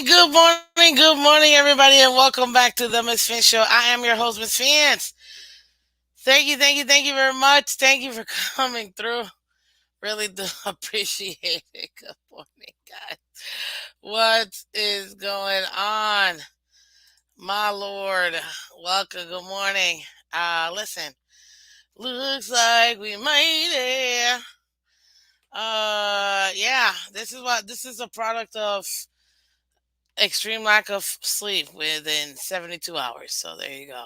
good morning, everybody, and welcome back to the Miss Fin Show. I am your host, Miss Fins. Thank you very much. Thank you for coming through. Really do appreciate it. Good morning, guys. What is going on, my lord? Welcome. Good morning. Listen. Looks like we made it. Yeah. This is a product of extreme lack of sleep within 72 hours. So there you go.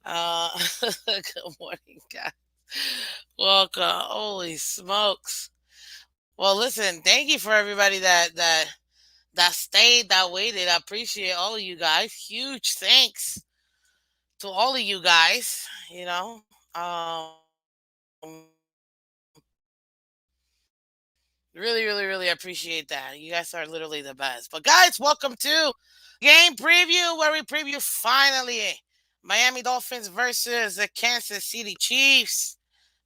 Uh, good morning, guys. Welcome. Holy smokes. Well, listen, thank you for everybody that stayed, that waited. I appreciate all of you guys. Huge thanks to all of you guys. Really appreciate that. You guys are literally the best. But guys, welcome to game preview where we preview finally Miami Dolphins versus the Kansas City Chiefs.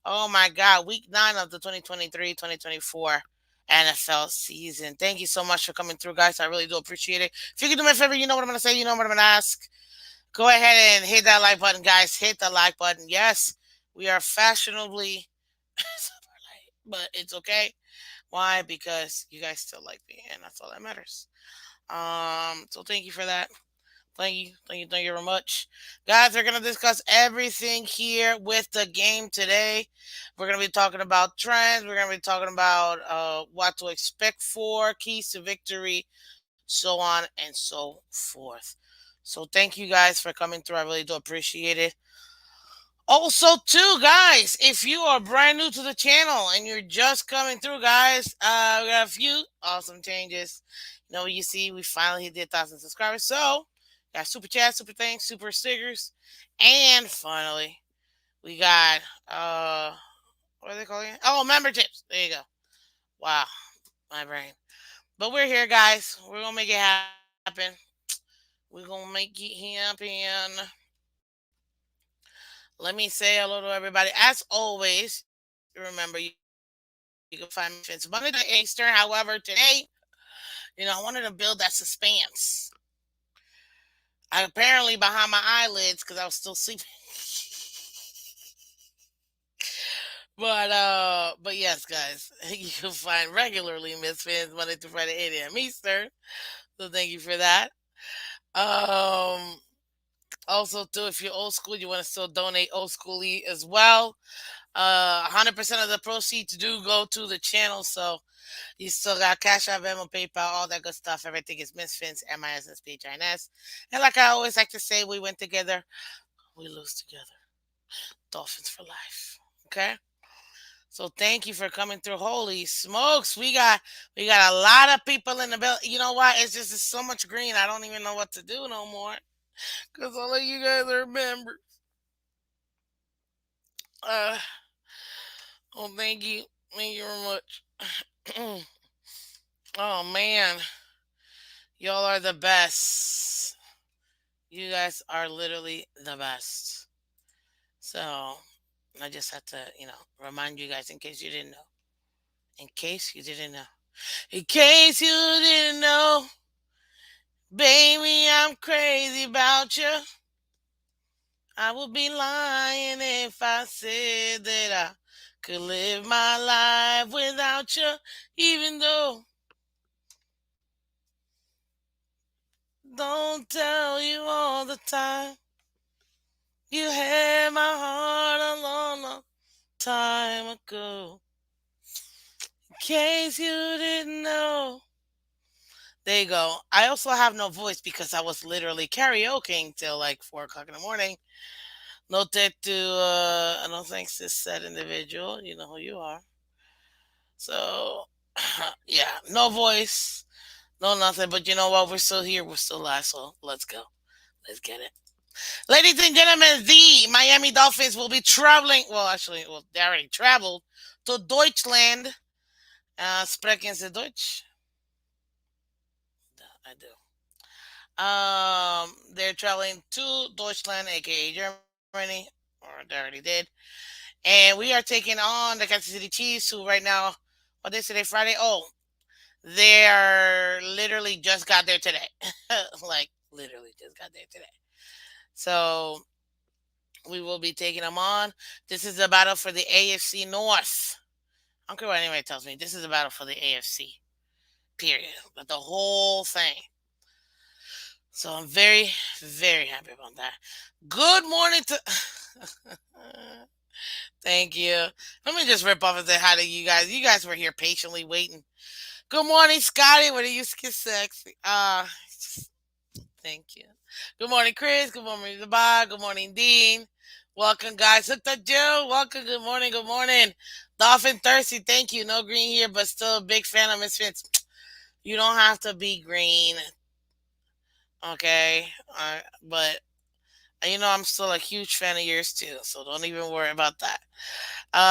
Oh my God, week 9 of the 2023-2024 NFL season. Thank you so much for coming through, guys. I really do appreciate it. If you can do me a favor, you know what I'm going to say, you know what I'm going to ask. Go ahead and hit that like button, guys. Hit the like button. Yes, we are fashionably super late, but it's okay. Why? Because you guys still like me, and that's all that matters. So thank you for that. Thank you very much. Guys, we're going to discuss everything here with the game today. We're going to be talking about trends. We're going to be talking about what to expect for, keys to victory, so on and so forth. So thank you guys for coming through. I really do appreciate it. Also, too, guys, if you are brand new to the channel and you're just coming through, guys, we got a few awesome changes. You see, we finally hit the 1,000 subscribers. So, got super chat, super thanks, super stickers, and finally, we got what are they calling it? Oh, memberships. There you go. Wow, my brain. But we're here, guys. We're gonna make it happen. We're gonna make it happen. Let me say hello to everybody. As always, remember you can find me Phins Monday to Eastern. However, today, I wanted to build that suspense. I apparently behind my eyelids because I was still sleeping. But yes, guys, you can find regularly Miss Fans Monday through Friday, 8 a.m. Eastern. So thank you for that. Um, Also, too, if you're old school, you want to still donate old schooly as well. 100% of the proceeds do go to the channel, so you still got Cash App, Venmo, PayPal, all that good stuff. Everything is Misfits, MISSPHINS. And like I always like to say, we win together, we lose together. Dolphins for life. Okay. So thank you for coming through. Holy smokes, we got a lot of people in the building. You know what? It's so much green. I don't even know what to do no more because all of you guys are members. Uh, oh, thank you very much. Oh man, y'all are the best. You guys are literally the best. So I just had to, remind you guys in case you didn't know. In case you didn't know. In case you didn't know, baby, I'm crazy about you. I would be lying if I said that I could live my life without you, even though don't tell you all the time. You had my heart a long time ago. In case you didn't know. There you go. I also have no voice because I was literally karaokeing till like 4 o'clock in the morning. No no thanks to said individual. You know who you are. So, yeah, no voice, no nothing. But you know what? We're still here. We're still live. So let's go. Let's get it. Ladies and gentlemen, the Miami Dolphins will be traveling. Well, they already traveled to Deutschland. Sprechen Sie Deutsch? I do. They're traveling to Deutschland, aka Germany, or they already did. And we are taking on the Kansas City Chiefs, who right now, what day is today? Friday? Oh, They're literally just got there today. Like literally just got there today. So we will be taking them on. This is a battle for the AFC North. I don't care what anybody tells me. This is a battle for the AFC. Period. But the whole thing. So I'm very, very happy about that. Good morning to. Thank you. Let me just rip off and say hi to you guys. You guys were here patiently waiting. Good morning, Scotty. What are you sexy? Thank you. Good morning, Chris. Good morning, Bob. Good morning, Dean. Welcome, guys. Hooked up Joe. Welcome. Good morning. Good morning. Dolphin Thirsty. Thank you. No green here, but still a big fan of Miss Phins. You don't have to be green, okay? But I'm still a huge fan of yours too, so don't even worry about that.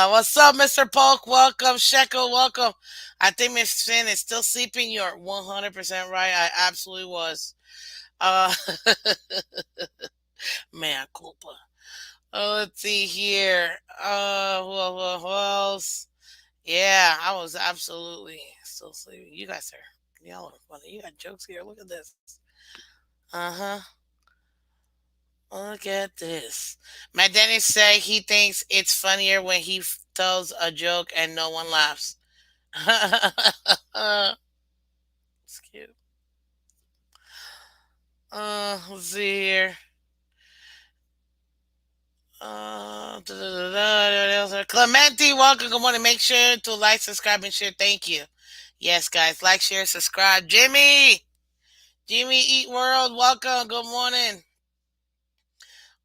What's up, Mr. Polk? Welcome, Sheko. Welcome. I think Miss Finn is still sleeping. You're 100% right. I absolutely was. Uh, Mea culpa. Let's see here. Who else? Yeah, I was absolutely still sleeping. You guys y'all are funny. You got jokes here. Look at this. Uh huh. Look at this. My dentist said he thinks it's funnier when he tells a joke and no one laughs. It's cute. Let's see here. Clementi, welcome. Good morning. Make sure to like, subscribe, and share. Thank you. Yes, guys, like, share, subscribe. Jimmy Eat World, welcome. Good morning.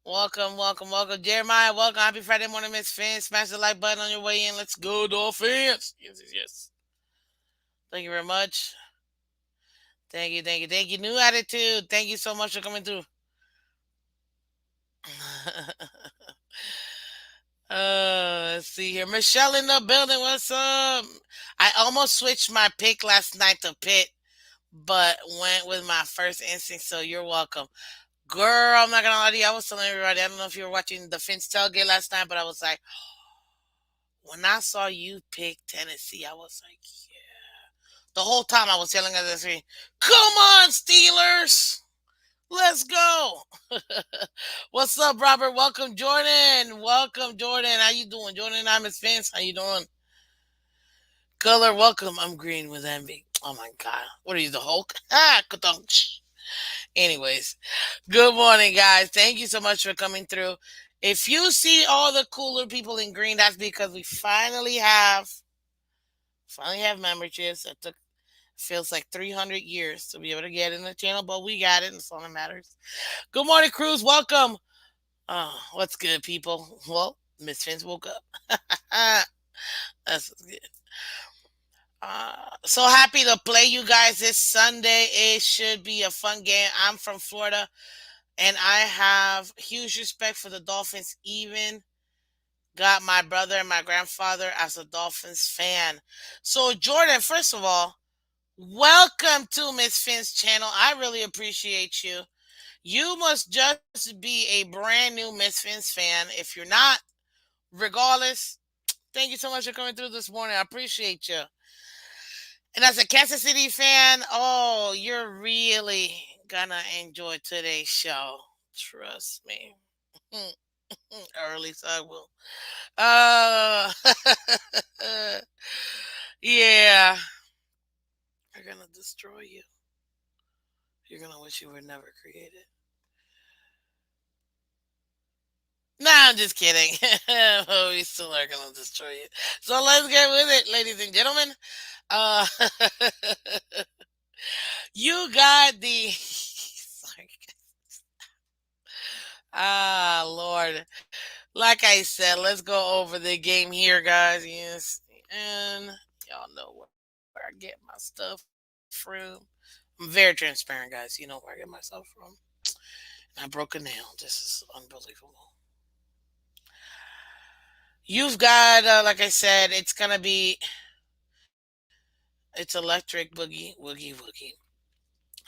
Welcome, welcome, welcome. Jeremiah, welcome. Happy Friday morning, Miss Finn. Smash the like button on your way in. Let's go, Dolphins. Yes, yes, yes. Thank you very much. Thank you, thank you, thank you. New attitude. Thank you so much for coming through. Let's see here. Michelle in the building. What's up? I almost switched my pick last night to Pitt, but went with my first instinct. So you're welcome. Girl, I'm not gonna lie to you. I was telling everybody, I don't know if you were watching the Phins tailgate last night, but I was like, when I saw you pick Tennessee, I was like, yeah. The whole time I was telling others, come on, Steelers. Let's go. What's up, Robert? Welcome, Jordan. Welcome, Jordan. How you doing? Jordan, I'm his fans. How you doing? Color, welcome. I'm green with envy. Oh my God. What are you, the Hulk? Ka-dunk. Anyways, good morning, guys. Thank you so much for coming through. If you see all the cooler people in green, that's because we finally have memberships. It took feels like 300 years to be able to get in the channel, but we got it, and that's all that matters. Good morning, Cruz. Welcome. Oh, what's good, people? Well, Miss Fins woke up. That's good. So happy to play you guys this Sunday. It should be a fun game. I'm from Florida, and I have huge respect for the Dolphins. Even got my brother and my grandfather as a Dolphins fan. So Jordan, first of all, welcome to Miss Finn's channel. I really appreciate you. You must just be a brand new Miss Finn's fan. If you're not, regardless, thank you so much for coming through this morning. I appreciate you. And as a Kansas City fan, oh, you're really gonna enjoy today's show. Trust me. Or at least I will. Uh, yeah. They're gonna destroy you. You're gonna wish you were never created. Nah, I'm just kidding. Oh, we still are gonna destroy you. So let's get with it, ladies and gentlemen. Uh, you got the. Sorry. Lord. Like I said, let's go over the game here, guys. Yes, and y'all know where I get my stuff from. I'm very transparent, guys. You know where I get myself from. And I broke a nail. This is unbelievable. You've got, like I said, it's electric boogie.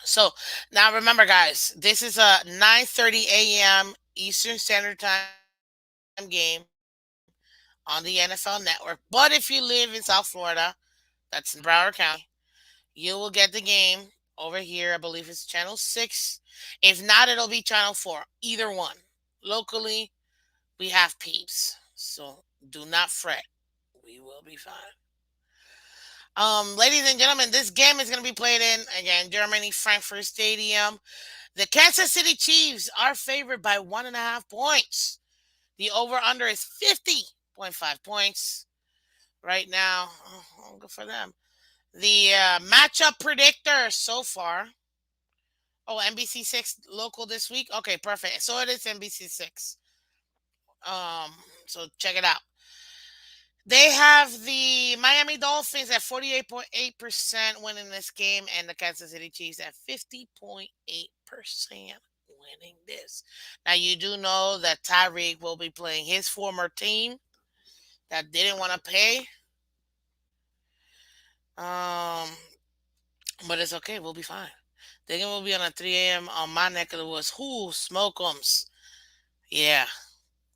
So now remember, guys, this is a 9:30 a.m. Eastern Standard Time game on the NFL Network. But if you live in South Florida, that's in Broward County, You will get the game over here. I believe it's channel 6. If not, it'll be channel 4. Either one. Locally, we have peeps. So do not fret. We will be fine. Ladies and gentlemen, this game is going to be played in, again, Germany, Frankfurt Stadium. The Kansas City Chiefs are favored by 1.5 points. The over under is 50.5 points right now. Oh, good for them. The matchup predictor so far. Oh, NBC 6 local this week. Okay, perfect. So it is NBC 6. Um, so check it out. They have the Miami Dolphins at 48.8% winning this game, and the Kansas City Chiefs at 50.8% winning this. Now, you do know that Tyreek will be playing his former team that didn't want to pay. Um, but it's okay. We'll be fine. The game will be on at 3 a.m. on my neck of the woods. Who smokeums? Yeah,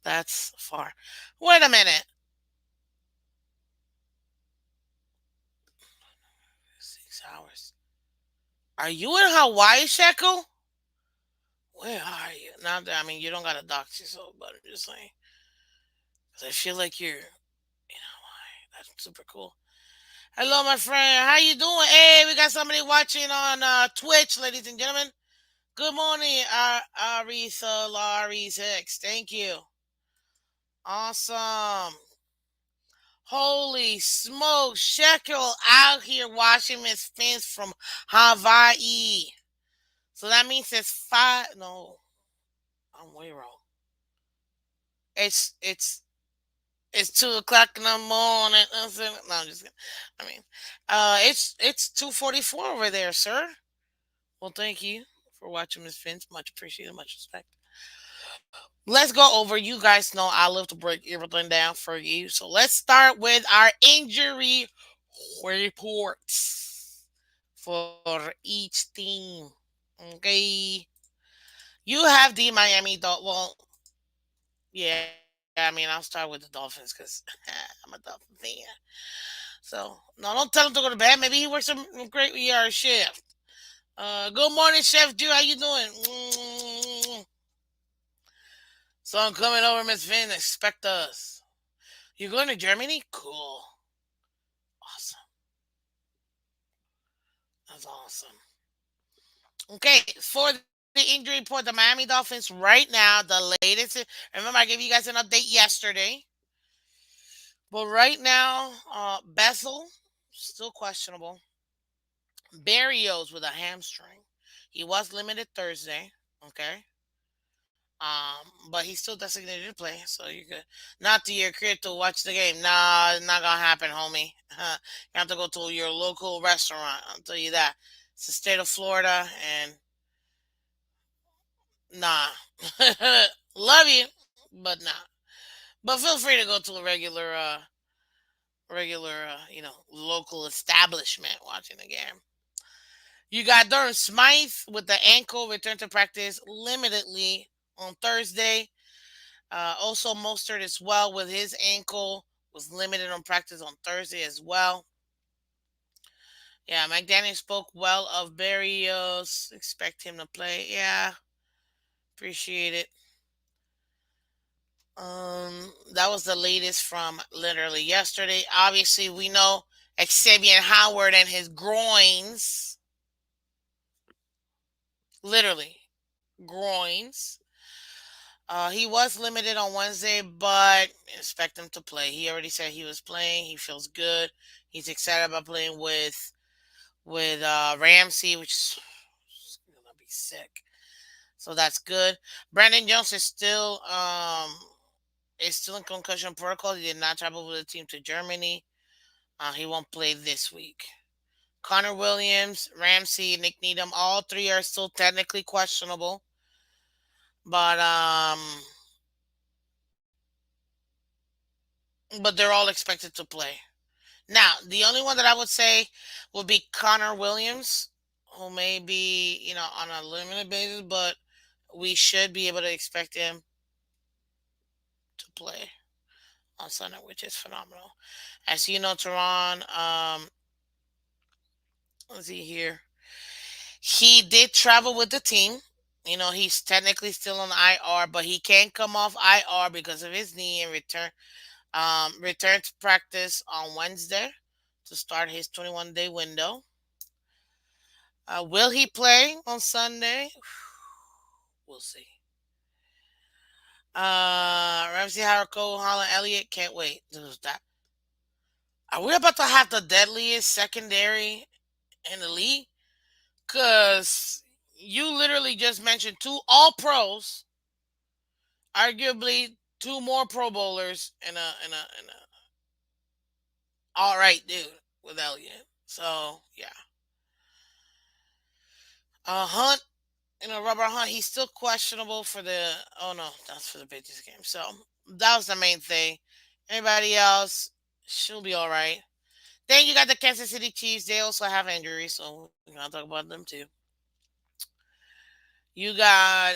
that's far. Wait a minute. 6 hours. Are you in Hawaii, Shekel? Where are you? Not that, I mean, you don't got to dox yourself, but I'm just saying. Because I feel like you're in Hawaii. That's super cool. Hello, my friend. How you doing? Hey, we got somebody watching on Twitch, ladies and gentlemen. Good morning, Arisa Laris Hicks. Thank you. Awesome. Holy smoke. Shekel out here watching Miss Phins from Hawaii. So that means it's five. No, I'm way wrong. It's it's 2 o'clock in the morning. No, I'm just kidding. I mean, it's 2:44 over there, sir. Well, thank you for watching, Miss Vince. Much appreciated, much respect. Let's go over. You guys know I love to break everything down for you. So let's start with our injury reports for each team. Okay, you have the Miami Well, yeah. I mean, I'll start with the Dolphins because I'm a Dolphin fan. So no, don't tell him to go to bed. Maybe he works a great shift. Good morning, Chef Drew. How you doing? So I'm coming over, Miss Finn. Expect us. You're going to Germany? Cool. Awesome. That's awesome. Okay, for the injury report, the Miami Dolphins right now, the latest. Remember, I gave you guys an update yesterday. But right now, Bethel, still questionable. Barrios with a hamstring. He was limited Thursday. Okay. But he's still designated to play, so you're good. Not to your crib to watch the game. Nah, it's not gonna happen, homie. You have to go to your local restaurant. I'll tell you that. It's the state of Florida, and nah. Love you, but nah. But feel free to go to a local establishment watching the game. You got Durham Smythe with the ankle return to practice limitedly on Thursday. Also, Mostert as well with his ankle was limited on practice on Thursday as well. Yeah, McDaniel spoke well of Barrios. Expect him to play. Yeah, appreciate it. That was the latest from literally yesterday. Obviously, we know Xavier Howard and his groins. Literally, groins. He was limited on Wednesday, but expect him to play. He already said he was playing. He feels good. He's excited about playing with Ramsey, which is gonna be sick. So that's good. Brandon Jones is still in concussion protocol. He did not travel with the team to Germany. He won't play this week. Connor Williams, Ramsey, Nick Needham, all three are still technically questionable, but they're all expected to play. Now, the only one that I would say would be Connor Williams, who may be, on a limited basis, but we should be able to expect him to play on Sunday, which is phenomenal. As you know, Tehran, Let's see here. He did travel with the team. He's technically still on IR, but he can't come off IR because of his knee and return to practice on Wednesday to start his 21-day window. Will he play on Sunday? We'll see. Ramsey, Howard, Cole, Holland, Elliott. Can't wait. Who's that? Are we about to have the deadliest secondary in the league? Because you literally just mentioned two All Pros, arguably two more Pro Bowlers, and a all right dude with Elliott. So yeah, Hunt. Robert Hunt. He's still questionable for the. Oh no, that's for the Patriots game. So that was the main thing. Anybody else? She'll be all right. Then you got the Kansas City Chiefs. They also have injuries, so we're gonna talk about them too. You got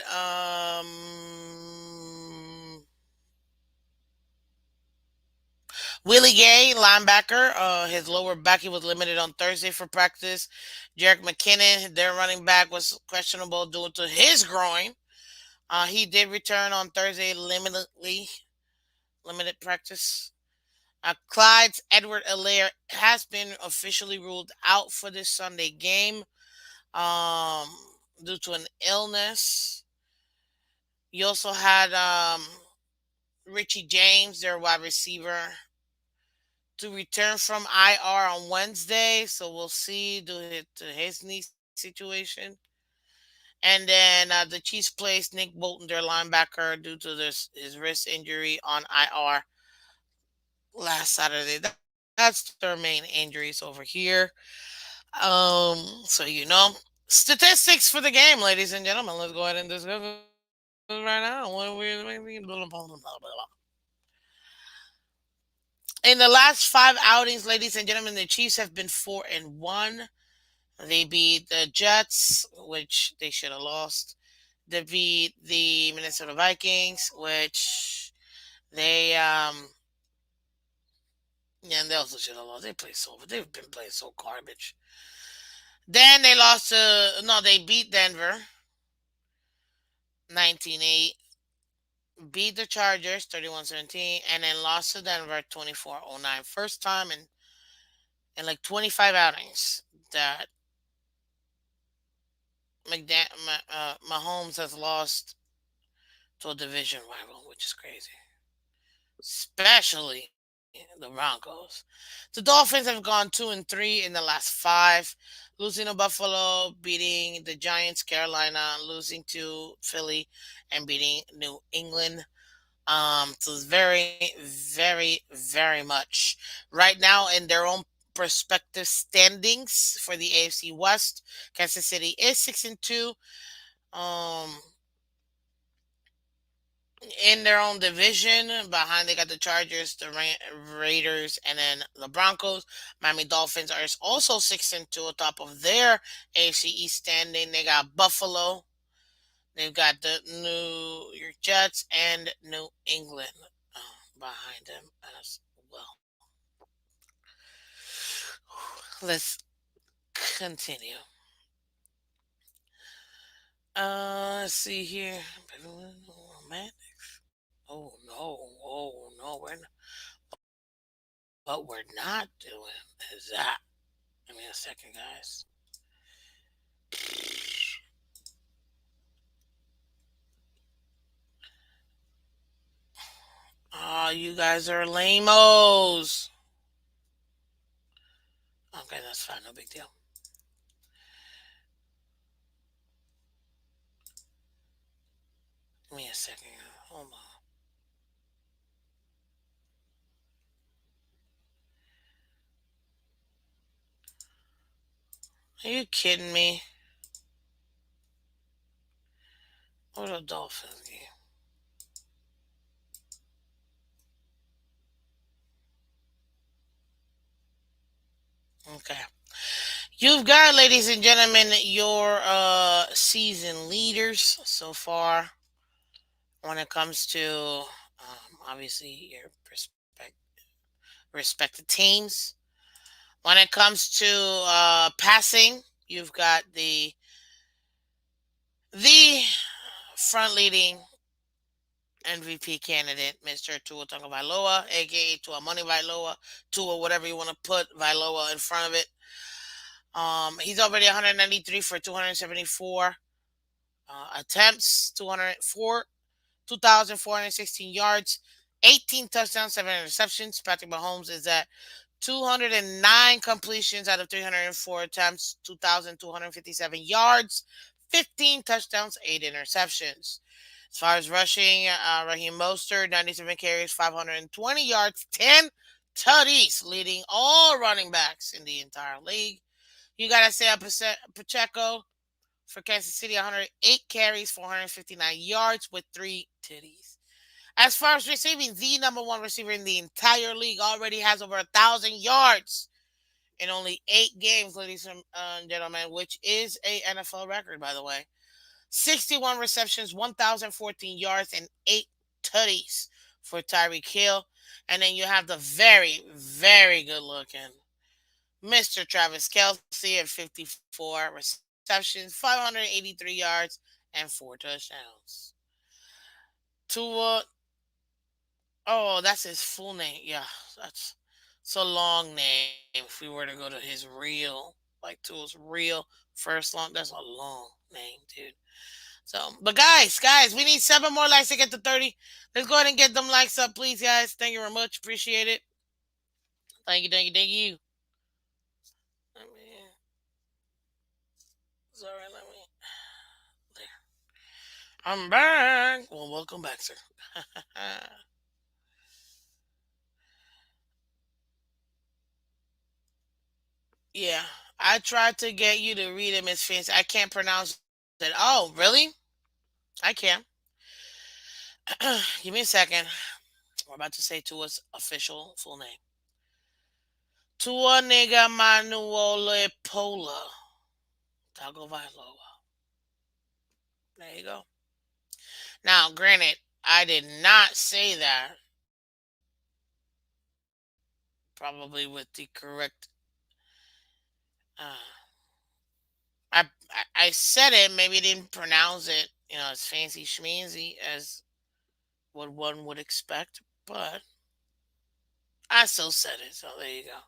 Willie Gay, linebacker. His lower back, he was limited on Thursday for practice. Jarek McKinnon, their running back, was questionable due to his groin. He did return on Thursday limited practice. Clyde's Edward Alaire has been officially ruled out for this Sunday game um, due to an illness. You also had Richie James, their wide receiver, to return from IR on Wednesday. So we'll see due to his knee situation. And then the Chiefs placed Nick Bolton, their linebacker, due to his wrist injury on IR last Saturday. That's their main injuries over here. So statistics for the game, ladies and gentlemen. Let's go ahead and discuss it right now. In the last five outings, ladies and gentlemen, the Chiefs have been 4-1. They beat the Jets, which they should have lost. They beat the Minnesota Vikings, which they yeah, and they also should have lost. They've been playing so garbage. Then they lost to no, they beat Denver 19-8, beat the Chargers 31-17, and then lost to Denver 24-09. First time in like 25 outings that Mahomes has lost to a division rival, which is crazy. Especially the Broncos. The Dolphins have gone 2-3 in the last five, losing to Buffalo, beating the Giants, Carolina, losing to Philly, and beating New England. So it's very, very, very much right now in their own prospective standings for the AFC West. Kansas City is 6-2. Um, in their own division. Behind they got the Chargers, the Raiders, and then the Broncos. Miami Dolphins are also 6-2 on top of their AFC East standing. They got Buffalo. They've got the New York Jets and New England behind them as well. Let's continue. Let's see here. Oh no! Oh no! What we're not doing is that. Give me a second, guys. Oh, you guys are lame-os. Okay, that's fine. No big deal. Give me a second. Hold on. Are you kidding me? What a Dolphins game. Okay. You've got, ladies and gentlemen, your season leaders so far when it comes to obviously your respected teams. When it comes to passing, you've got the front leading MVP candidate, Mr. Tua Tagovailoa, aka Tua Money Vailoa, Tua whatever you want to put Vailoa in front of it. He's already 193 for 274 attempts, 2,416 yards, 18 touchdowns, 7 interceptions. Patrick Mahomes is at 209 completions out of 304 attempts, 2,257 yards, 15 touchdowns, 8 interceptions. As far as rushing, Raheem Mostert, 97 carries, 520 yards, 10 tutties, leading all running backs in the entire league. You got to say Pacheco for Kansas City, 108 carries, 459 yards with 3 titties. As far as receiving, the number one receiver in the entire league already has over 1,000 yards in only 8 games, ladies and gentlemen, which is a NFL record, by the way. 61 receptions, 1,014 yards, and 8 tutties for Tyreek Hill. And then you have the very, very good looking Mr. Travis Kelsey at 54 receptions, 583 yards, and 4 touchdowns. Tua, oh, that's his full name. Yeah, that's it's a long name. If we were to go to his real, like Tua's real first long, that's a long name, dude. So, but guys, we need 7 more likes to get to 30. Let's go ahead and get them likes up, please, guys. Thank you very much. Appreciate it. Thank you. Let me, sorry, let me. There. I'm back. Well, welcome back, sir. Yeah, I tried to get you to read it, Miss Phins. I can't pronounce it. Oh, really? I can. Give me a second. We're about to say Tua's official full name. Tua Nigga Manuole Pola Tagovailoa. There you go. Now, granted, I did not say that probably with the correct. Uh, I said it, maybe didn't pronounce it, as fancy schmancy as what one would expect, but I still said it, so there you go.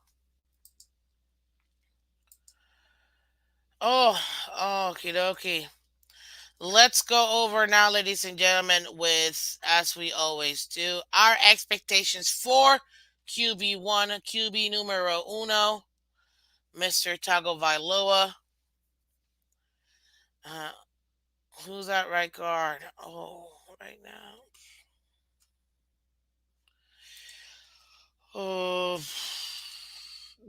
Oh, okie dokie. Let's go over now, ladies and gentlemen, with, as we always do, our expectations for QB1, QB numero uno, Mr. Tagovailoa. Uh, who's that right guard? Oh, right now. Oh,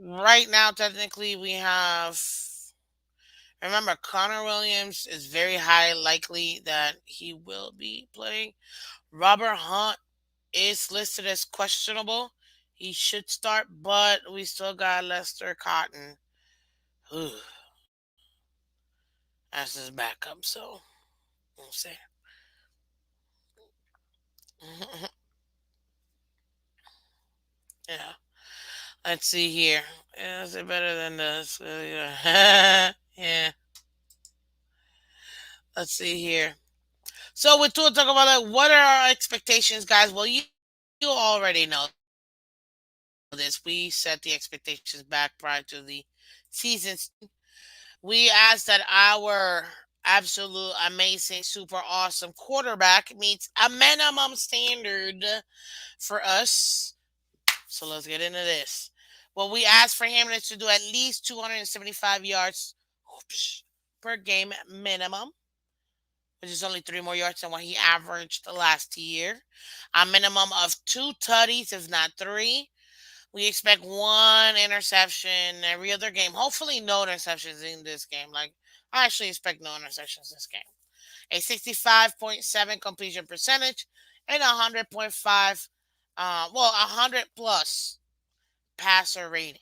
right now, technically, we have. Remember, Connor Williams is very high likely that he will be playing. Robert Hunt is listed as questionable. He should start, but we still got Lester Cotton ugh, as his backup. So we'll see. Yeah. Let's see here. Yeah, is it better than this? Yeah. Let's see here. So with Tua talk about like, what are our expectations, guys? Well, you already know this. We set the expectations back prior to the season starting. We asked that our absolute amazing, super awesome quarterback meets a minimum standard for us. So let's get into this. Well, we asked for him to do at least 275 yards per game minimum, which is only 3 more yards than what he averaged last year. A minimum of 2 tutties, if not 3. We expect 1 interception every other game. Hopefully, no interceptions in this game. Like, I actually expect no interceptions this game. A 65.7 completion percentage and 100.5, 100 plus passer rating.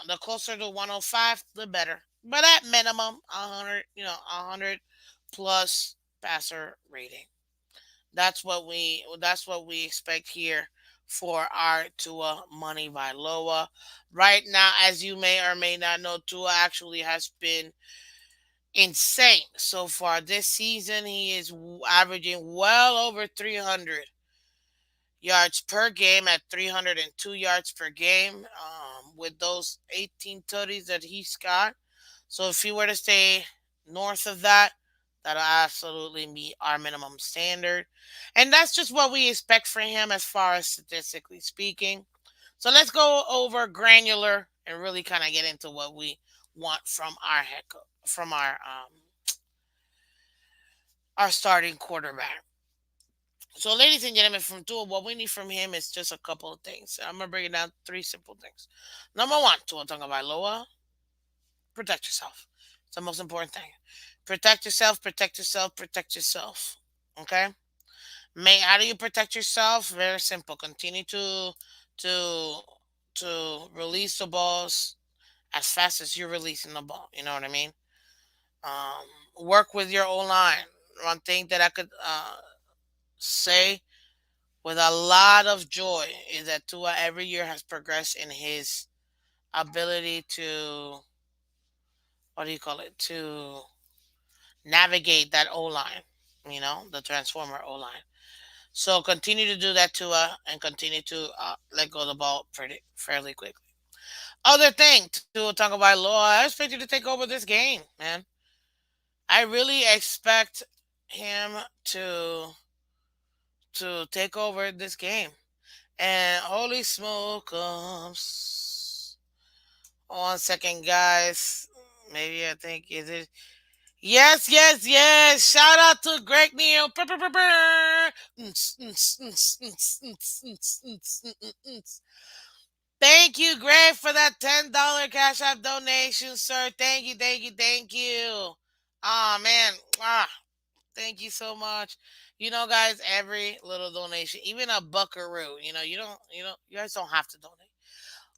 The closer to 105, the better. But at minimum, 100 plus passer rating. That's what we expect here for our Tua Money by Loa. Right now, as you may or may not know, Tua actually has been insane so far this season. He is averaging well over 300 yards per game at 302 yards per game with those 18 tutties that he's got. So if he were to stay north of that, that'll absolutely meet our minimum standard. And that's just what we expect for him as far as statistically speaking. So let's go over granular and really kind of get into what we want from our starting quarterback. So, ladies and gentlemen, from Tua, what we need from him is just a couple of things. I'm gonna break it down three simple things. Number one, Tua Tagovailoa, protect yourself. It's the most important thing. Protect yourself. Protect yourself. Protect yourself. Okay. How do you protect yourself? Very simple. Continue to release the balls as fast as you're releasing the ball. You know what I mean? Work with your O line. One thing that I could say with a lot of joy is that Tua every year has progressed in his ability to, what do you call it, to navigate that O line, the transformer O line. So continue to do that, Tua, and continue to let go of the ball fairly quickly. Other thing to talk about, Law, I expect you to take over this game, man. I really expect him to take over this game. And holy smokums. 1 second, guys. Maybe I think is it. Yes, yes, yes. Shout out to Greg Neal. Thank you, Greg, for that $10 Cash App donation, sir. Thank you, thank you, thank you. Ah, man. Thank you so much. Guys, every little donation, even a buckaroo, you guys don't have to donate.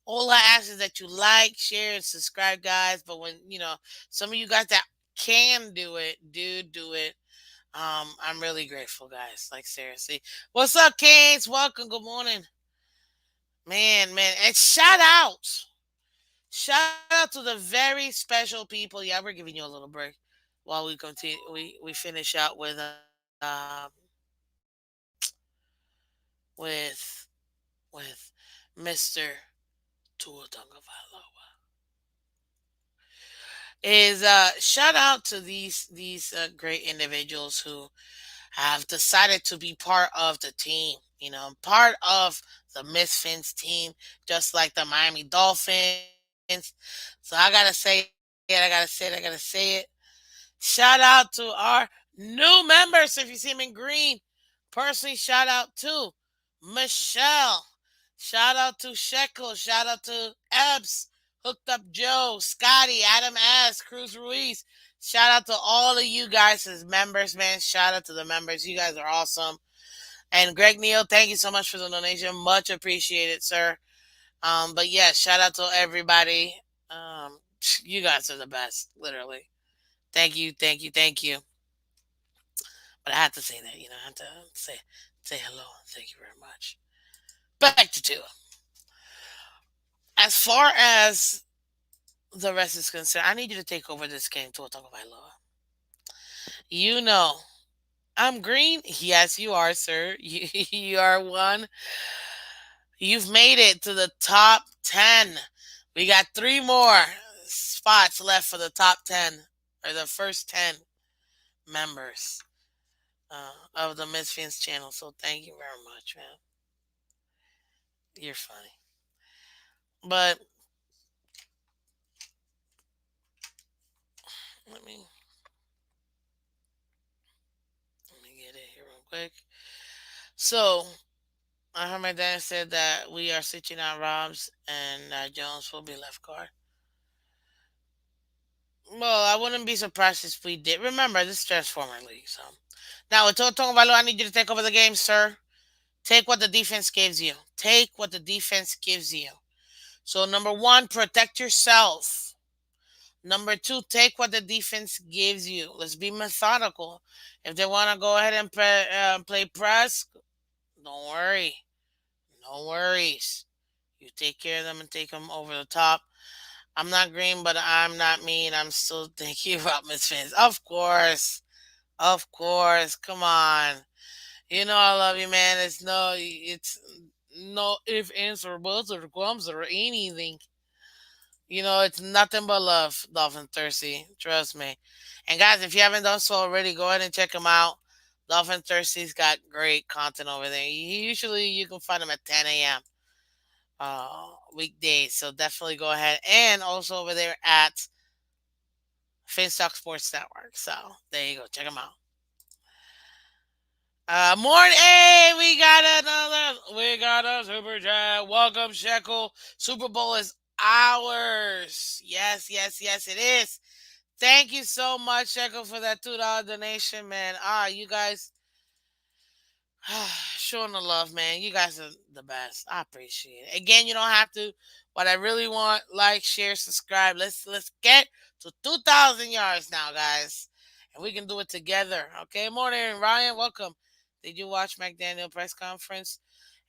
All I ask is that you like, share, and subscribe, guys. But when, some of you guys that can do it, do it. I'm really grateful, guys. Like, seriously. What's up, Kings? Welcome. Good morning. Man. And shout out. Shout out to the very special people. Yeah, we're giving you a little break while we continue. We finish out with Mr. Tua Tagovailoa. Is shout out to these great individuals who have decided to be part of the team. Part of the Phins team, just like the Miami Dolphins. So I gotta say it. I gotta say it. Shout out to our new members. If you see them in green, personally, shout out to Michelle. Shout out to Shekel. Shout out to Ebbs, Hooked Up Joe, Scotty, Adam S, Cruz Ruiz. Shout out to all of you guys as members, man. Shout out to the members. You guys are awesome. And Greg Neal, thank you so much for the donation. Much appreciated, sir. But yeah, shout out to everybody. You guys are the best, literally. Thank you, thank you, thank you. But I have to say that, I have to say hello and thank you very much. Back to two. As far as the rest is concerned, I need you to take over this game to talk about law. You know, I'm green. Yes, you are, sir. You are one. You've made it to the top 10. We got 3 more spots left for the top 10, or the first 10 members of the Misfits channel. So thank you very much, man. You're funny. But let me get it here real quick. So I heard my dad said that we are switching out Robs and Jones will be left guard. Well, I wouldn't be surprised if we did. Remember, this is Transformer League, so. Now, with Total Valo, I need you to take over the game, sir. Take what the defense gives you. Take what the defense gives you. So, number one, protect yourself. Number two, take what the defense gives you. Let's be methodical. If they want to go ahead and play press, don't worry. No worries. You take care of them and take them over the top. I'm not green, but I'm not mean. I'm still thinking about Miss Fins. Of course. Of course. Come on. You know I love you, man. It's no if, ands, or buts, or grums, or anything. It's nothing but love, Dolphin Thirsty. Trust me. And guys, if you haven't done so already, go ahead and check him out. Dolphin Thirsty's got great content over there. Usually you can find him at 10 a.m. Weekdays. So definitely go ahead. And also over there at Phins Sports Network. So there you go. Check him out. Morning. Hey, we got a super chat. Welcome, Shekel. Super Bowl is ours. Yes, yes, yes, it is. Thank you so much, Shekel, for that $2 donation, man. You guys showing the love, man. You guys are the best. I appreciate it. Again, you don't have to, but I really want like, share, subscribe. Let's get to 2,000 yards now, guys, and we can do it together. Okay, morning, Ryan. Welcome. Did you watch McDaniel press conference?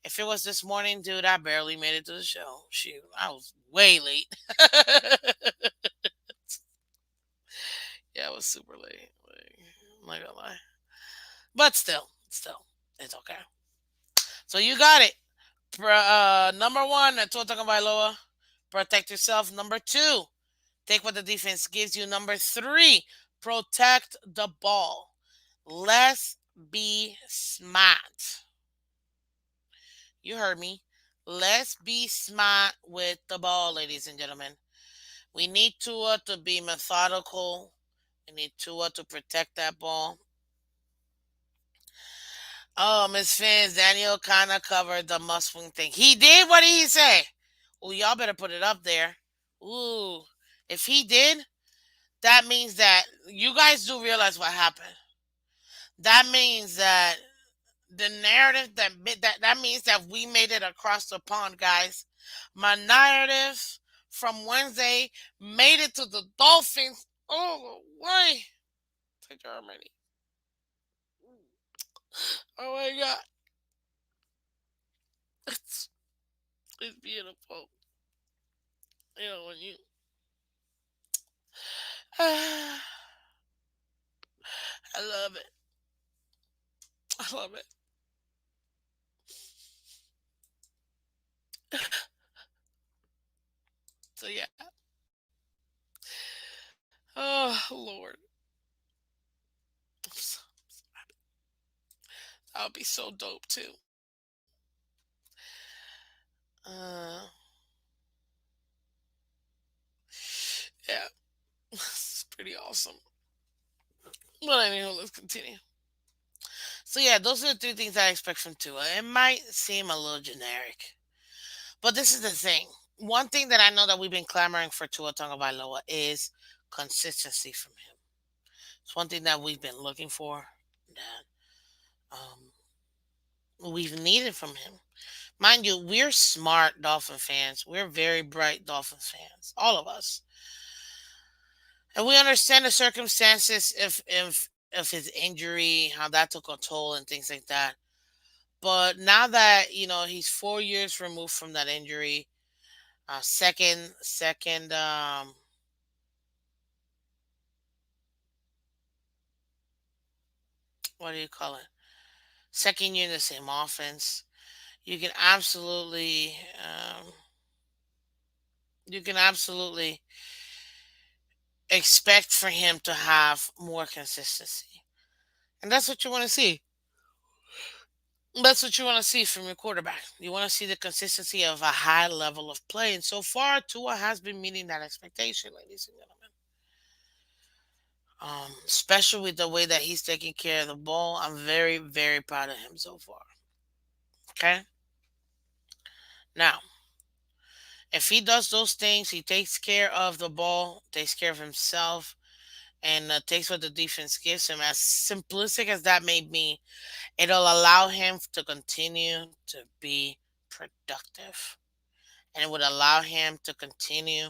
If it was this morning, dude, I barely made it to the show. Shoot, I was way late. Yeah, I was super late. Like, I'm not gonna lie, but still, it's okay. So you got it. Number one, Tua Tagovailoa, protect yourself. Number two, take what the defense gives you. Number three, protect the ball. Let's be smart. You heard me. Let's be smart with the ball, ladies and gentlemen. We need Tua to be methodical. We need Tua to protect that ball. Oh, Miss Fins, Daniel kind of covered the must win thing. He did? What did he say? Oh, y'all better put it up there. Ooh. If he did, that means that you guys do realize what happened. That means that the narrative that means that we made it across the pond, guys. My narrative from Wednesday made it to the Dolphins. Oh, why? To Germany. Oh my God. It's, it's beautiful. When you. I love it. I love it. So yeah. Oh Lord. That would be so dope too. Uh, yeah, it's pretty awesome. But anyway, let's continue. So yeah, those are the three things I expect from Tua. It might seem a little generic, but this is the thing. One thing that I know that we've been clamoring for Tua Tagovailoa is consistency from him. It's one thing that we've been looking for, that we've needed from him. Mind you, we're smart Dolphin fans. We're very bright Dolphin fans, all of us, and we understand the circumstances of his injury, how that took a toll, and things like that. But now that he's 4 years removed from that injury, second, what do you call it? Second year in the same offense. You can absolutely, you can absolutely expect for him to have more consistency, and that's what you want to see. That's what you want to see from your quarterback. You want to see the consistency of a high level of play. And so far, Tua has been meeting that expectation, ladies and gentlemen. Especially with the way that he's taking care of the ball. I'm very, very proud of him so far. Okay? Now, if he does those things, he takes care of the ball, takes care of himself, and takes what the defense gives him, as simplistic as that may be, it'll allow him to continue to be productive. And it would allow him to continue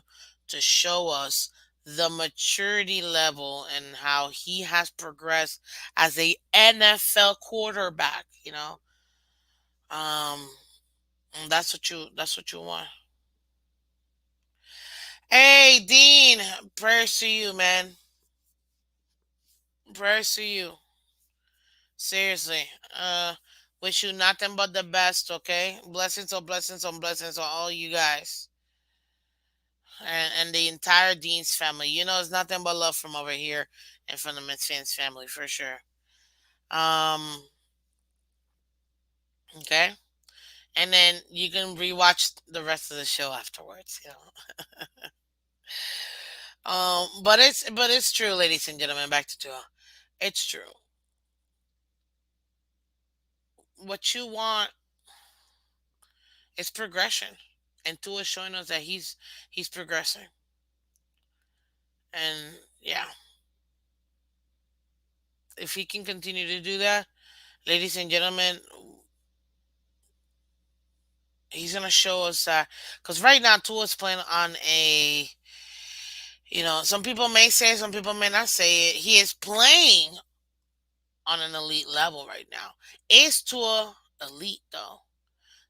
to show us the maturity level and how he has progressed as a NFL quarterback. Um, That's what you want. Hey, Dean, prayers to you, man. Prayers to you. Seriously. Uh, wish you nothing but the best. Okay, blessings on blessings on blessings on all you guys and the entire Dean's family. You know, it's nothing but love from over here and from the Miss Fans family for sure. Um, okay, and then you can rewatch the rest of the show afterwards. But it's true, ladies and gentlemen. Back to Tua. It's true. What you want is progression, and Tua is showing us that he's progressing. And yeah, if he can continue to do that, ladies and gentlemen, he's gonna show us that. Because right now, Tua's playing on a, some people may say, it, some people may not say it. He is playing on an elite level right now. Is Tua elite though?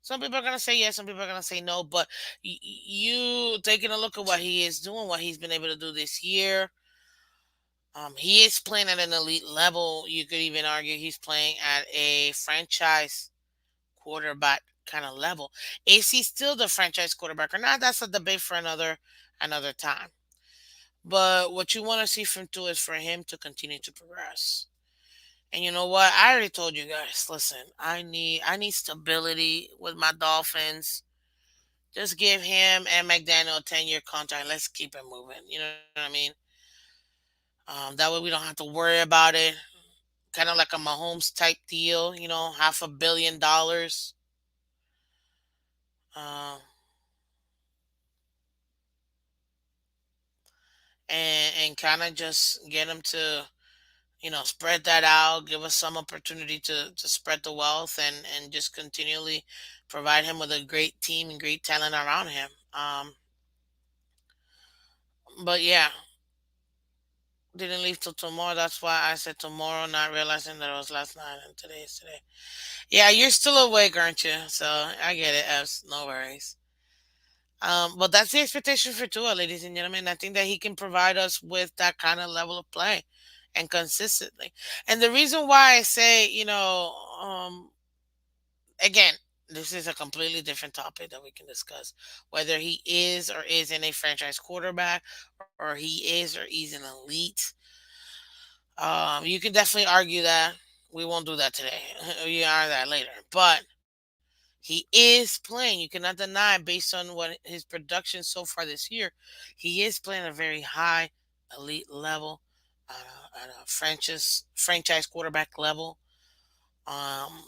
Some people are gonna say yes, some people are gonna say no. But you taking a look at what he is doing, what he's been able to do this year. He is playing at an elite level. You could even argue he's playing at a franchise quarterback kind of level. Is he still the franchise quarterback or not? That's a debate for another time. But what you want to see from Tua is for him to continue to progress. And you know what? I already told you guys. Listen, I need stability with my Dolphins. Just give him and McDaniel a 10-year contract. Let's keep it moving. You know what I mean? That way we don't have to worry about it. Kind of like a Mahomes type deal. $500 million. Um, and kind of just get him to spread that out, give us some opportunity to spread the wealth and just continually provide him with a great team and great talent around him. But yeah, didn't leave till tomorrow. That's why I said tomorrow, not realizing that it was last night and today is today. Yeah, you're still awake, aren't you? So I get it. No worries. But that's the expectation for Tua, ladies and gentlemen. I think that he can provide us with that kind of level of play and consistently. And the reason why I say, again, this is a completely different topic that we can discuss. Whether he is or isn't a franchise quarterback, or he is or he's an elite. You can definitely argue that. We won't do that today. We are that later. But he is playing. You cannot deny, based on what his production so far this year, he is playing at a very high elite level, at a franchise quarterback level. Um,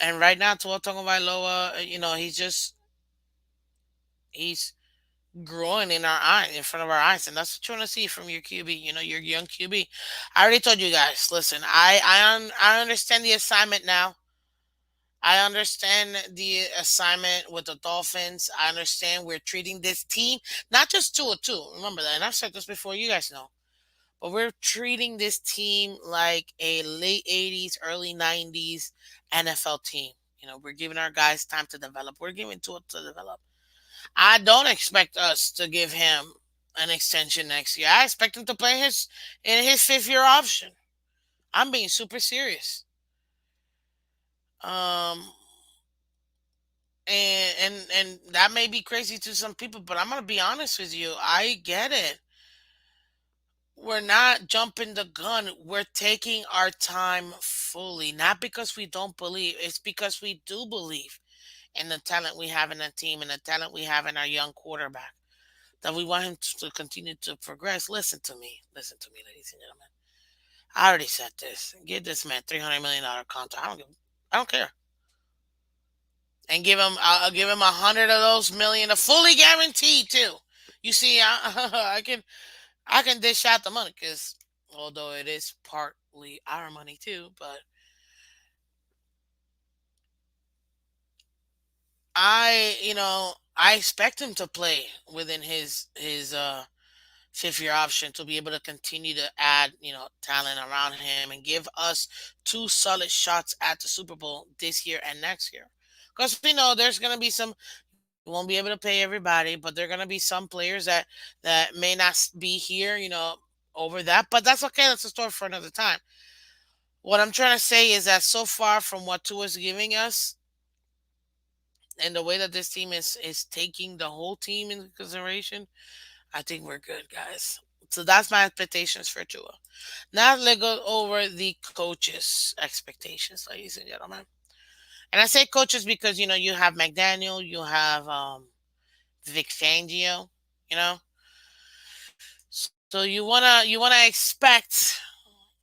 and right now, Tua Tagovailoa, he's growing in our eye, in front of our eyes, and that's what you want to see from your QB. Your young QB. I already told you guys. Listen, I understand the assignment now. I understand the assignment with the Dolphins. I understand we're treating this team not just two or two. Remember that, and I've said this before. You guys know, but we're treating this team like a late '80s, early '90s NFL team. We're giving our guys time to develop. We're giving to develop. I don't expect us to give him an extension next year. I expect him to play in his 5th year option. I'm being super serious. Um, and that may be crazy to some people, but I'm gonna be honest with you. I get it. We're not jumping the gun. We're taking our time fully, not because we don't believe. It's because we do believe in the talent we have in the team and the talent we have in our young quarterback. That we want him to continue to progress. Listen to me. Listen to me, ladies and gentlemen. I already said this. Give this man $300 million contract. I don't care. And give him. I'll give him 100 of those million, a fully guaranteed too. You see, I can dish out the money because although it is partly our money too, but I expect him to play within his 5th year option to be able to continue to add, talent around him and give us two solid shots at the Super Bowl this year and next year. because we know there's gonna be some. You won't be able to pay everybody, but there are gonna be some players that may not be here. Over that, but that's okay. That's a story for another time. What I'm trying to say is that so far from what Tua's giving us, and the way that this team is taking the whole team into consideration, I think we're good, guys. So that's my expectations for Tua. Now let's go over the coaches' expectations, ladies and gentlemen. And I say coaches because you have McDaniel, you have Vic Fangio, you know. So you wanna expect,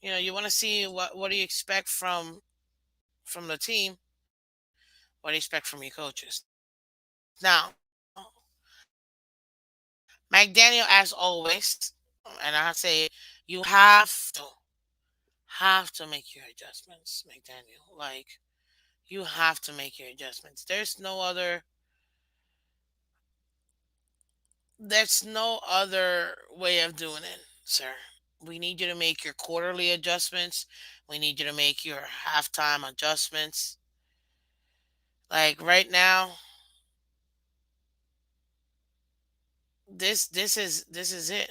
you wanna see what do you expect from the team, what do you expect from your coaches. Now, McDaniel, as always, and I say you have to make your adjustments, McDaniel. Like, you have to make your adjustments. There's no other way of doing it, sir. We need you to make your quarterly adjustments. We need you to make your halftime adjustments. Like right now, this is it.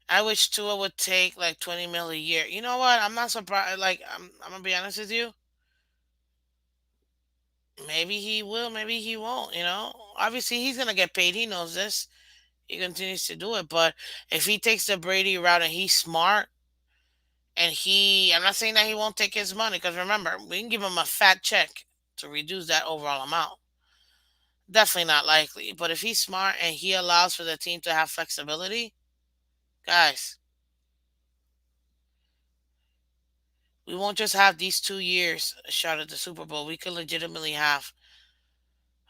I wish Tua would take like 20 mil a year. You know what? I'm not surprised. Like I'm gonna be honest with you. Maybe he will. Maybe he won't. Obviously he's gonna get paid. He knows this. He continues to do it. But if he takes the Brady route and he's smart, and I'm not saying that he won't take his money, because remember, we can give him a fat check to reduce that overall amount. Definitely not likely. But if he's smart and he allows for the team to have flexibility, guys, we won't just have these 2 years a shot at the Super Bowl. We could legitimately have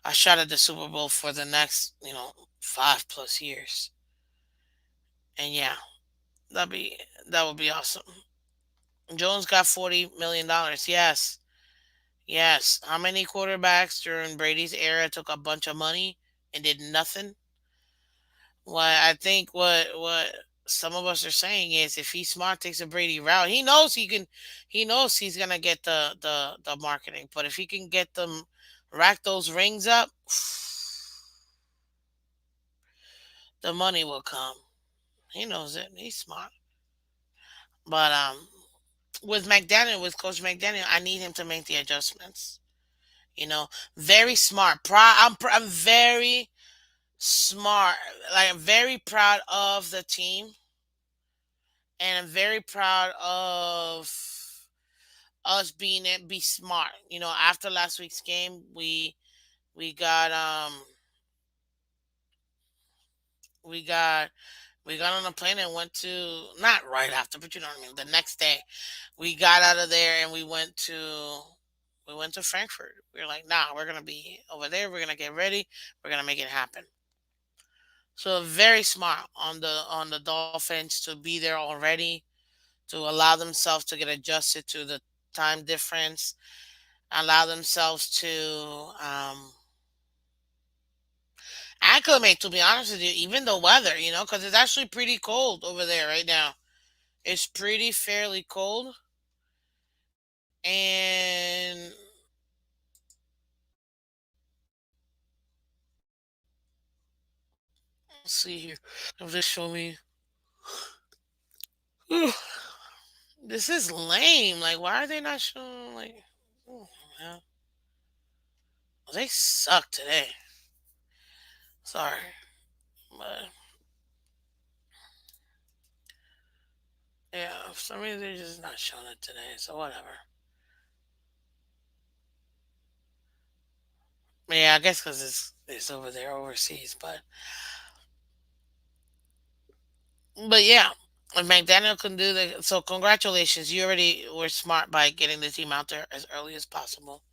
a shot at the Super Bowl for the next, 5 plus years. And yeah, that'd be that would be awesome. Jones got $40 million. Yes. Yes. How many quarterbacks during Brady's era took a bunch of money and did nothing? Well, I think what some of us are saying is, if he's smart, takes a Brady route, he knows he can. He knows he's gonna get the marketing. But if he can get them, rack those rings up, the money will come. He knows it. He's smart. But with Coach McDaniel, I need him to make the adjustments. You know, very smart. I'm very smart. Like, I'm very proud of the team, and I'm very proud of us be smart. After last week's game, we got we got we got on a plane and went to, not right after, but you know what I mean. The next day, we got out of there and we went to Frankfurt. We were like, nah, we're gonna be over there. We're gonna get ready. We're gonna make it happen. So very smart on the Dolphins to be there already, to allow themselves to get adjusted to the time difference, allow themselves to acclimate, to be honest with you, even the weather, because it's actually pretty cold over there right now. It's pretty fairly cold. And let's see here. If they show me. This is lame. Like, why are they not showing, like, oh, man. Well, they suck today. Sorry. But yeah, for some reason they're just not showing it today. So whatever. Yeah, I guess because it's over there overseas. But yeah, if McDaniel can do so congratulations. You already were smart by getting the team out there as early as possible.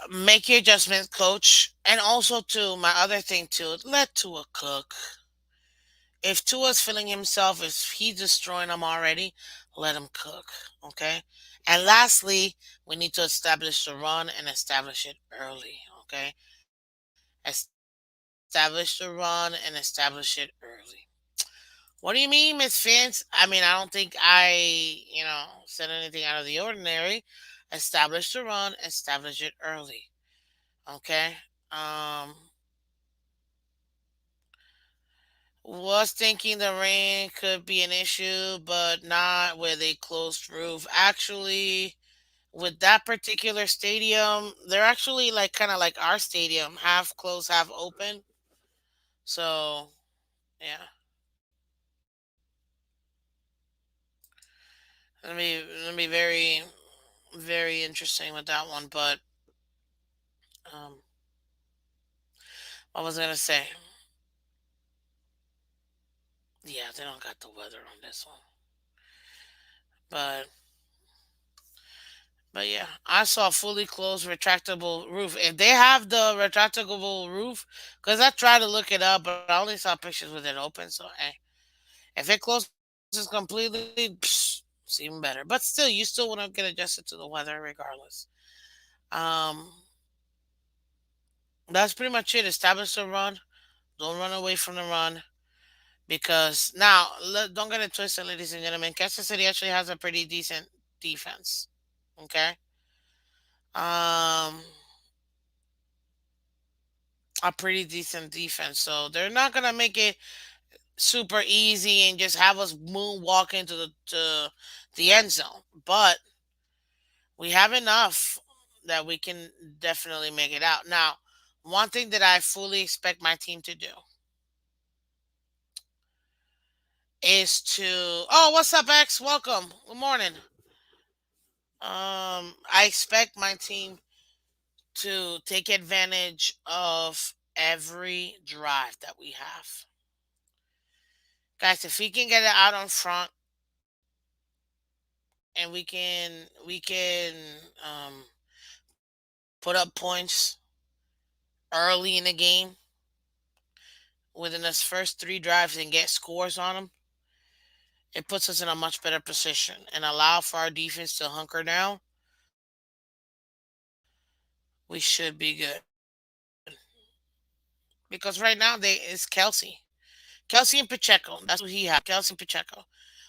Make your adjustments, coach. And also, too, my other thing, too, let Tua cook. If Tua's feeling himself, if he's destroying them already, let him cook. Okay. And lastly, we need to establish the run and establish it early. Okay. Establish the run and establish it early. What do you mean, Miss Phins? I mean, I don't think I said anything out of the ordinary. establish the run, establish it early. Okay. Um, was thinking the rain could be an issue, but not with a closed roof. Actually, with that particular stadium, they're actually like kind of like our stadium, half closed, half open. So yeah, it'll be very very interesting with that one. But um, what was I gonna say? Yeah, they don't got the weather on this one, but yeah, I saw fully closed retractable roof. If they have the retractable roof, because I tried to look it up, but I only saw pictures with it open. So hey, if it closes completely, it's even better. But still, you still want to get adjusted to the weather regardless. Um, that's pretty much it. Establish the run. Don't run away from the run. Because now, don't get it twisted, ladies and gentlemen. Kansas City actually has a pretty decent defense. Okay. Um, a pretty decent defense. So they're not gonna make it super easy and just have us moonwalk into the end zone. But we have enough that we can definitely make it out. Now, one thing that I fully expect my team to do is to what's up, X? Welcome. Good morning. I expect my team to take advantage of every drive that we have. Guys, if we can get it out on front and we can um, put up points early in the game within us first three drives and get scores on them, it puts us in a much better position and allow for our defense to hunker down. We should be good because right now they it's Kelsey and Pacheco. That's who he have. Kelsey and Pacheco.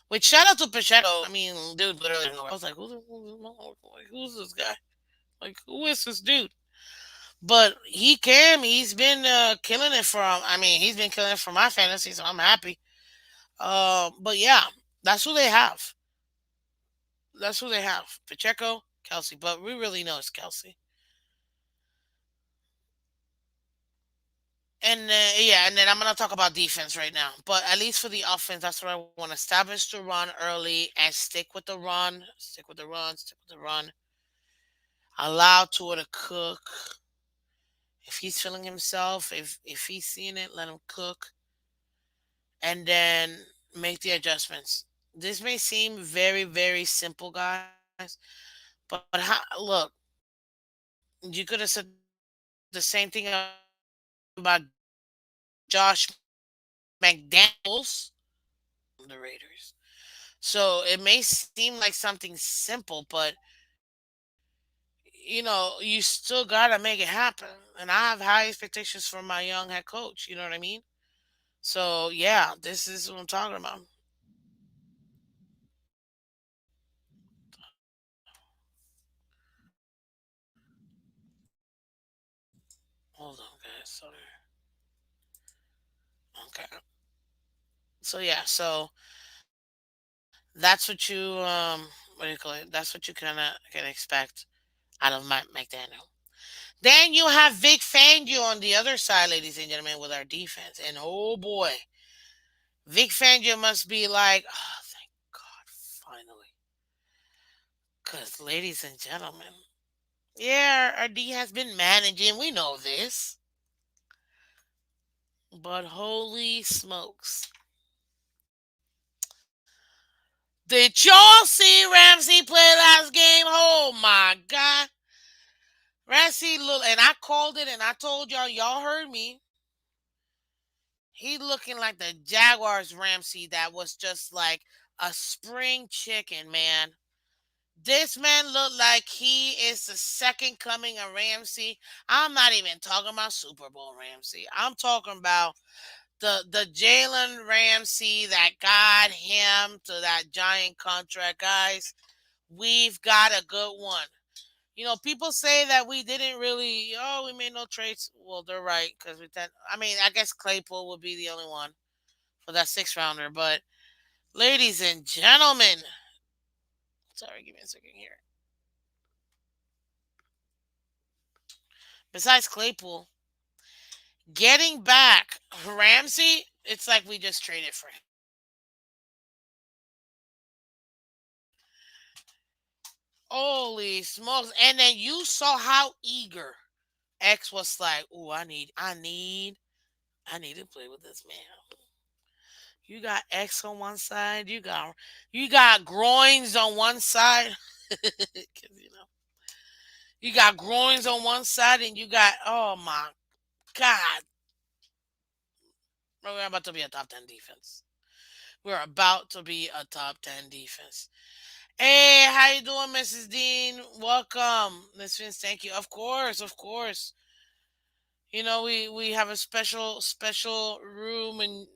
Which shout out to Pacheco. I mean, dude, literally nowhere. I was like, who's this guy? Like, who is this dude? But he came. He's been killing it for. I mean, he's been killing it for my fantasy, so I'm happy. But yeah, that's who they have. That's who they have. Pacheco, Kelsey. But we really know it's Kelsey. And yeah, and then I'm gonna talk about defense right now. But at least for the offense, that's what I want to establish the run early and stick with the run, stick with the run, stick with the run. Allow Tua to cook. If he's feeling himself, if he's seeing it, let him cook, and then make the adjustments. This may seem very very simple, guys, but look, you could have said the same thing about Josh McDaniels from the Raiders. So it may seem like something simple, but you know, you still gotta make it happen. And I have high expectations for my young head coach. You know what I mean? So yeah, this is what I'm talking about. Hold on, guys. Sorry. Okay. So yeah, so that's what you what do you call it? That's what you kind of can expect out of Mike McDaniel. Then you have Vic Fangio on the other side, ladies and gentlemen, with our defense. And oh boy, Vic Fangio must be like, oh, thank God, finally. Because, ladies and gentlemen, yeah, our D has been managing. We know this. But holy smokes. Did y'all see Ramsey play last game? Oh my God. Ramsey look, and I called it and I told y'all heard me. He looking like the Jaguars Ramsey that was just like a spring chicken, man. This man looked like he is the second coming of Ramsey. I'm not even talking about Super Bowl Ramsey. I'm talking about the Jalen Ramsey that got him to that giant contract, guys. We've got a good one. People say that we didn't really. Oh, we made no trades. Well, they're right because we tend. I mean, I guess Claypool would be the only one for that six rounder. But ladies and gentlemen, sorry, give me a second here. Besides Claypool, getting back Ramsey, it's like we just traded for him. Holy smokes! And then you saw how eager X was like, "Oh, I need to play with this man." You got X on one side, you got groins on one side. 'Cause, you got groins on one side, and you got, oh my god, bro, we're about to be a top 10 defense. We're about to be a top 10 defense. Hey, how you doing, Mrs. Dean? Welcome, Miss Vince. Thank you. Of course, of course. We have a special room in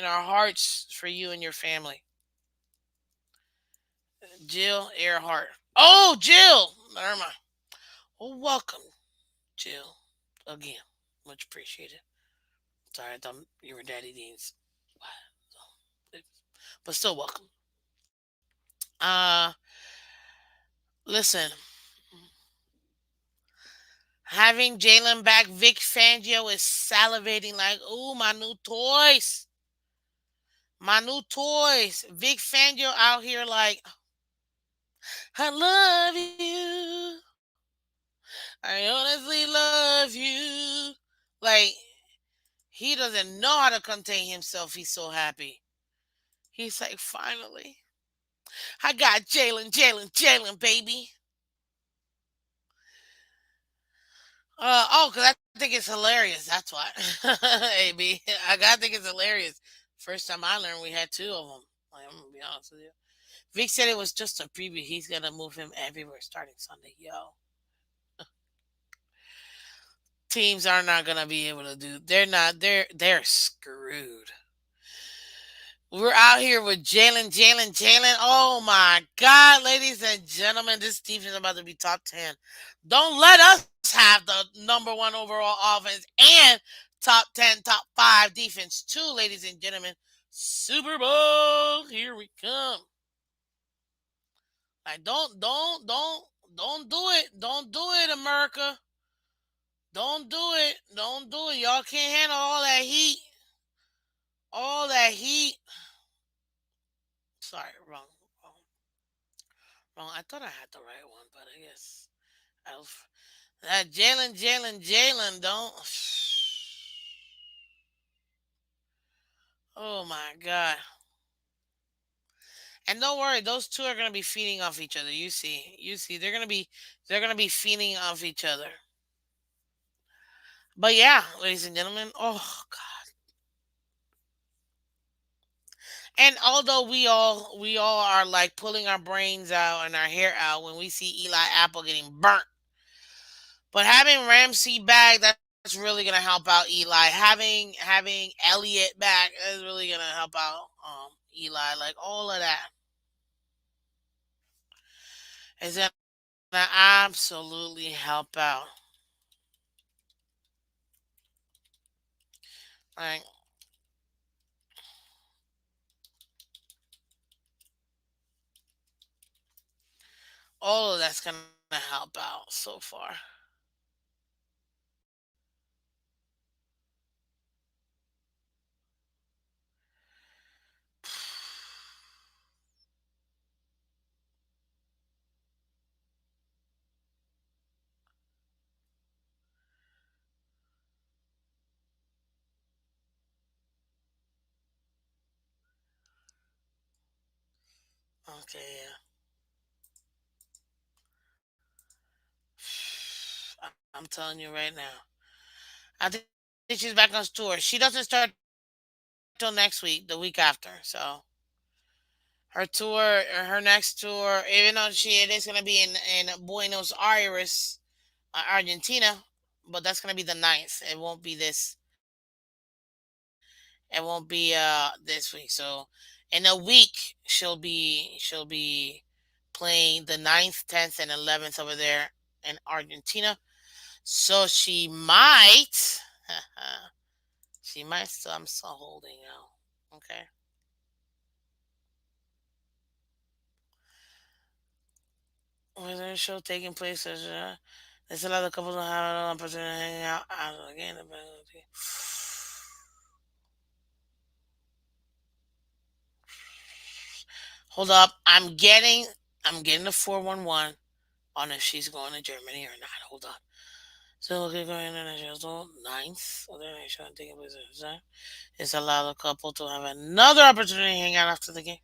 our hearts for you and your family. Jill Earhart. Oh, Jill. Never mind. Well, welcome, Jill. Again, much appreciated. Sorry, I thought you were Daddy Dean's. But still welcome. Uh, Listen, having Jalen back, Vic Fangio is salivating like, ooh, my new toys. My new toys. Vic Fangio out here like, I love you. I honestly love you. Like, he doesn't know how to contain himself. He's so happy. He's like, finally, I got Jalen, baby. Because I think it's hilarious. That's why. AB. I gotta think it's hilarious. First time I learned we had two of them. Like, I'm gonna be honest with you. Vic said it was just a preview. He's gonna move him everywhere starting Sunday. Yo, teams are not gonna be able to do. They're not. They're screwed. We're out here with Jalen. Oh my God, ladies and gentlemen, this defense is about to be top 10. Don't let us have the number one overall offense and top 10, top five defense too, ladies and gentlemen. Super Bowl, here we come. Like, don't do it. Don't do it, America. Don't do it. Don't do it. Y'all can't handle all that heat. All that heat. Sorry, wrong. I thought I had the right one, but I guess that Jalen. Don't. Oh my God. And don't worry, those two are gonna be feeding off each other. You see, they're gonna be feeding off each other. But yeah, ladies and gentlemen, oh God. And although we all are like pulling our brains out and our hair out when we see Eli Apple getting burnt, but having Ramsey back, that's really gonna help out Eli. Having Elliott back is really gonna help out Eli. Like all of that is gonna absolutely help out. Like all of that's gonna help out so far. Okay, yeah. I'm telling you right now. I think she's back on tour. She doesn't start till next week, the week after. So her next tour, even though it is gonna be in Buenos Aires, Argentina, but that's gonna be the ninth. It won't be this. It won't be this week. So in a week she'll be playing the ninth, 10th, and 11th over there. and Argentina. So she might, she might still, I'm still holding out. Okay. Was there a show taking place? There's a lot of couples that have an opportunity to hang out again. Hold up. I'm getting the 411 on if she's going to Germany or not. Hold on. So okay, going international ninth. Other nation taking place at the time. This allows the couple to have another opportunity to hang out after the game.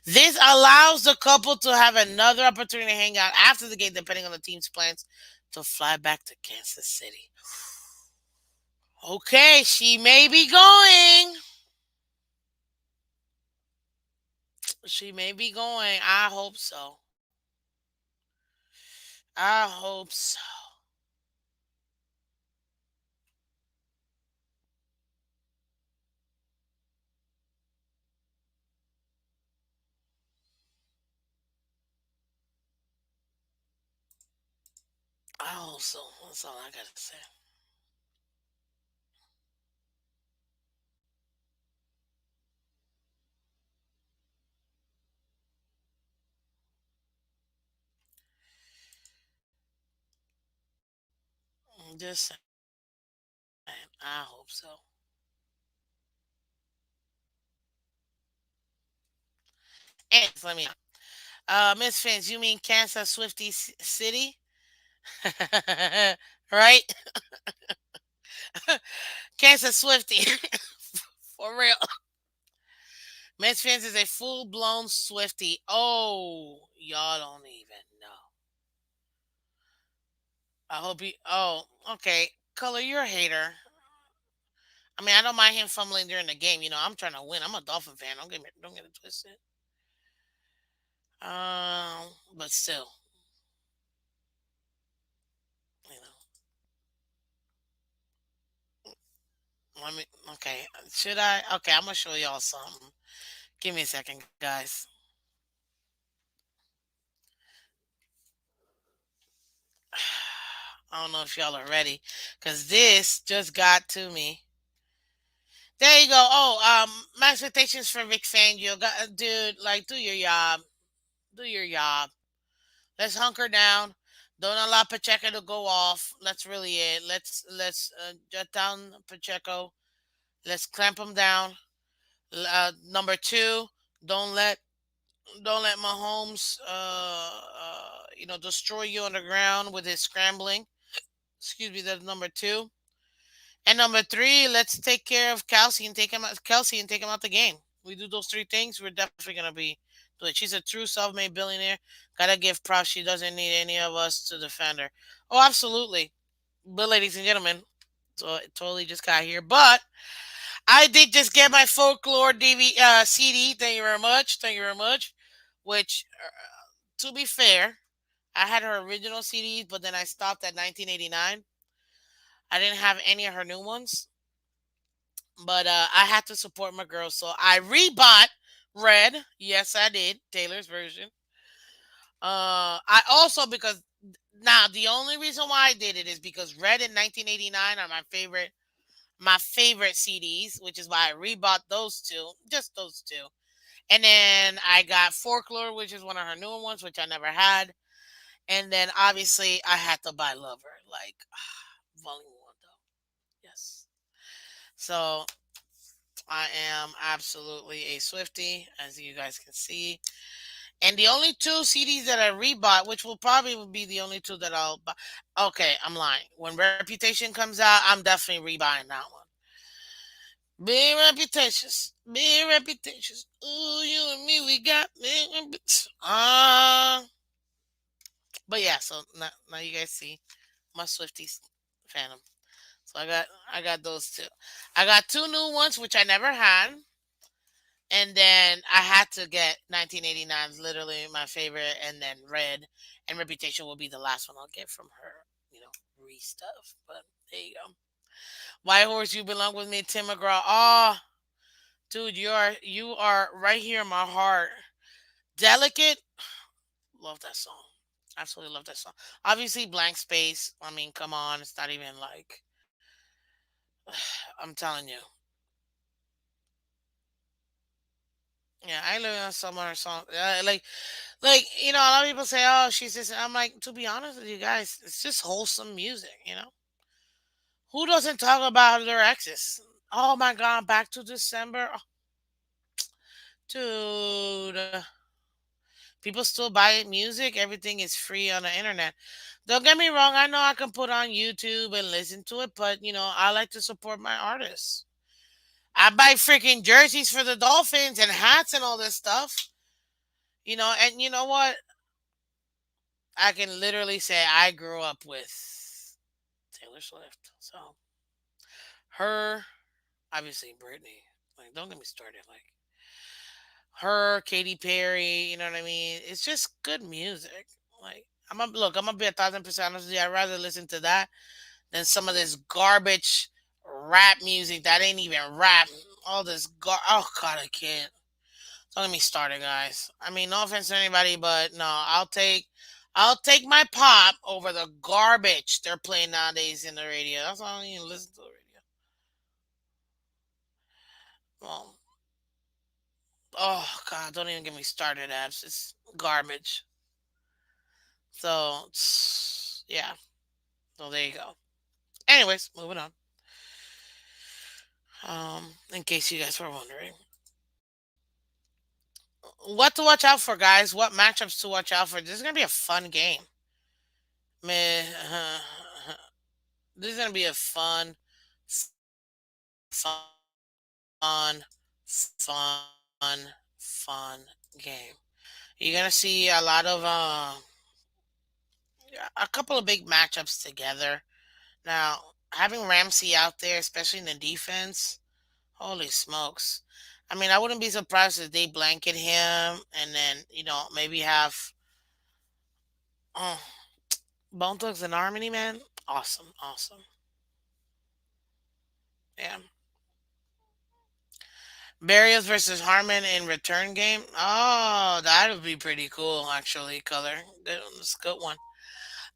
This allows the couple to have another opportunity to hang out after the game, depending on the team's plans to fly back to Kansas City. Okay, she may be going. She may be going. I hope so. I hope so. I hope so. That's all I gotta say. Just saying. I hope so. And let me. Miss Fins, you mean Kansas Swifty City, right? Kansas Swifty, for real. Miss Fins is a full blown Swifty. Oh, y'all don't even know. I hope you. Oh, okay. Color, you're a hater. I mean, I don't mind him fumbling during the game. I'm trying to win. I'm a Dolphin fan. Don't get it twisted. But still, you know. Let me. Okay, should I? Okay, I'm gonna show y'all something. Give me a second, guys. I don't know if y'all are ready, cause this just got to me. There you go. Oh, my expectations for Vic Fangio, dude. Like, do your job. Do your job. Let's hunker down. Don't allow Pacheco to go off. That's really it. Let's shut down Pacheco. Let's clamp him down. Number two, don't let don't let Mahomes destroy you on the ground with his scrambling. Excuse me. That's number two. And number three, let's take care of Kelsey and take him out the game. We do those three things, we're definitely gonna be doing. She's a true self-made billionaire. Gotta give props. She doesn't need any of us to defend her. Oh, absolutely. But ladies and gentlemen, so it totally just got here. But I did just get my folklore CD. Thank you very much. Thank you very much. Which, to be fair, I had her original CDs, but then I stopped at 1989. I didn't have any of her new ones. But I had to support my girl, so I rebought Red. Yes, I did Taylor's version. I also because now the only reason why I did it is because Red in 1989 are my favorite CDs, which is why I rebought those two, just those two. And then I got Folklore, which is one of her newer ones, which I never had. And then obviously I had to buy Lover, like Volume One, though. Yes. So I am absolutely a Swifty, as you guys can see. And the only two CDs that I rebought, which will probably be the only two that I'll buy. Okay, I'm lying. When Reputation comes out, I'm definitely rebuying that one. Big reputations. Big reputations. Ooh, you and me, we got big reputations. But yeah, so now you guys see my Swifties Phantom. So I got those two. I got two new ones which I never had. And then I had to get 1989 is literally my favorite, and then Red and Reputation will be the last one I'll get from her, re stuff. But there you go. White Horse, you belong with me, Tim McGraw. Oh, dude, you are right here in my heart. Delicate, love that song. Absolutely love that song. Obviously, Blank Space. I mean, come on, it's not even like I'm telling you. Yeah, I live in a summer song. Like a lot of people say, "Oh, she's just." I'm like, to be honest with you guys, it's just wholesome music. Who doesn't talk about their exes? Oh my God, back to December, oh, dude. People still buy music. Everything is free on the internet. Don't get me wrong. I know I can put on YouTube and listen to it, but I like to support my artists. I buy freaking jerseys for the Dolphins and hats and all this stuff. And you know what? I can literally say I grew up with Taylor Swift. So her, obviously Britney. Like, don't get me started. Like her, Katy Perry. You know what I mean? It's just good music. Like I'm gonna be 1,000% honest with you. I'd rather listen to that than some of this garbage rap music that ain't even rap. All this oh God, I can't. Don't get me started, guys. I mean, no offense to anybody, but no, I'll take my pop over the garbage they're playing nowadays in the radio. That's why I don't even listen to the radio. Well, oh God, don't even get me started, abs. It's garbage. So yeah. So there you go. Anyways, moving on. In case you guys were wondering, what to watch out for, guys? What matchups to watch out for? This is gonna be a fun game. Man, this is gonna be a fun, fun, fun game. You're gonna see a lot of a couple of big matchups together. Now, having Ramsey out there, especially in the defense, holy smokes! I mean, I wouldn't be surprised if they blanket him and then maybe have oh, Bone Thugs and Harmony, man. Awesome, awesome. Yeah. Barrios versus Harmon in return game. Oh, that would be pretty cool, actually. Color, that's a good one.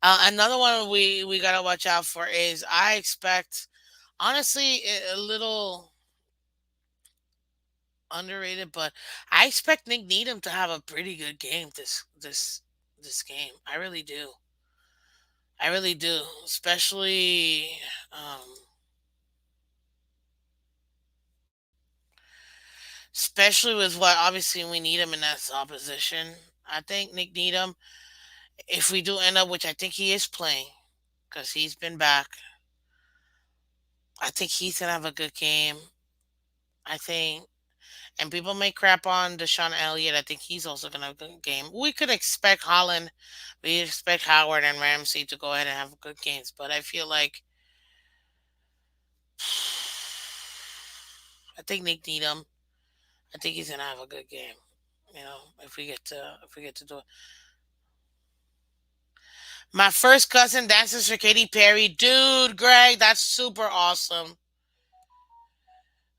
Another one we gotta watch out for is I expect, honestly, a little underrated, but I expect Nick Needham to have a pretty good game this game. I really do. I really do, um, especially with what obviously we need him in that opposition. I think Nick Needham, if we do end up, which I think he is playing, because he's been back, I think he's gonna have a good game. I think, and people may crap on Deshaun Elliott. I think he's also gonna have a good game. We could expect Holland, we expect Howard and Ramsey to go ahead and have good games, but I feel like I think Nick Needham. I think he's gonna have a good game. If we get to do it. My first cousin dances for Katy Perry, dude. Greg, that's super awesome.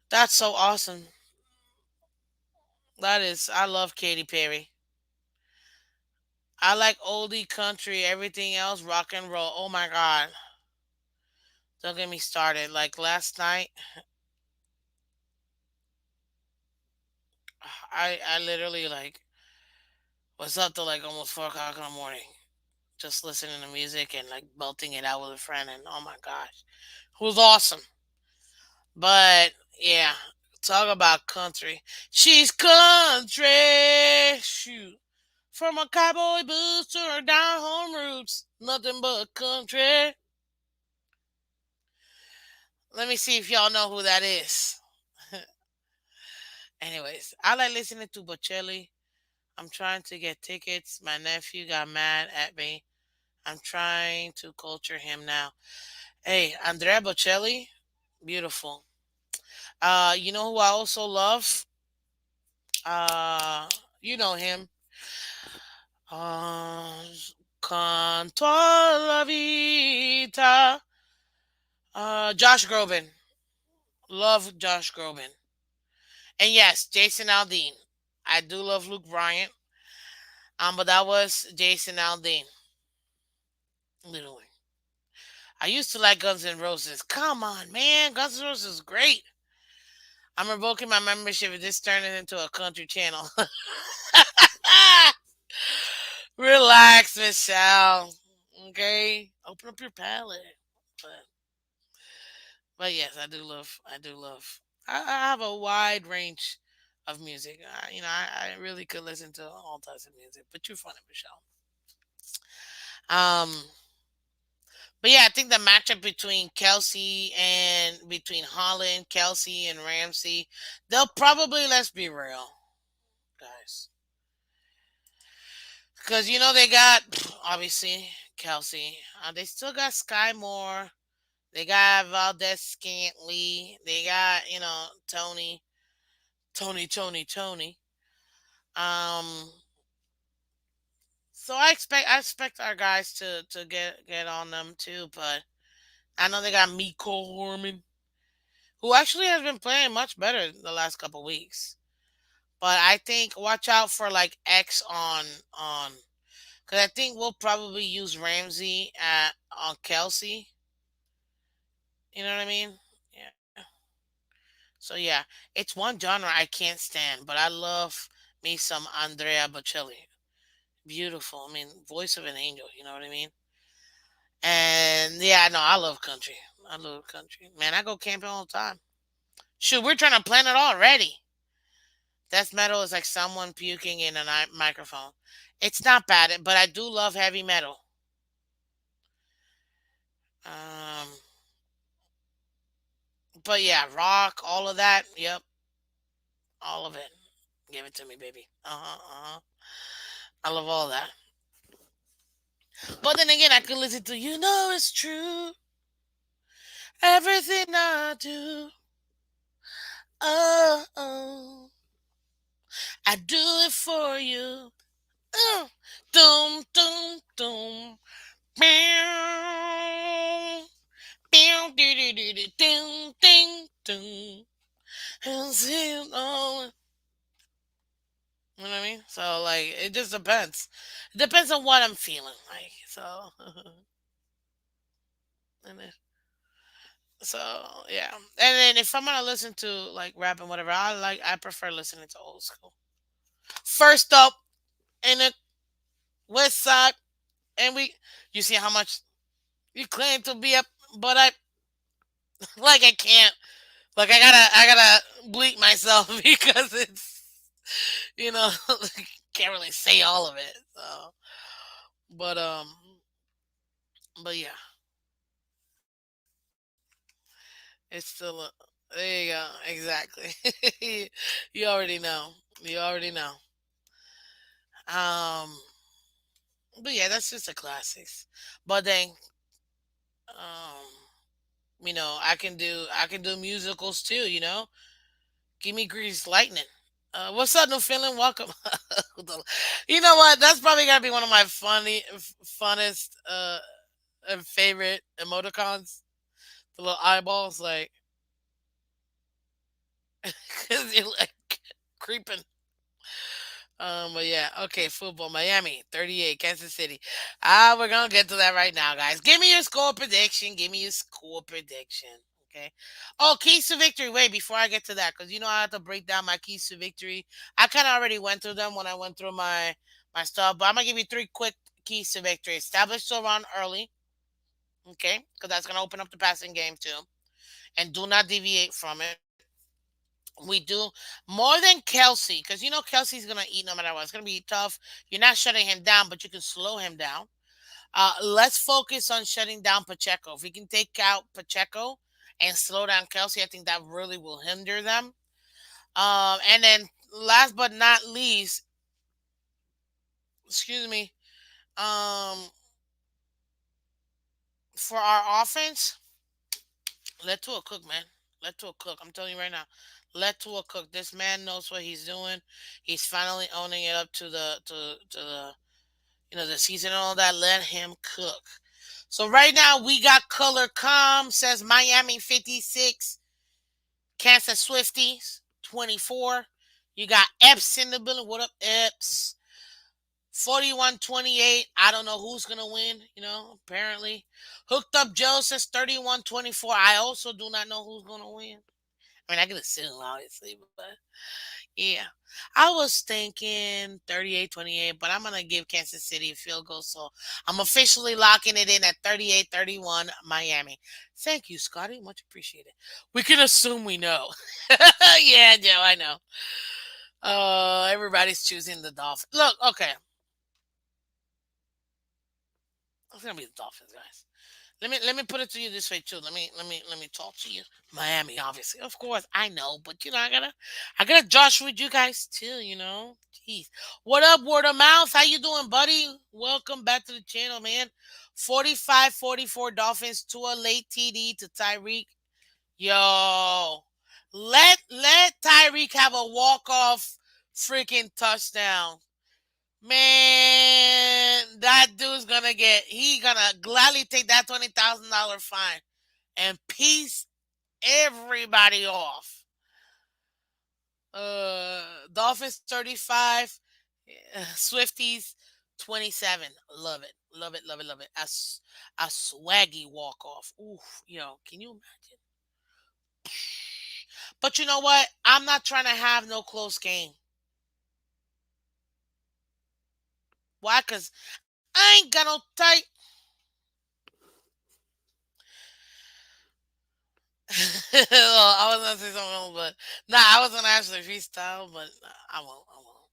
That's so awesome. That is. I love Katy Perry. I like oldie country, everything else rock and roll. Oh my god. Don't get me started. Like last night, I literally like was up till like almost 4 o'clock in the morning, just listening to music and like belting it out with a friend. And oh my gosh, it was awesome. But yeah, talk about country. She's country. Shoot, from a cowboy boots to her down home roots, nothing but country. Let me see if y'all know who that is. Anyways, I like listening to Bocelli. I'm trying to get tickets. My nephew got mad at me. I'm trying to culture him now. Hey, Andrea Bocelli, beautiful. You know who I also love? Uh, you know him. Uh, Canto la vita. Josh Groban. Love Josh Groban. And yes, Jason Aldean. I do love Luke Bryant. But that was Jason Aldean. Literally. I used to like Guns N' Roses. Come on, man. Guns N' Roses is great. I'm revoking my membership if this turns into a country channel. Relax, Michelle. Okay? Open up your palate. But but yes, I do love I have a wide range of music. I really could listen to all types of music. But you're funny, Michelle. Um but yeah, I think the matchup between Kelsey and between Holland, Kelsey and Ramsey, they'll probably, let's be real, guys. Because they got obviously Kelsey. They still got Sky Moore. They got Valdez Scantley. They got Tony. Um, so I expect our guys to get on them too. But I know they got Miko Horman, who actually has been playing much better the last couple weeks. But I think watch out for like X on because I think we'll probably use Ramsey at on Kelsey. You know what I mean? Yeah. So yeah, it's one genre I can't stand, but I love me some Andrea Bocelli. Beautiful. I mean, voice of an angel. You know what I mean? And yeah, no, I love country. I love country. Man, I go camping all the time. Shoot, we're trying to plan it already. Death metal is like someone puking in a microphone. It's not bad, but I do love heavy metal. Um, but yeah, rock, all of that. Yep, all of it. Give it to me, baby. Uh huh. I love all that. But then again, I could listen to it's true. Everything I do. Oh, oh. I do it for you. Oh, dum, dum, dum. Meow. Meow, doo, doo, doo, doo, ding, ding, ding. And see it all. You know what I mean? So, like, it just depends. It depends on what I'm feeling like. So, and So yeah, and then if I'm gonna listen to like rap and whatever, I prefer listening to old school. First up in the West Side, and you see how much you claim to be up, but I like I can't, like I gotta bleep myself because it's you know can't really say all of it. So, but but yeah, it's still there. You go, exactly. You already know. You already know. Um. But yeah, that's just the classics. But then, um, I can do musicals too. Give me Grease Lightning. What's up, New Finland? Welcome. You know what? That's probably gotta be one of my funnest, and favorite emoticons. The little eyeballs, like, because you're like creeping. But yeah, okay, football. Miami, 38, Kansas City. We're gonna get to that right now, guys. Give me your score prediction. Give me your score prediction. Okay. Oh, keys to victory. Wait, before I get to that, because I have to break down my keys to victory. I kind of already went through them when I went through my stuff, but I'm gonna give you three quick keys to victory. Establish the run early, okay, because that's gonna open up the passing game too, and do not deviate from it. We do more than Kelsey because Kelsey's gonna eat no matter what. It's gonna be tough. You're not shutting him down, but you can slow him down. Let's focus on shutting down Pacheco. If we can take out Pacheco and slow down Kelsey, I think that really will hinder them. And then last but not least, excuse me, um, for our offense, let Tua cook, man. Let Tua cook. I'm telling you right now. Let Tua cook. This man knows what he's doing. He's finally owning it up to the season and all that. Let him cook. So right now we got color calm says Miami 56, Kansas Swifties 24. You got Epps in the building. What up, Epps? 41-28. I don't know who's going to win, apparently. Hooked Up Joe says 31-24. I also do not know who's going to win. I mean, I can assume, obviously, but yeah. I was thinking 38-28, but I'm going to give Kansas City a field goal. So I'm officially locking it in at 38-31 Miami. Thank you, Scotty. Much appreciated. We can assume we know. Yeah, Joe, I know. Everybody's choosing the Dolphins. Look, okay. It's gonna be the Dolphins, guys. Let me put it to you this way too. Let me talk to you. Miami, obviously, of course, I know, but I gotta josh with you guys too. Jeez, what up, word of mouth? How you doing, buddy? Welcome back to the channel, man. 45-44 Dolphins to a late TD to Tyreek. Yo, let Tyreek have a walk off freaking touchdown. Man, that dude's he gonna gladly take that $20,000 fine and piece everybody off. Dolphins 35, Swifties 27. Love it, love it, love it, love it. A swaggy walk off. Oof, can you imagine? But you know what? I'm not trying to have no close game. Why? Cause I ain't got no tight. Well, I was gonna say something else, but I was gonna actually freestyle, but I won't. I won't.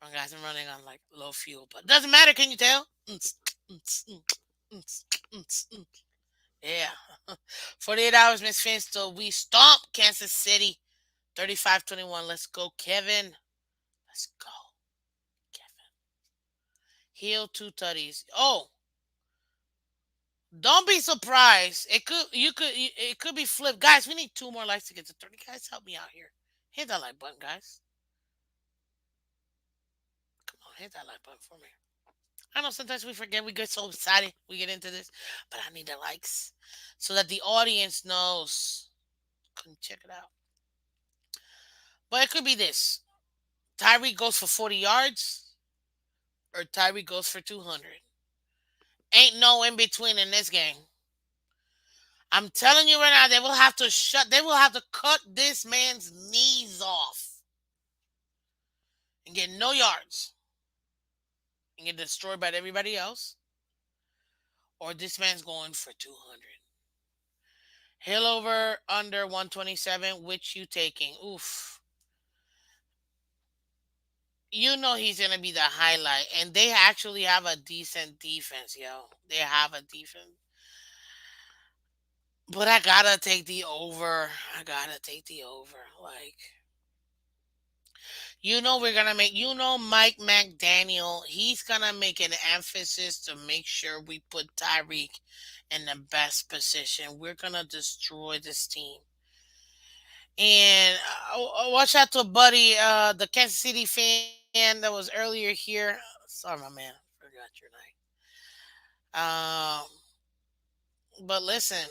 Wrong, guys, I'm running on like low fuel, but doesn't matter. Can you tell? Yeah. 48 hours, Miss Phins, till we stomp Kansas City 35-21. Let's go, Kevin. Let's go, Kevin. Heel two tutties. Oh, don't be surprised. It could be flipped. Guys, we need two more likes to get to 30. Guys, help me out here. Hit that like button, guys. Come on, hit that like button for me. I know sometimes we forget. We get so excited. We get into this, but I need the likes so that the audience knows. Couldn't check it out. But it could be this: Tyree goes for 40 yards, or Tyree goes for 200. Ain't no in between in this game. I'm telling you right now, they will have to shut. They will have to cut this man's knees off and get no yards and get destroyed by everybody else, or this man's going for 200. Hill over under 127. Which you taking? Oof. He's gonna be the highlight, and they actually have a decent defense, yo. They have a defense, but I gotta take the over. I gotta take the over. Like, we're gonna make. Mike McDaniel. He's gonna make an emphasis to make sure we put Tyreek in the best position. We're gonna destroy this team. And watch out to buddy, the Kansas City fan that was earlier here. Sorry, my man, forgot your name. But listen,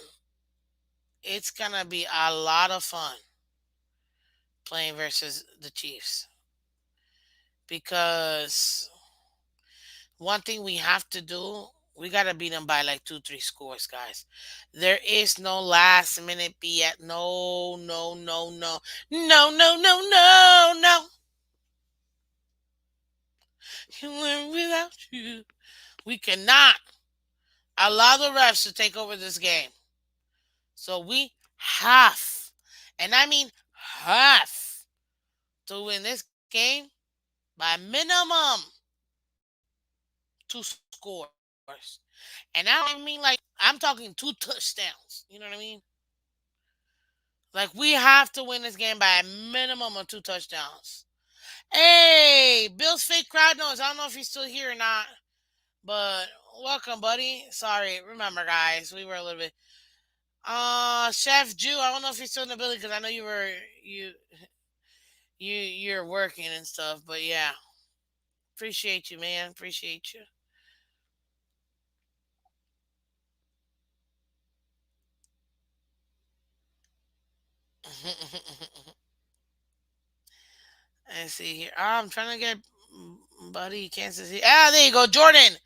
it's gonna be a lot of fun playing versus the Chiefs because one thing we have to do, we gotta beat them by like 2, 3 scores, guys. There is no last minute BS. No, no, no, no, no, no, no, no, no. You went without you. We cannot allow the refs to take over this game. So we have, and I mean have, to win this game by minimum 2 scores. And I don't even mean like, I'm talking 2 touchdowns. You know what I mean? Like, we have to win this game by a minimum of 2 touchdowns. Hey, Bill's fake crowd noise. I don't know if he's still here or not, but welcome, buddy. Sorry, remember, guys, we were a little bit. Chef Jew, I don't know if you're still in the building because I know you're working and stuff, but yeah, appreciate you, man. Appreciate you. Let's see here. I'm trying to get buddy. Kansas City. Ah, there you go, Jordan.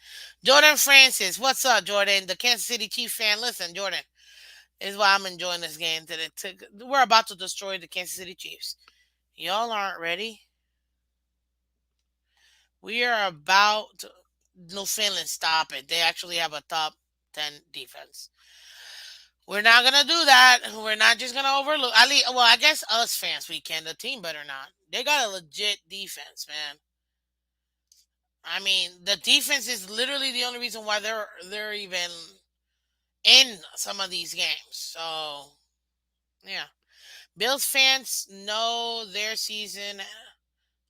Jordan Francis. What's up, Jordan? The Kansas City Chief fan. Listen, Jordan. Is why I'm enjoying this game today. We're about to destroy the Kansas City Chiefs. Y'all aren't ready. We are about to, no Finland. Stop it. They actually have a top 10 defense. We're not gonna do that. We're not just gonna overlook. At least, well, I guess us fans we can. The team better not. They got a legit defense, man. I mean, the defense is literally the only reason why they're even in some of these games. So yeah, Bills fans know their season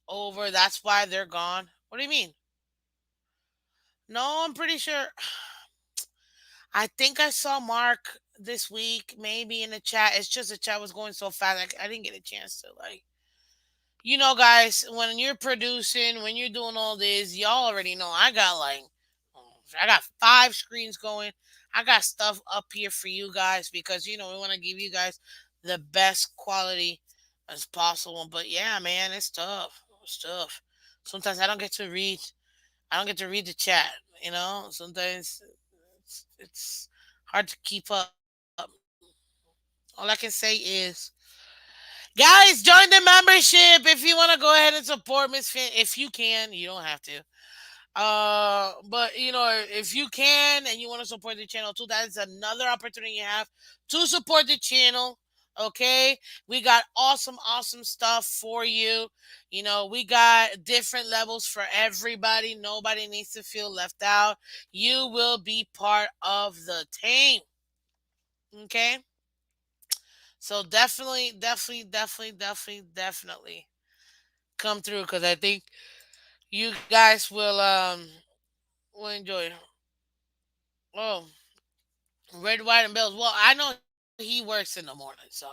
over. That's why they're gone. What do you mean? No, I'm pretty sure. I think I saw Mark this week, maybe in the chat. It's just the chat was going so fast. I didn't get a chance to guys. When you're producing, when you're doing all this, y'all already know. I got 5 screens going. I got stuff up here for you guys because we want to give you guys the best quality as possible. But yeah, man, it's tough. It's tough. Sometimes I don't get to read. I don't get to read the chat. Sometimes it's hard to keep up. All I can say is, guys, join the membership if you want to go ahead and support Miss Finn. If you can, you don't have to. But if you can and you want to support the channel too, that is another opportunity you have to support the channel. Okay, we got awesome stuff for you. We got different levels for everybody. Nobody needs to feel left out. You will be part of the team. Okay, so definitely come through because I think you guys will enjoy it. Oh, Red, White, and Bills. Well, I know he works in the morning, so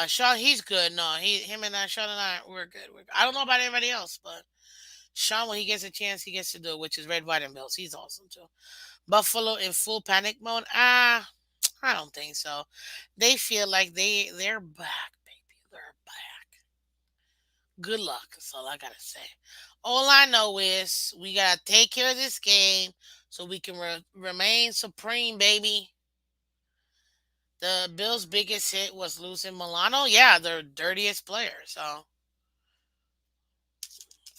Sean, he's good. No, him and Sean and I, we're good. I don't know about anybody else, but Sean, when he gets a chance, he gets to do it, which is Red, White, and Bills. He's awesome too. Buffalo in full panic mode. I don't think so. They feel like they're back, baby. They're back. Good luck. That's all I gotta say. All I know is we gotta take care of this game so we can remain supreme, baby. The Bills' biggest hit was losing Milano. Yeah, their dirtiest player. So,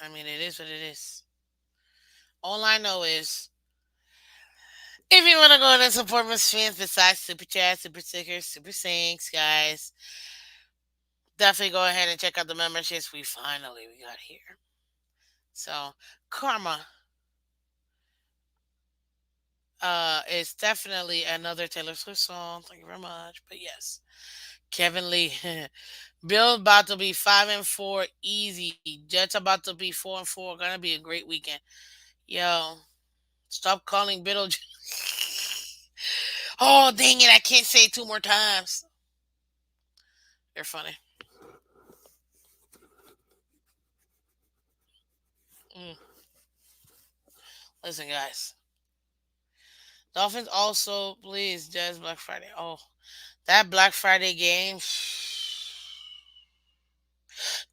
I mean, it is what it is. All I know is if you want to go and support my fans besides Super Chat, Super Stickers, Super Sinks, guys, definitely go ahead and check out the memberships we got here. So, Karma is definitely another Taylor Swift song. Thank you very much. But yes, Kevin Lee. Bill about to be 5-4 easy. Jets about to be 4-4. Gonna be a great weekend. Yo, stop calling Biddle. Oh dang it! I can't say it 2 more times. You're funny. Mm. Listen, guys. Dolphins also please Jazz Black Friday. Oh, that Black Friday game.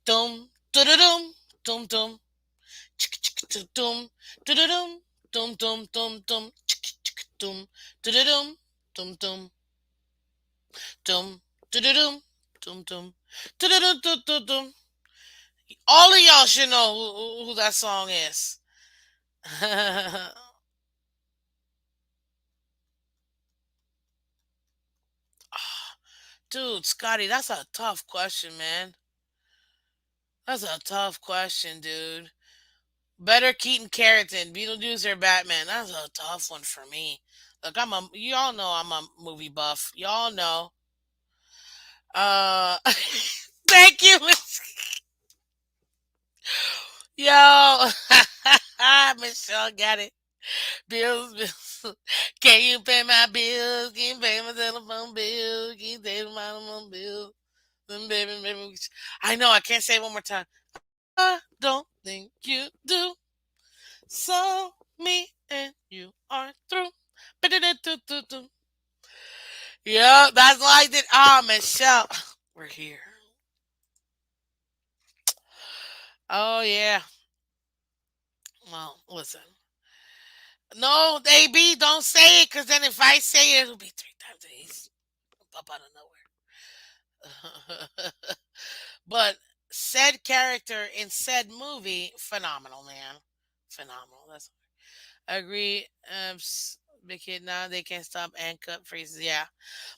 Dum dum dum dum dum dum dum dum dum dum dum dum dum dum dum dum dum dum dum dum. All of y'all should know who that song is. Dude, Scotty, that's a tough question, man. That's a tough question, dude. Better Keaton Carrington, Beetlejuice or Batman? That's a tough one for me. Look, y'all know I'm a movie buff. Y'all know. Uh, thank you, yo. Michelle got it. Bills. Can you pay my bills? Can you pay my telephone bill? Can you pay my telephone bill? Then baby. I know. I can't say it one more time. I don't think you do. So me and you are through. Yeah, that's why I did. Ah, Michelle. We're here. Oh yeah. Well, listen. No, AB, don't say it, because then if I say it, it'll be three times and he's up out of nowhere. But said character in said movie, phenomenal, man. Phenomenal. That's I agree. Big kid now they can't stop and cut phrases. Yeah.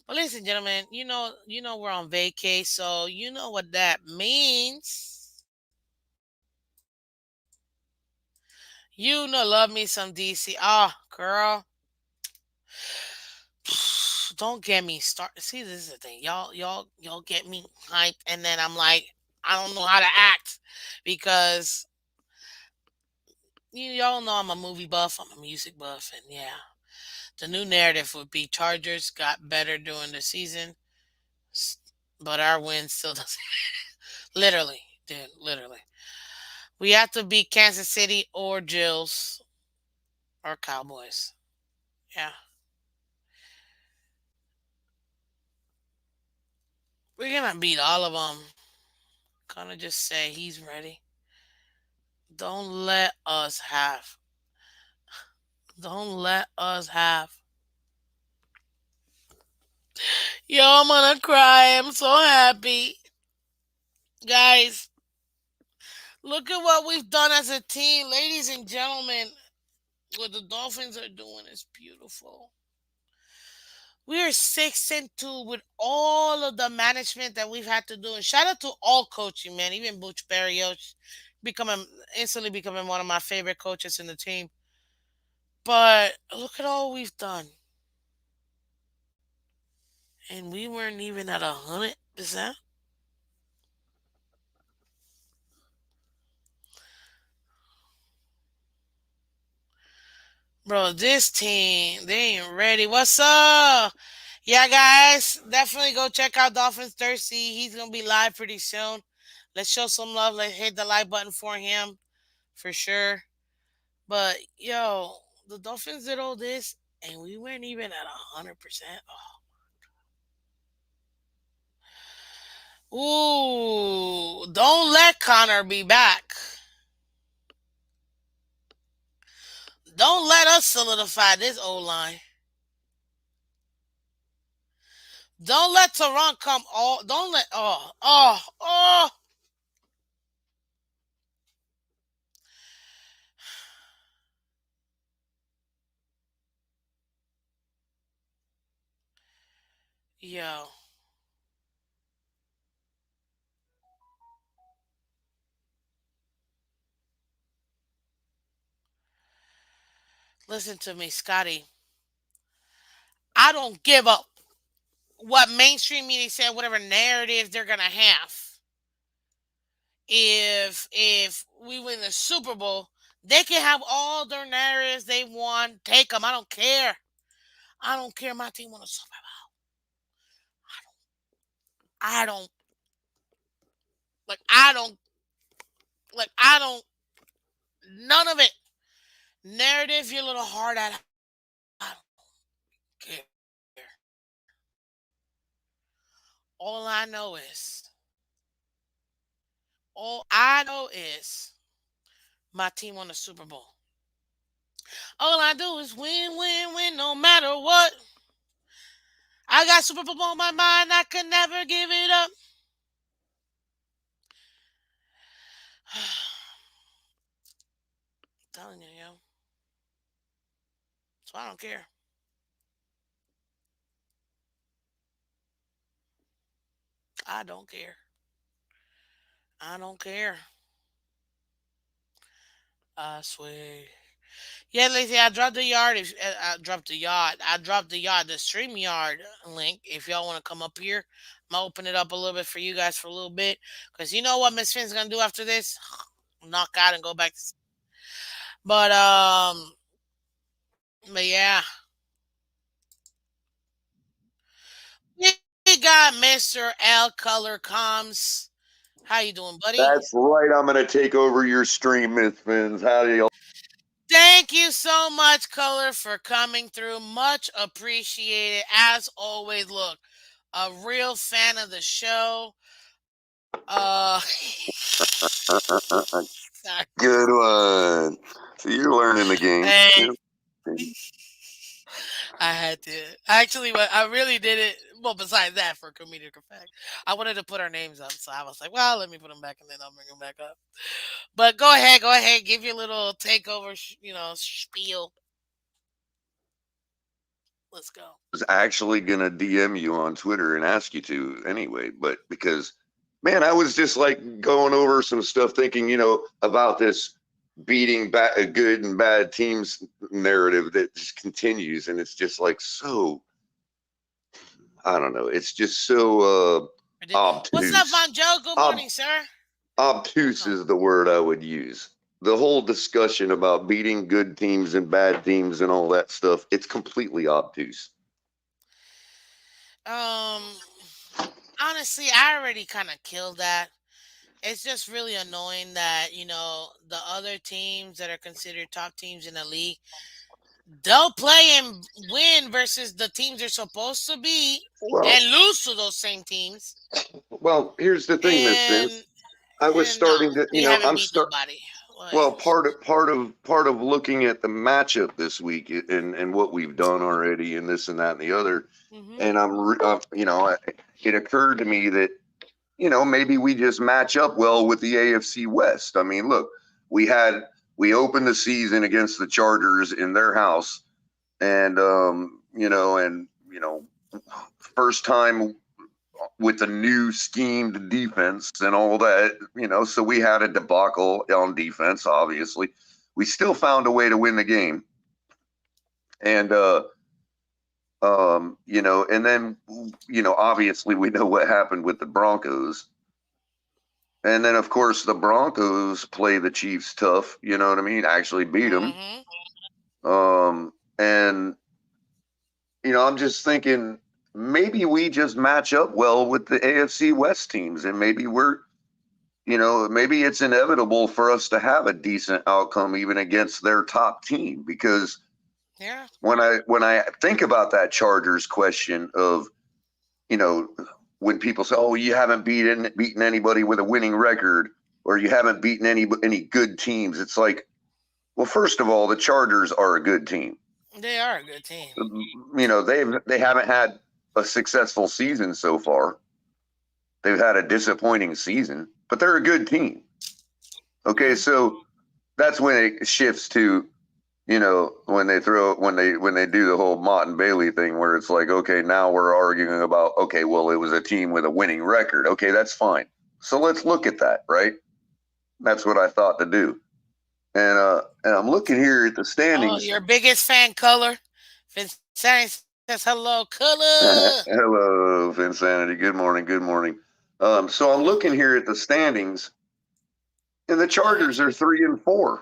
But listen, gentlemen, you know we're on vacay, so you know what that means. You know, love me some DC. Ah, girl, don't get me started. See, this is the thing. Y'all get me hyped, and then I'm like, I don't know how to act because y'all know I'm a movie buff. I'm a music buff, and yeah, the new narrative would be Chargers got better during the season, s- but our win still doesn't. Literally, dude, literally. We have to beat Kansas City or Jills or Cowboys. Yeah, we're gonna beat all of them. Gonna just say he's ready. Don't let us have. Don't let us have. Yo, I'm gonna cry. I'm so happy. Guys, look at what we've done as a team. Ladies and gentlemen, what the Dolphins are doing is beautiful. We are 6-2 with all of the management that we've had to do. And shout out to all coaching, man. Even Butch Barrios becoming instantly becoming one of my favorite coaches in the team. But look at all we've done. And we weren't even at 100%. Bro, this team, they ain't ready. What's up? Yeah, guys, definitely go check out Dolphins Thirsty. He's gonna be live pretty soon. Let's show some love. Let's hit the like button for him for sure. But yo, the Dolphins did all this, and we weren't even at 100%. Oh. Ooh, don't let Connor be back. Don't let us solidify this O line. Don't let Tehran come all. Don't let. Oh. Yo, listen to me, Scotty. I don't give up what mainstream media said, whatever narrative they're gonna have. If we win the Super Bowl, they can have all their narratives they want. Take them. I don't care. I don't care. My team won a Super Bowl. I don't like. I don't like. I don't. None of it. Narrative. You're a little hard at. I don't care. All I know is. All I know is my team won the Super Bowl. All I do is win, no matter what. I got Super Bowl on my mind. I could never give it up. Telling you, yo. So I don't care. I don't care. I don't care. I swear. Yeah, ladies, I dropped the yard. If I dropped the yard, I dropped the yard, the stream yard link. If y'all want to come up here, I'm gonna open it up a little bit for you guys for a little bit. Cause you know what Miss Finn's gonna do after this? Knock out and go back. But but yeah, we got Mr. L Color Coms. How you doing, buddy? That's right. I'm going to take over your stream, Miss Phins. How do you? Thank you so much, Color, for coming through. Much appreciated. As always, look, a real fan of the show. Uh, sorry. Good one. So you're learning the game. Hey, You I had to. Actually, what I really did it. Well, besides that, for comedic effect, I wanted to put our names up, so I was like, "Well, let me put them back, and then I'll bring them back up." But go ahead, give your little takeover, spiel. Let's go. was actually gonna DM you on Twitter and ask you to anyway, but because man, I was just like going over some stuff, thinking about this beating good and bad teams narrative that just continues, and it's just like so. I don't know. It's just so What's up, obtuse. Von Joe? Good Ob- morning, sir. Obtuse Oh, is the word I would use. The whole discussion about beating good teams and bad teams and all that stuff, it's completely obtuse. um, honestly, I already kind of killed that. It's just really annoying that the other teams that are considered top teams in the league, they'll play and win versus the teams they're supposed to beat Well, and lose to those same teams. here's the thing, Miss And Vince. I was no, starting to, they haven't I'm beat start. nobody. Like, Well, part of looking at the matchup this week and what we've done already and this and that and the other, hmm and it occurred to me that maybe we just match up well with the AFC West. I mean, look, we had we opened the season against the Chargers in their house, and first time with the new schemed defense and all that, so we had a debacle on defense, obviously. We still found a way to win the game. And and then obviously we know what happened with the Broncos. And then of course the Broncos play the Chiefs tough, you know what I mean? Actually beat them. hmm And I'm just thinking maybe we just match up well with the AFC West teams, and maybe it's inevitable for us to have a decent outcome even against their top team. Because yeah, when I think about that Chargers question of, you know, when people say, "Oh, you haven't beaten anybody with a winning record, or you haven't beaten any good teams," it's like, well, first of all, the Chargers are a good team. they are a good team. They haven't had a successful season so far. They've had a disappointing season, but they're a good team. Okay, hmm so that's when it shifts to, when they do the whole Mott and Bailey thing, where it's like, okay, now we're arguing about, okay, well, it was a team with a winning record. Okay, that's fine. So let's look at that, right? That's what I thought to do. And I'm looking here at the Oh, standings. your biggest fan, Color. Vincent says hello, Color. Hello, Vinsanity. Good morning. Good morning. So I'm looking here at the standings, and the hmm Chargers are 3-4.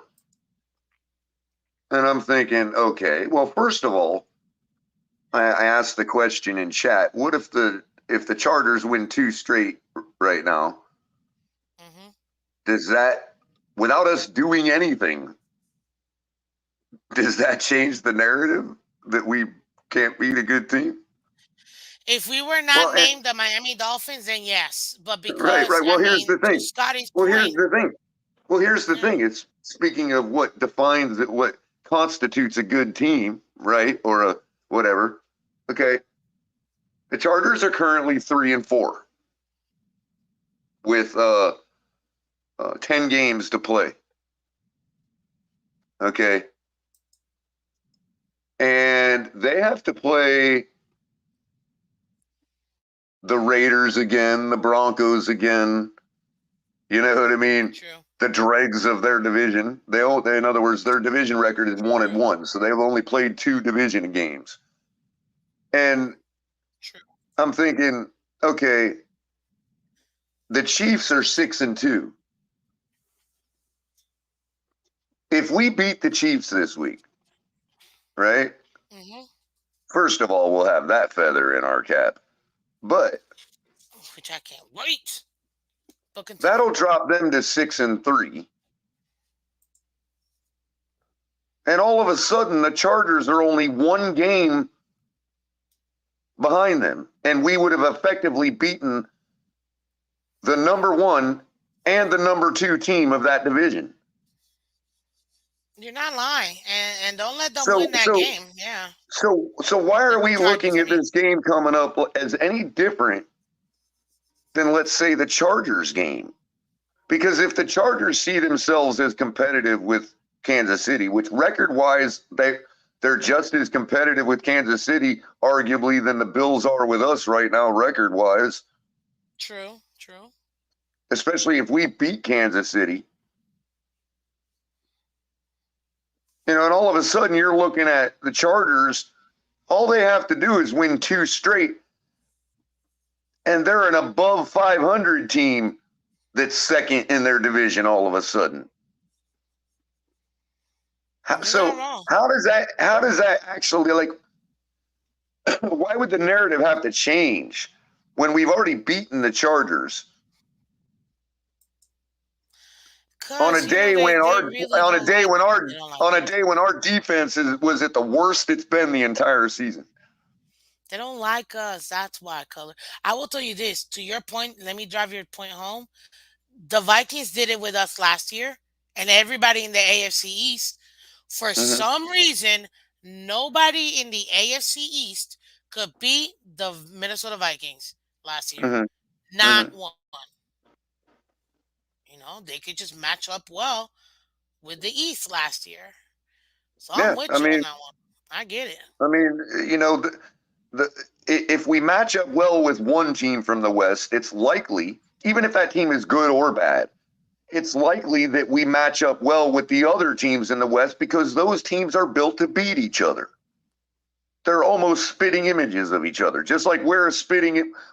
And I'm thinking, okay, well, first of all, I asked the question in chat: what if the Chargers win two straight right now? hmm Does that, without us doing anything, does that change the narrative that we can't beat a good team? If we were not Well, named the Miami Dolphins, then yes. But right, because, right. I Well, here's mean, the to thing. Scotty's Well, here's point, the thing. Well, here's the yeah, thing. It's speaking of what defines it, what constitutes a good team, right? Or a whatever. Okay. The Chargers are currently 3-4 with 10 games to play. Okay. And they have to play the Raiders again, the Broncos again. You know what I mean? true, The dregs of their division. In other words, their division record is one and true, one, so they've only played two division games. And true. I'm thinking, okay, the Chiefs are 6-2. If we beat the Chiefs this week, right? hmm First of all, we'll have that feather in our cap. But Which I can't wait. But continue. that'll drop them to 6-3. And all of a sudden, the Chargers are only one game behind them. And we would have effectively beaten the number one and the number two team of that division. You're not lying, and don't let them So win that so game. Yeah, so why they are were we Chargers. looking I at mean, this game coming up as any different than, let's say, the Chargers game? Because if the Chargers see themselves as competitive with Kansas City, which record wise they're just as competitive with Kansas City, arguably, than the Bills are with us right now, record wise. true, true. Especially if we beat Kansas City, and all of a sudden you're looking at the Chargers. All they have to do is win two straight, and they're an above 500 team that's second in their division. All of a sudden, You're not so wrong. how does that actually, like? Why would the narrative have to change when we've already beaten the Chargers on a Cause day when they our really on a don't day like when us. our They don't like on a us. day when our defense was at the worst it's been the entire season? They don't like us. That's why, color. I will tell you this. To your point, let me drive your point home. The Vikings did it with us last year, and everybody in the AFC East. For Mm-hmm, some reason, nobody in the AFC East could beat the Minnesota Vikings last year. mm-hmm, Not mm-hmm. one. They could just match up well with the East last year. So I'm Yeah, with you on that one. I get it. I mean, the if we match up well with one team from the West, it's likely, even if that team is good or bad, it's likely that we match up well with the other teams in the West because those teams are built to beat each other. They're almost spitting images of each other, just like we're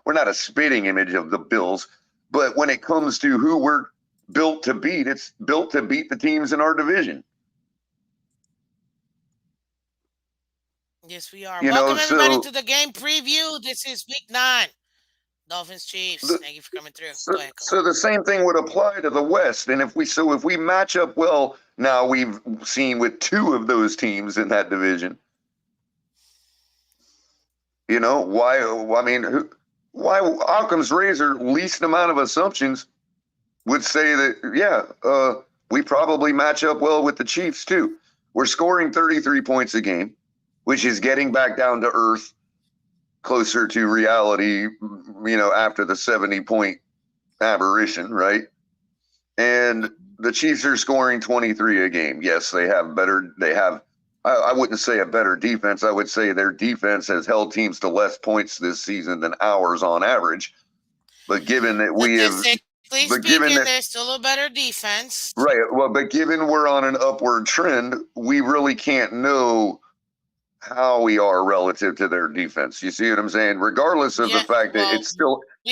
not a spitting image of the Bills, but when it comes to who we're built to beat, it's built to beat the teams in our division. Yes, we are. You know, Welcome everybody so to the game preview. This is week 9. Dolphins Chiefs. the Thank you for coming through. so, Go ahead, color. so the same thing would apply to the West. And if we match up well, now we've seen with two of those teams in that division. Why? I mean, why Occam's razor, least amount of assumptions, would say that, yeah, we probably match up well with the Chiefs too. We're scoring 33 points a game, which is getting back down to earth, closer to reality, after the 70-point aberration, right? And the Chiefs are scoring 23 a game. Yes, I wouldn't say a better defense. I would say their defense has held teams to less points this season than ours on average. But given that we have, Statistically but speaking, given there's that, still a better defense. right, well, but given we're on an upward trend, we really can't know how we are relative to their defense. You see what I'm saying? Regardless of the Yeah, fact that well, we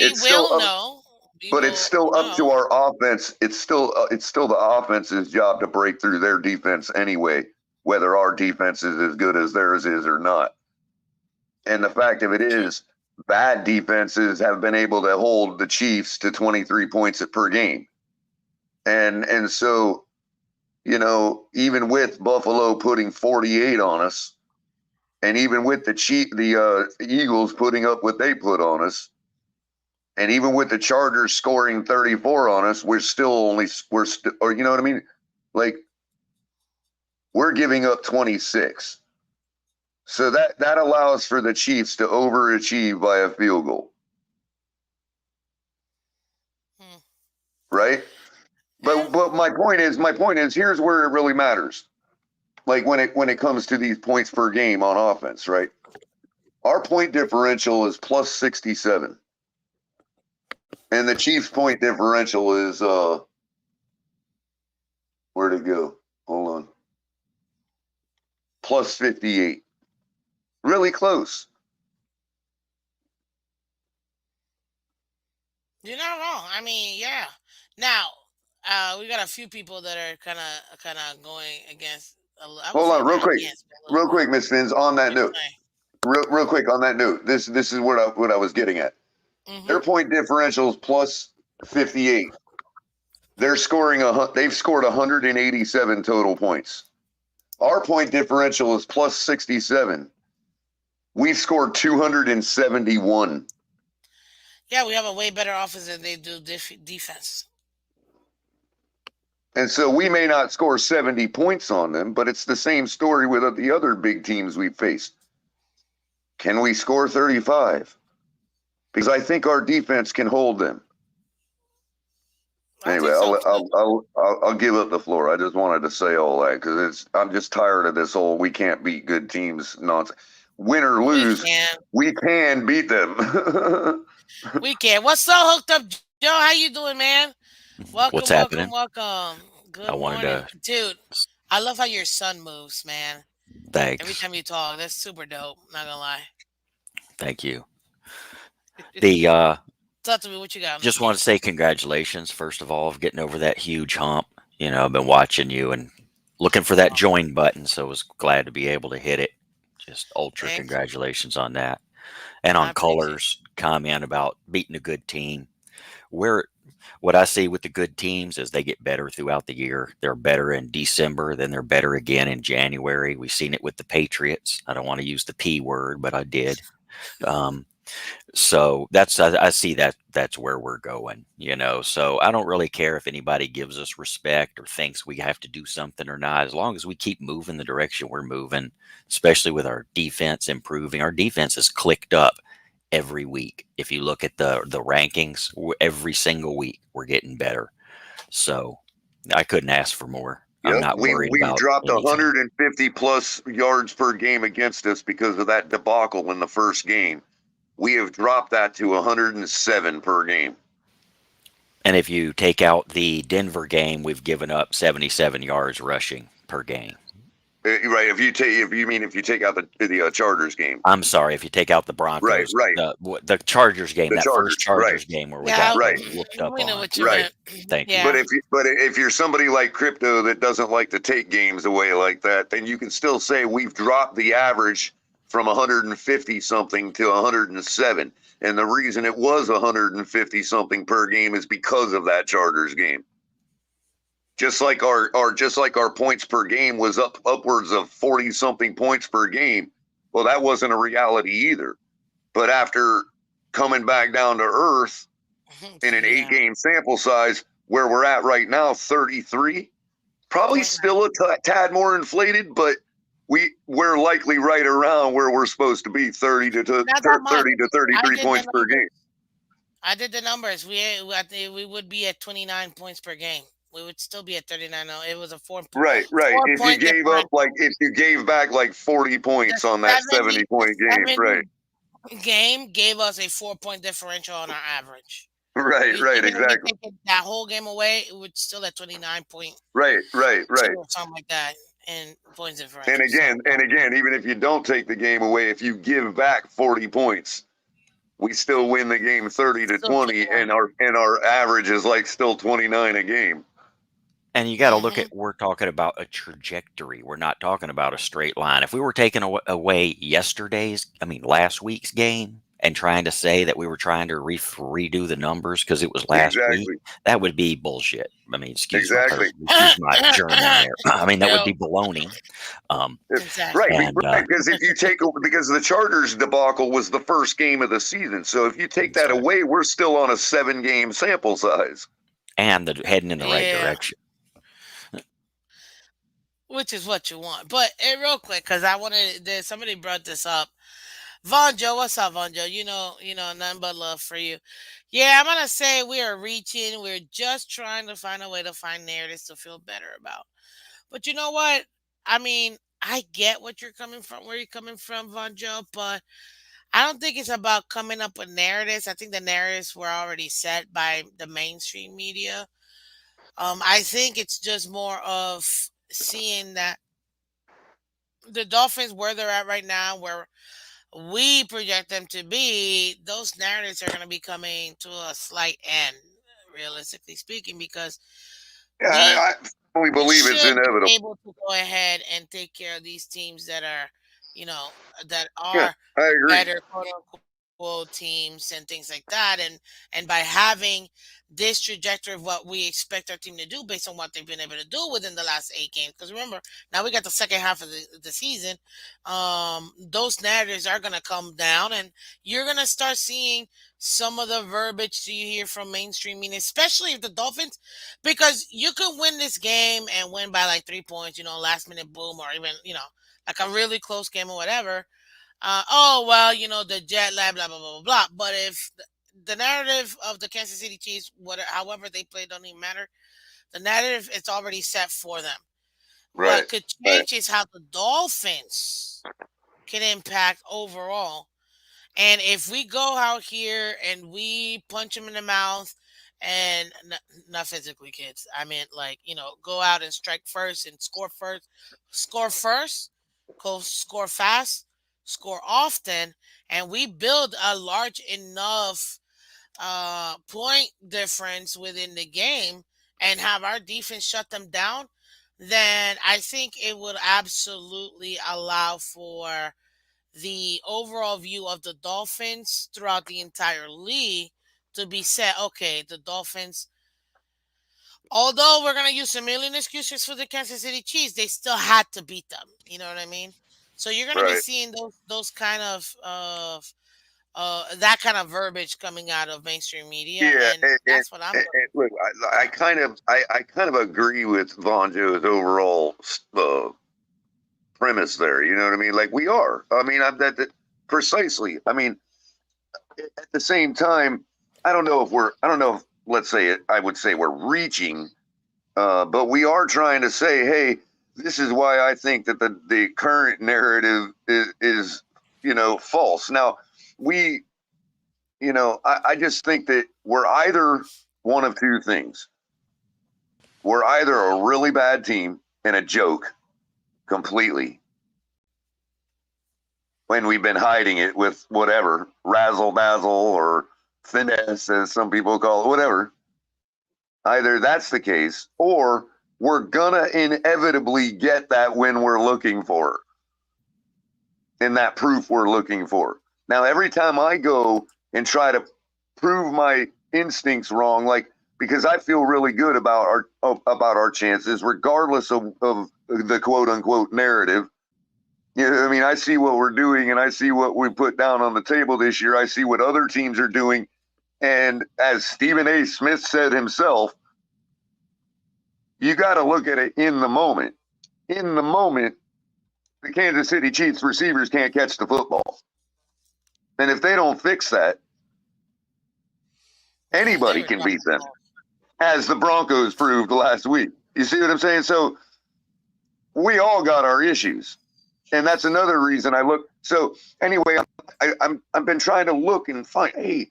it's still will up, know. We but it's will still up to know. our offense. It's still the offense's job to break through their defense anyway, whether our defense is as good as theirs is or not. And the fact of it True. is, bad defenses have been able to hold the Chiefs to 23 points per game. And so, even with Buffalo putting 48 on us, and even with the Eagles putting up what they put on us, and even with the Chargers scoring 34 on us, or you know what I mean? Like, we're giving up 26. So that allows for the Chiefs to overachieve by a field goal, Hmm. right? Yeah. But my point is here's where it really matters. Like, when it comes to these points per game on offense, right? Our point differential is plus 67, and the Chiefs' point differential is where'd it go? Hold on, plus 58. Really close. You're not wrong. I mean, yeah. Now, we got a few people that are kind of going against. I would Hold say on, not against, but a little real bit. quick, Miss Fins. On What that are you note, saying? real quick on that note. This is what I was getting at. Mm-hmm. Their point differential is plus 58. They've scored 187 total points. Our point differential is plus 67. We've scored 271. Yeah, we have a way better offense than they do defense. And so we may not score 70 points on them, but it's the same story with the other big teams we've faced. Can we score 35? Because I think our defense can hold them. I Anyway, think so too. I'll give up the floor. I just wanted to say all that because I'm just tired of this whole we can't beat good teams nonsense. Win or We lose, can. we can beat them. We can. What's up, hooked up Joe? How you doing, man? Welcome, What's welcome, happening? welcome. Good I wanted morning, to dude. I love how your son moves, man. Every thanks. time you talk, that's super dope. Not gonna lie. Thank you. The Talk to me. What you got on the Just want to games? say congratulations first of all of getting over that huge hump. I've been watching you and looking for that Oh, join button, so I was glad to be able to hit it. Just ultra thank you. congratulations on that. And I on appreciate Colors comment about beating a good team. Where What I see with the good teams is they get better throughout the year. They're better in December, then they're better again in January. We've seen it with the Patriots. I don't want to use the P word, but I did. Um, so I see that's where we're going. So I don't really care if anybody gives us respect or thinks we have to do something or not, as long as we keep moving the direction we're moving, especially with our defense improving. Our defense is clicked up every week. If you look at the rankings, every single week we're getting better. So I couldn't ask for more. I'm Yep, not worried we've about dropped anything. 150 plus yards per game against us because of that debacle in the first game. We have dropped that to 107 per game. And if you take out the Denver game, we've given up 77 yards rushing per game. Right, if you take out the Chargers game. I'm sorry, if you take out the Right, Broncos, right. the Chargers game, The that first Chargers, right, Chargers game where we Yeah, got right, whooped up we know on. what you right. meant. Thank you. But Yeah. if you're somebody like Crypto that doesn't like to take games away like that, then you can still say we've dropped the average from 150 something to 107. And the reason it was 150 something per game is because of that Chargers game. Just like our points per game was upwards of 40 something points per game. Well, that wasn't a reality either. But after coming back down to earth in an Yeah. 8 game sample size, where we're at right now, 33, probably 29. still a tad more inflated, but we're likely right around where we're supposed to be, 30 to Not that much. 30 to I 33 did the points per numbers. game. I did the numbers. I think we would be at 29 points per game. We would still be at 39. No, it was a Right, right. four If you point gave up differential. if you gave back like 40 The points on that 70 the point game, right, 70 game gave us a 4 point differential on our average. right, right, Even if you exactly. take that whole game away, it would still at 29.2 Right, right, right. or something like that in points And differential. So again, and again, even if you don't take the game away, if you give back 40 points, we still win the game 30 to still 20, 21. and our average is like still 29 a game. And you got to look at, we're talking about a trajectory. We're not talking about a straight line. If we were taking away last week's game and trying to say that we were trying to redo the numbers because it was last week, Exactly, that would be bullshit. exactly. Excuse my German there. I mean, that would No, be baloney. Um, Right, exactly. and right. Because if you take because the Chargers debacle was the first game of the season, so if you take that's that right. away, we're still on a 7 game sample size. And heading in the right Yeah, direction. which is what you want. But real quick, because I wanted, somebody brought this up. Von Joe, what's up, Von Joe? Nothing but love for you. Yeah, I'm gonna say we are reaching. We're just trying to find a way to find narratives to feel better about. But you know what? I mean, I get what you're coming from, where you're coming from, Von Joe, but I don't think it's about coming up with narratives. I think the narratives were already set by the mainstream media. I think it's just more of seeing that the Dolphins, where they're at right now, where we project them to be, those narratives are going to be coming to a slight end, realistically speaking, because Yeah, we I fully believe it's should be inevitable. able to go ahead and take care of these teams that are, you know, that Yeah, are I agree. better, quote unquote. equal teams and things like that, and by having this trajectory of what we expect our team to do based on what they've been able to do within the last 8 games. Because remember, now we got the second half of the season. Those narratives are going to come down, and you're going to start seeing some of the verbiage that you hear from mainstream media, especially if the Dolphins, because you could win this game and win by like 3 points, last minute boom, or even, like a really close game or whatever. Oh, well, the jet lag, blah, blah, blah, blah, blah. But if the narrative of the Kansas City Chiefs, whatever, however they play, don't even matter. The narrative, it's already set for them. Right. What could change is how the Dolphins can impact overall. And if we go out here and we punch them in the mouth, and not physically, kids. I mean, like, go out and strike first and score first, go score fast, score often, and we build a large enough point difference within the game and have our defense shut them down, then I think it would absolutely allow for the overall view of the Dolphins throughout the entire league to be set. Okay, the Dolphins, although we're gonna use a million excuses for the Kansas City Chiefs, they still had to beat them. You know what I mean? So you're gonna be Right. seeing those kind of that kind of verbiage coming out of mainstream media, Yeah, and that's what I'm. and look, I kind of agree with Von Joe's overall premise there. You know what I mean? Like we are. I mean, that precisely. I mean, at the same time, I don't know if we're. I don't know if let's say it. I would say we're reaching, but we are trying to say, hey, this is why I think that the current narrative is false. Now we I just think that we're either one of two things. We're either a really bad team and a joke completely, when we've been hiding it with whatever, razzle dazzle or finesse, as some people call it, whatever. Either that's the case, or we're gonna inevitably get that win we're looking for and that proof we're looking for. Now, every time I go and try to prove my instincts wrong, like because I feel really good about our chances, regardless of the quote unquote narrative. I mean, I see what we're doing, and I see what we put down on the table this year. I see what other teams are doing, and as Stephen A. Smith said himself, you got to look at it in the moment. In the moment, the Kansas City Chiefs receivers can't catch the football, and if they don't fix that, They anybody were can dropping beat the them, ball. as the Broncos proved last week. You see what I'm saying? So we all got our issues, and that's another reason I look. So anyway, I've been trying to look and find, hey,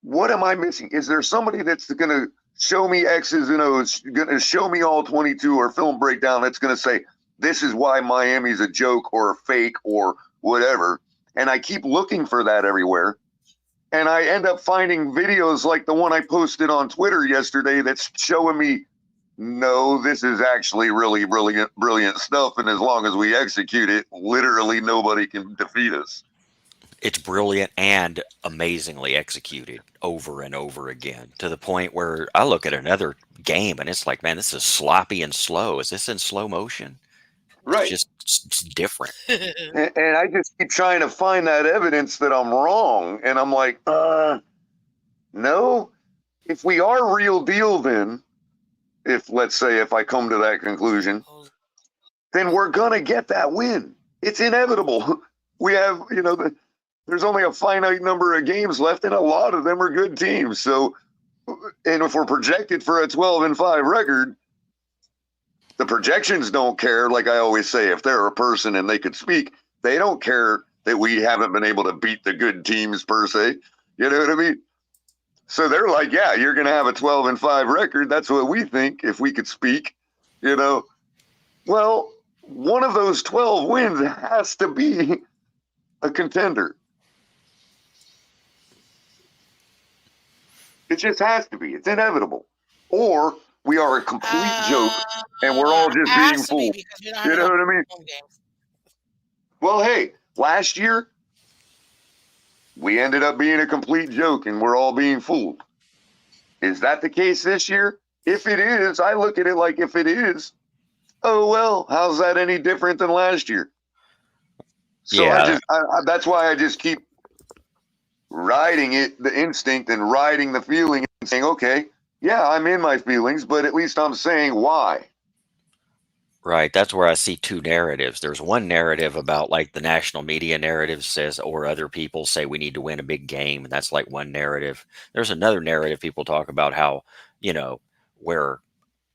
what am I missing? Is there somebody that's going to show me X's and O's, going to show me all 22 or film breakdown that's going to say this is why Miami's a joke or a fake or whatever? And I keep looking for that everywhere. And I end up finding videos like the one I posted on Twitter yesterday that's showing me, no, this is actually really brilliant stuff. And as long as we execute it, literally nobody can defeat us. It's brilliant and amazingly executed over and over again, to the point where I look at another game and it's like, man, this is sloppy and slow. Is this in slow motion? It's Right. just it's different. And I just keep trying to find that evidence that I'm wrong. And I'm like, no. If we are real deal, then, let's say, if I come to that conclusion, then we're going to get that win. It's inevitable. We have, there's only a finite number of games left, and a lot of them are good teams. So, and if we're projected for a 12-5 record, the projections don't care. Like I always say, if they're a person and they could speak, they don't care that we haven't been able to beat the good teams per se. You know what I mean? So they're like, yeah, you're going to have a 12-5 record. That's what we think, if we could speak, Well, one of those 12 wins has to be a contender. It just has to be. It's inevitable. Or we are a complete joke and we're all just being Has to be fooled. because we don't have You know enough what I mean? home games. Well, hey, last year We ended up being a complete joke and we're all being fooled. Is that the case this year? If it is, I look at it like if it is, oh well, how's that any different than last year? So Yeah, that's why I just keep riding it, the instinct and riding the feeling and saying, okay, yeah, I'm in my feelings, but at least I'm saying why. right. That's where I see two narratives. There's one narrative about like the national media narrative says, or other people say we need to win a big game. And that's like one narrative. There's another narrative people talk about how, you know, we're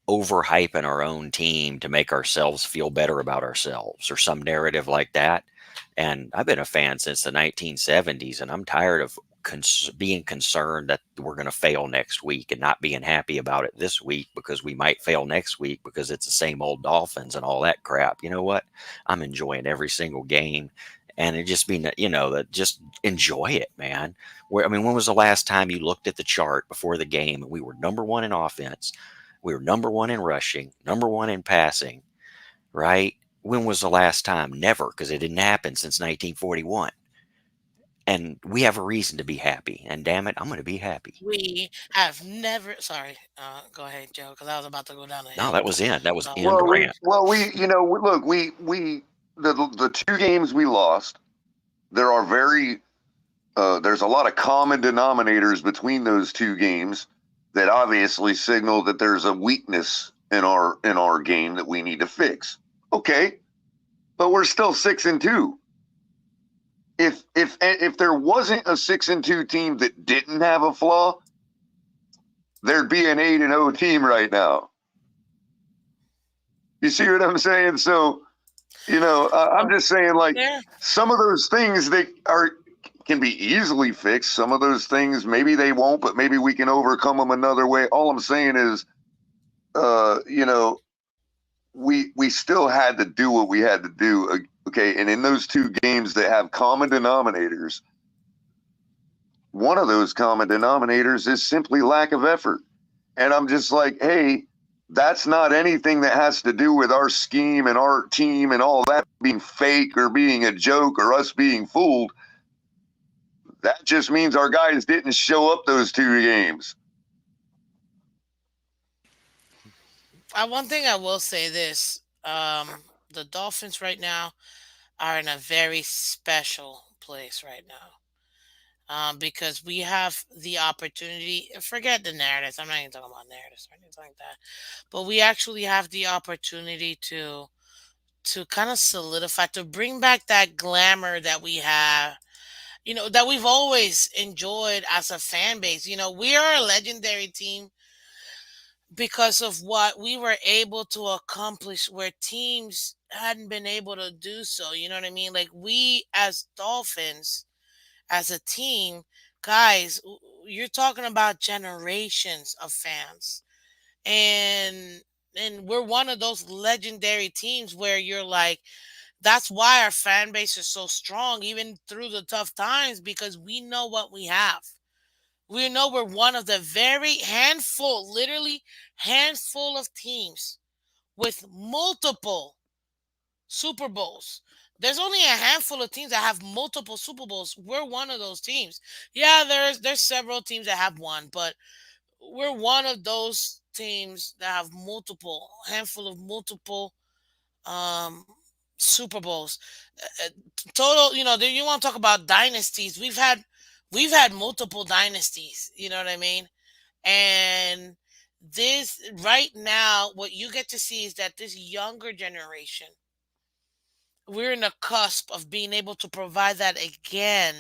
overhyping our own team to make ourselves feel better about ourselves or some narrative like that. And I've been a fan since the 1970s, and I'm tired of being concerned that we're going to fail next week and not being happy about it this week because we might fail next week because it's the same old Dolphins and all that crap. You know what? I'm enjoying every single game. And it just mean that, that just enjoy it, man. I mean, when was the last time you looked at the chart before the game and we were number one in offense? We were number one in rushing, number one in passing, right? When was the last time? Never, because it didn't happen since 1941. And we have a reason to be happy. And damn it, I'm going to be happy. We have never. Sorry, go ahead, Joe, because I was about to go down the No, hill. that was in. That was So end rant. Look, the two games we lost, there are there's a lot of common denominators between those two games that obviously signal that there's a weakness in our game that we need to fix. Okay, but we're still 6-2. If there wasn't a 6-2 team that didn't have a flaw, there'd be an 8-0 team right now. You see what I'm saying? So, I'm just saying, like, yeah, some of those things that can be easily fixed. Some of those things maybe they won't, but maybe we can overcome them another way. All I'm saying is, we still had to do what we had to do. Okay, and in those two games that have common denominators, one of those common denominators is simply lack of effort. And I'm just like, hey, that's not anything that has to do with our scheme and our team and all that being fake or being a joke or us being fooled. That just means our guys didn't show up those two games. one thing I will say this: the Dolphins right now are in a very special place right now. Because we have the opportunity. Forget the narratives. I'm not even talking about narratives or anything like that. But we actually have the opportunity to kind of solidify, to bring back that glamour that we have, that we've always enjoyed as a fan base. We are a legendary team because of what we were able to accomplish where teams hadn't been able to do so. You know what I mean? Like, we as Dolphins, as a team, guys, you're talking about generations of fans. And we're one of those legendary teams where you're like, that's why our fan base is so strong even through the tough times, because we know what we have. We know we're one of the very handful, literally handful of teams with multiple Super Bowls. There's only a handful of teams that have multiple Super Bowls. We're one of those teams. Yeah, there's several teams that have one, but we're one of those teams that have multiple handful of multiple um Super Bowls. Uh, Total, you want to talk about dynasties? We've had multiple dynasties. You know what I mean? And this right now, what you get to see is that this younger generation, we're in the cusp of being able to provide that again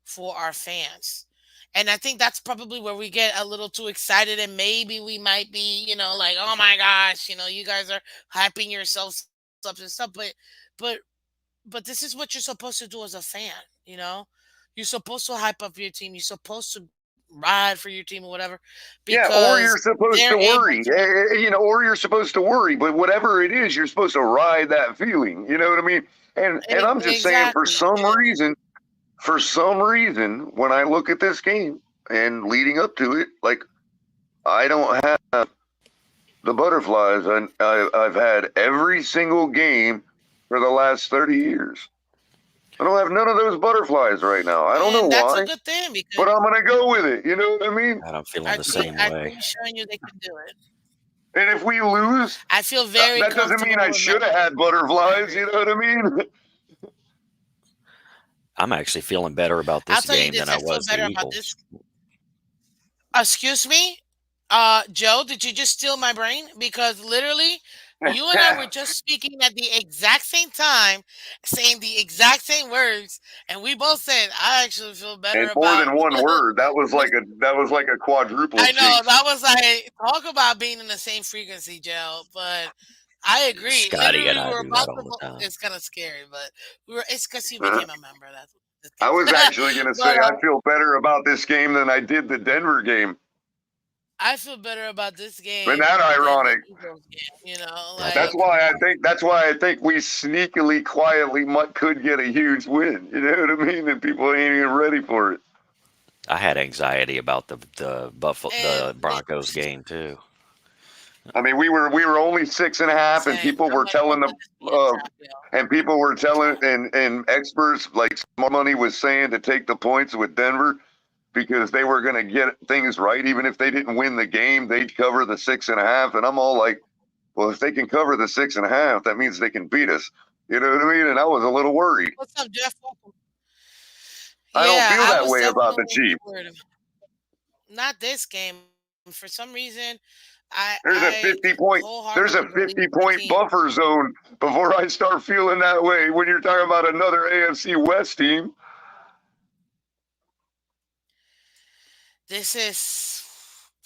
for our fans. And I think that's probably where we get a little too excited, and maybe we might be, like, oh my gosh, you guys are hyping yourselves up and stuff. But but this is what you're supposed to do as a fan, you know? You're supposed to hype up your team. You're supposed to ride for your team or whatever, Yeah, or because you're supposed they're to able worry, to be. or you're supposed to worry. But whatever it is, you're supposed to ride that feeling. You know what I mean? And I'm just saying, Exactly. for some reason, when I look at this game and leading up to it, like, I don't have the butterflies I've had every single game for the last 30 years. I don't have none of those butterflies right now. I don't know And that's a why, good thing but because I'm gonna go with it. You know what I mean? And I'm feeling the same our way. team is showing you they can do it. And if we lose, I feel very that doesn't mean comfortable I with should have Memphis. had I butterflies. agree. You know what I mean? I'm actually feeling better about I'll this tell you game this. than I I feel was the better about this. Eagles. Excuse me, Joe. Did you just steal my brain? Because literally, you and I were just speaking at the exact same time, saying the exact same words, and we both said, "I actually feel better And more about." than one word. this. That was like a quadruple I know jinx. that was like talk about being in the same frequency, Joe. But I agree. Scotty and Literally, we I were do that about all to. the time. It's kind of scary, but we were. It's because you Uh, became a member. That's just I was kidding. actually gonna say but I feel better about this game than I did the Denver game. I feel better about this Isn't game that than the ironic? Eagles game. That is. That's why I think we sneakily, quietly could get a huge win. You know what I mean? And people ain't even ready for it. I had anxiety about And the Broncos game too. I mean, we were only 6.5, and same. people I'm were like, don't telling let them, this be a trap, yo. and people were A telling, trap. and experts like Smart Money was saying to take the points with Denver because they were going to get things right. Even if they didn't win the game, they'd cover the 6.5. And I'm all like, well, if they can cover the 6.5, that means they can beat us. You know what I mean? And I was a little worried. What's up, Jeff? Welcome. I don't Yeah, feel I that was way about the definitely Chiefs. worried. Not this game. For some reason, There's a I 50 point wholeheartedly there's a believe in 50 my point team. buffer zone before I start feeling that way when you're talking about another AFC West team. This is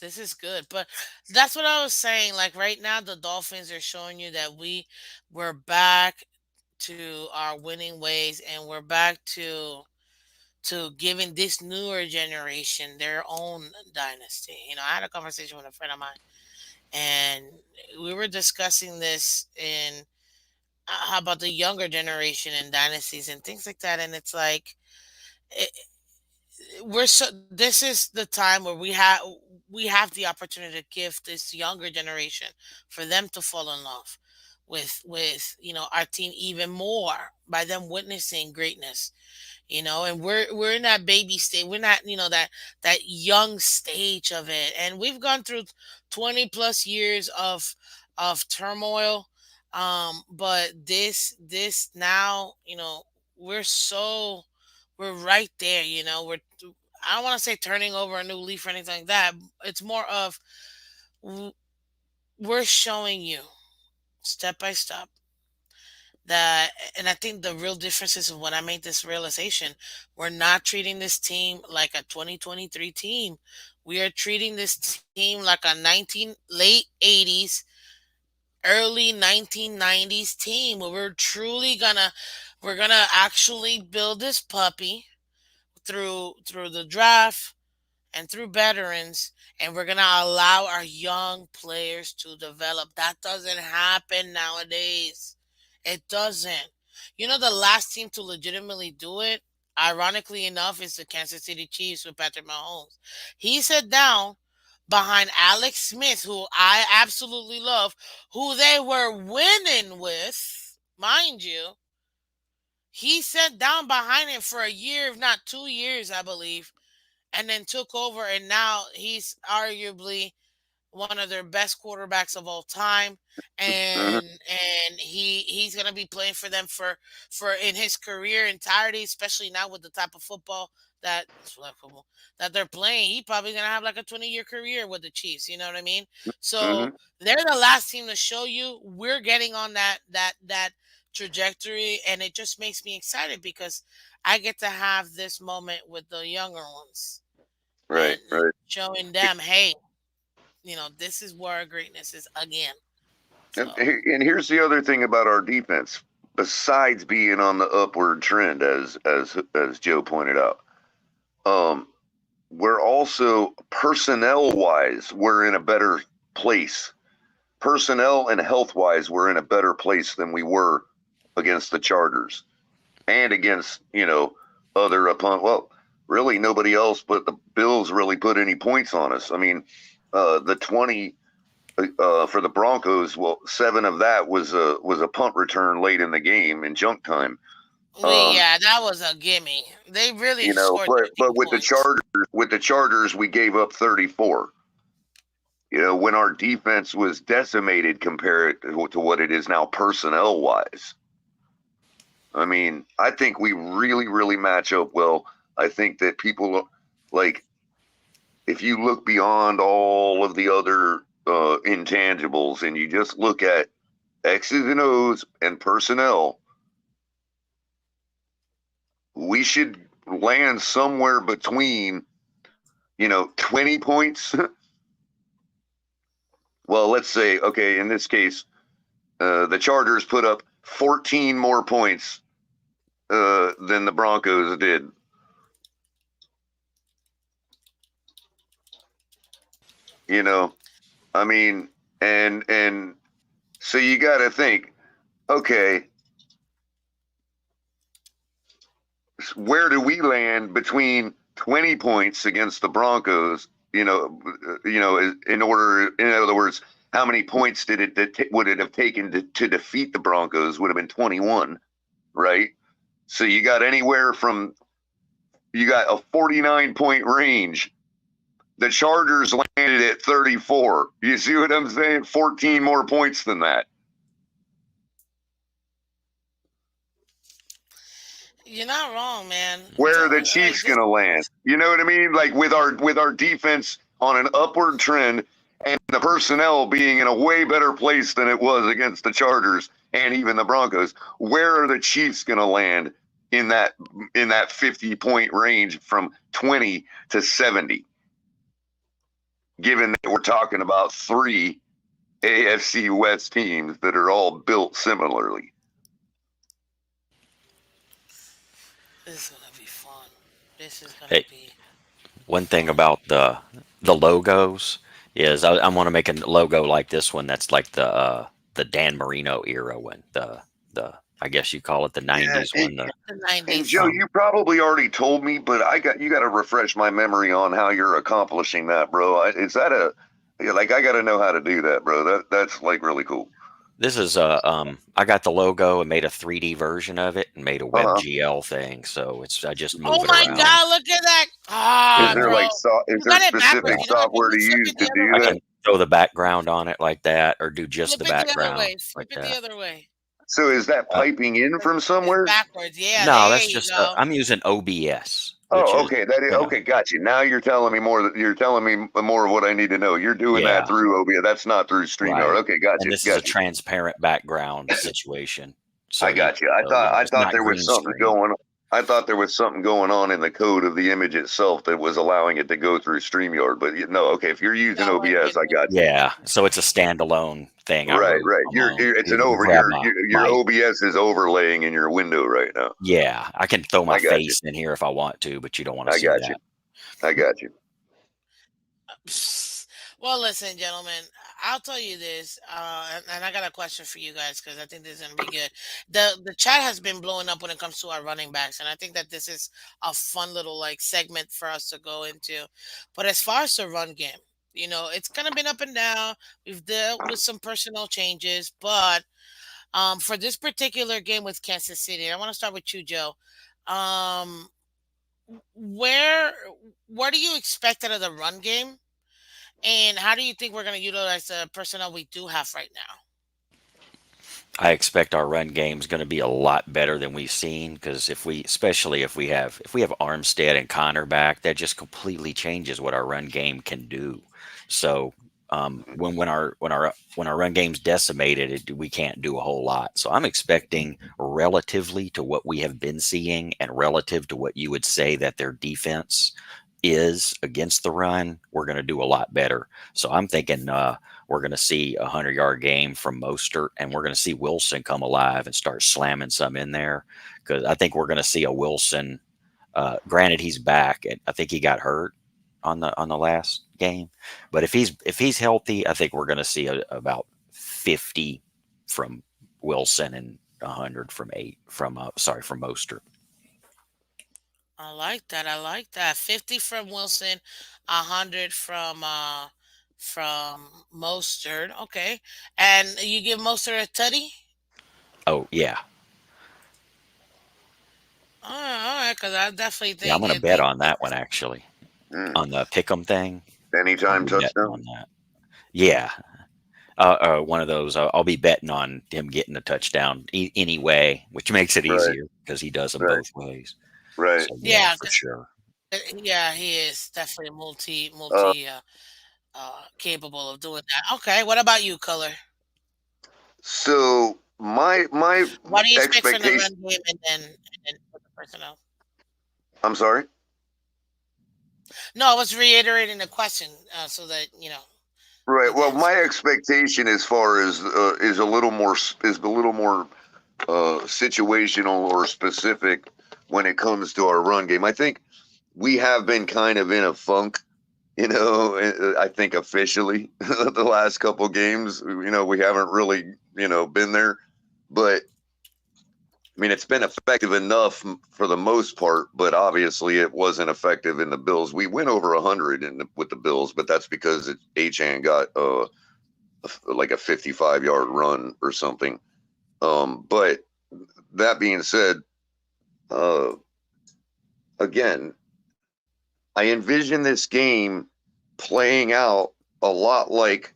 this is good, but that's what I was saying. Like right now, the Dolphins are showing you that we're back to our winning ways, and we're back to giving this newer generation their own dynasty. I had a conversation with a friend of mine, and we were discussing this in how about the younger generation and dynasties and things like that. And it's like it, we're so this is the time where we have the opportunity to give this younger generation for them to fall in love with our team even more by them witnessing greatness. And we're in that baby stage. We're not, that young stage of it. And we've gone through 20 plus years of turmoil. But this now, we're so we're right there. I don't want to say turning over a new leaf or anything like that. It's more of w- we're showing you step by step that. And I think the real difference is when I made this realization, we're not treating this team like a 2023 team. We are treating this team like a 19 late 80s, early 1990s team where we're gonna actually build this puppy through the draft and through veterans, and we're gonna allow our young players to develop. That doesn't happen nowadays. It doesn't. The last team to legitimately do it, ironically enough, is the Kansas City Chiefs with Patrick Mahomes. He sat down behind Alex Smith, who I absolutely love, who they were winning with, mind you. He sat down behind him for a year, if not 2 years, I believe, and then took over, and now he's arguably one of their best quarterbacks of all time. Mhm. And he's going to be playing for them for in his career entirety, especially now with the type of football that flag football that they're playing. He probably going to have like a 20-year career with the Chiefs, you know what I mean? So Mhm. they're the last team to show you we're getting on that trajectory, and it just makes me excited because I get to have this moment with the younger ones, Right, and right. showing them, hey, this is where our greatness is again. And, So and here's the other thing about our defense. Besides being on the upward trend, as Joe pointed out, um, we're also personnel wise, we're in a better place. Personnel and health wise, we're in a better place than we were against the Chargers and against other opponents. Well, really nobody else but the Bills really put any points on us. I mean, the 20 for the Broncos. Well, 7 of that was a punt return late in the game in junk time. Yeah, that was a gimme. They really You know, scored but 13 points. With the Chargers, we gave up 34. You know, when our defense was decimated compared to what it is now personnel wise. I mean, I think we really, really match up well. I think that people like if you look beyond all of the other intangibles and you just look at X's and O's and personnel, we should land somewhere between, 20 points. Well, let's say, okay, in this case, the Chargers put up 14 more points than the Broncos did. You know, I mean, and so you got to think, okay, where do we land between 20 points against the Broncos? In other words, how many points would it have taken to defeat the Broncos? Would have been 21, right? So you got a 49-point range. The Chargers landed at 34. You see what I'm saying? 14 more points than that. You're not wrong, man. Where are the Like Chiefs this. going to land? You know what I mean? Like with our defense on an upward trend and the personnel being in a way better place than it was against the Chargers and even the Broncos. Where are the Chiefs going to land in that 50-point range from 20 to 70? Given that we're talking about three AFC West teams that are all built similarly. This is gonna be fun. This is gonna Hey, be one thing fun. about the logos is I want to make a logo like this one that's like the Dan Marino era one, the I guess you call it the Yeah, '90s one. The and Joe, 90s. Um, you probably already told me, but you got to refresh my memory on how you're accomplishing that, bro. Is that like I got to know how to do that, bro? That's like really cool. this is I got the logo and made a 3D version of it and made a Uh-huh. WebGL thing, so it's I just Oh move it my around. God! Look at that. Is Ah, there Yeah, bro, is you there got it backwards. specific You know what? software to Flip use it to the other do I that? way. can throw the background on it like that, or do just Flip the it the other background way. Flip like it the that. other way. So is that Uh, piping in from It's somewhere? backwards. Yeah, no, there that's you just go. I'm using OBS, which Oh, is okay. you know Okay. Got you. Now you're telling me more. You're telling me more of what I need to know. You're doing that yeah. through OBS. That's not through StreamYard. Right. Okay. Got And you. this is a Got you. transparent background situation. I got you. I It's thought not there was green something screen. going. I thought there was something going on in the code of the image itself that was allowing it to go through StreamYard. But no, okay. If you're using No, OBS, I got you. Yeah. So it's a standalone thing I Right. wrote Right. alone. It's You an can over. grab my Your mic. OBS is overlaying in your window right now. Yeah. I can throw my I got you. face in here if I want to, but you don't want to I see got you. that. I got you. well, listen, gentlemen, I'll tell you this, and I got a question for you guys because I think this is gonna be good. The chat has been blowing up when it comes to our running backs, and I think that this is a fun little like segment for us to go into. But as far as the run game, it's kind of been up and down. We've dealt with some personal changes, but for this particular game with Kansas City, I want to start with you, Joe. Um, where what do you expect out of the run game? And how do you think we're going to utilize the personnel we do have right now? I expect our run game is going to be a lot better than we've seen because especially if we have Armstead and Connor back, that just completely changes what our run game can do. So when our run game's decimated, we can't do a whole lot. So I'm expecting relatively to what we have been seeing and relative to what you would say that their defense is against the run, we're going to do a lot better. So I'm thinking we're going to see a 100-yard game from Mostert, and we're going to see Wilson come alive and start slamming some in there because I think we're going to see a Wilson. Granted, he's back, and I think he got hurt on the last game, but if he's healthy, I think we're going to see about 50 from Wilson and 100 from Mostert. I like that. I like that. 50 from Wilson, 100 from Mostert. Okay. And you give Mostert a tutty? Oh yeah, All right, because I definitely Yeah, I'm think going to it. bet on that one actually. Mm. On the pick'em thing, I'll Anytime be betting on touchdown. that. Yeah, one of those. I'll be betting on him getting a touchdown anyway, which makes it Right, easier because he does them right, both ways. right. So yeah, Yeah, for sure. yeah, he is definitely Uh, capable of doing that. Okay, what about you, Color? so my What do you expect from the expectation. run game and then with the personnel? I'm sorry. No, I was reiterating the question so that Right. you Well, didn't. my expectation as far as is a little more situational or specific when it comes to our run game. I think we have been kind of in a funk, I think officially the last couple games, we haven't really, been there, but I mean, it's been effective enough for the most part, but obviously it wasn't effective in the Bills. We went over 100 with the Bills, but that's because Achan got like a 55-yard run or something. But that being said, uh, again, I envision this game playing out a lot like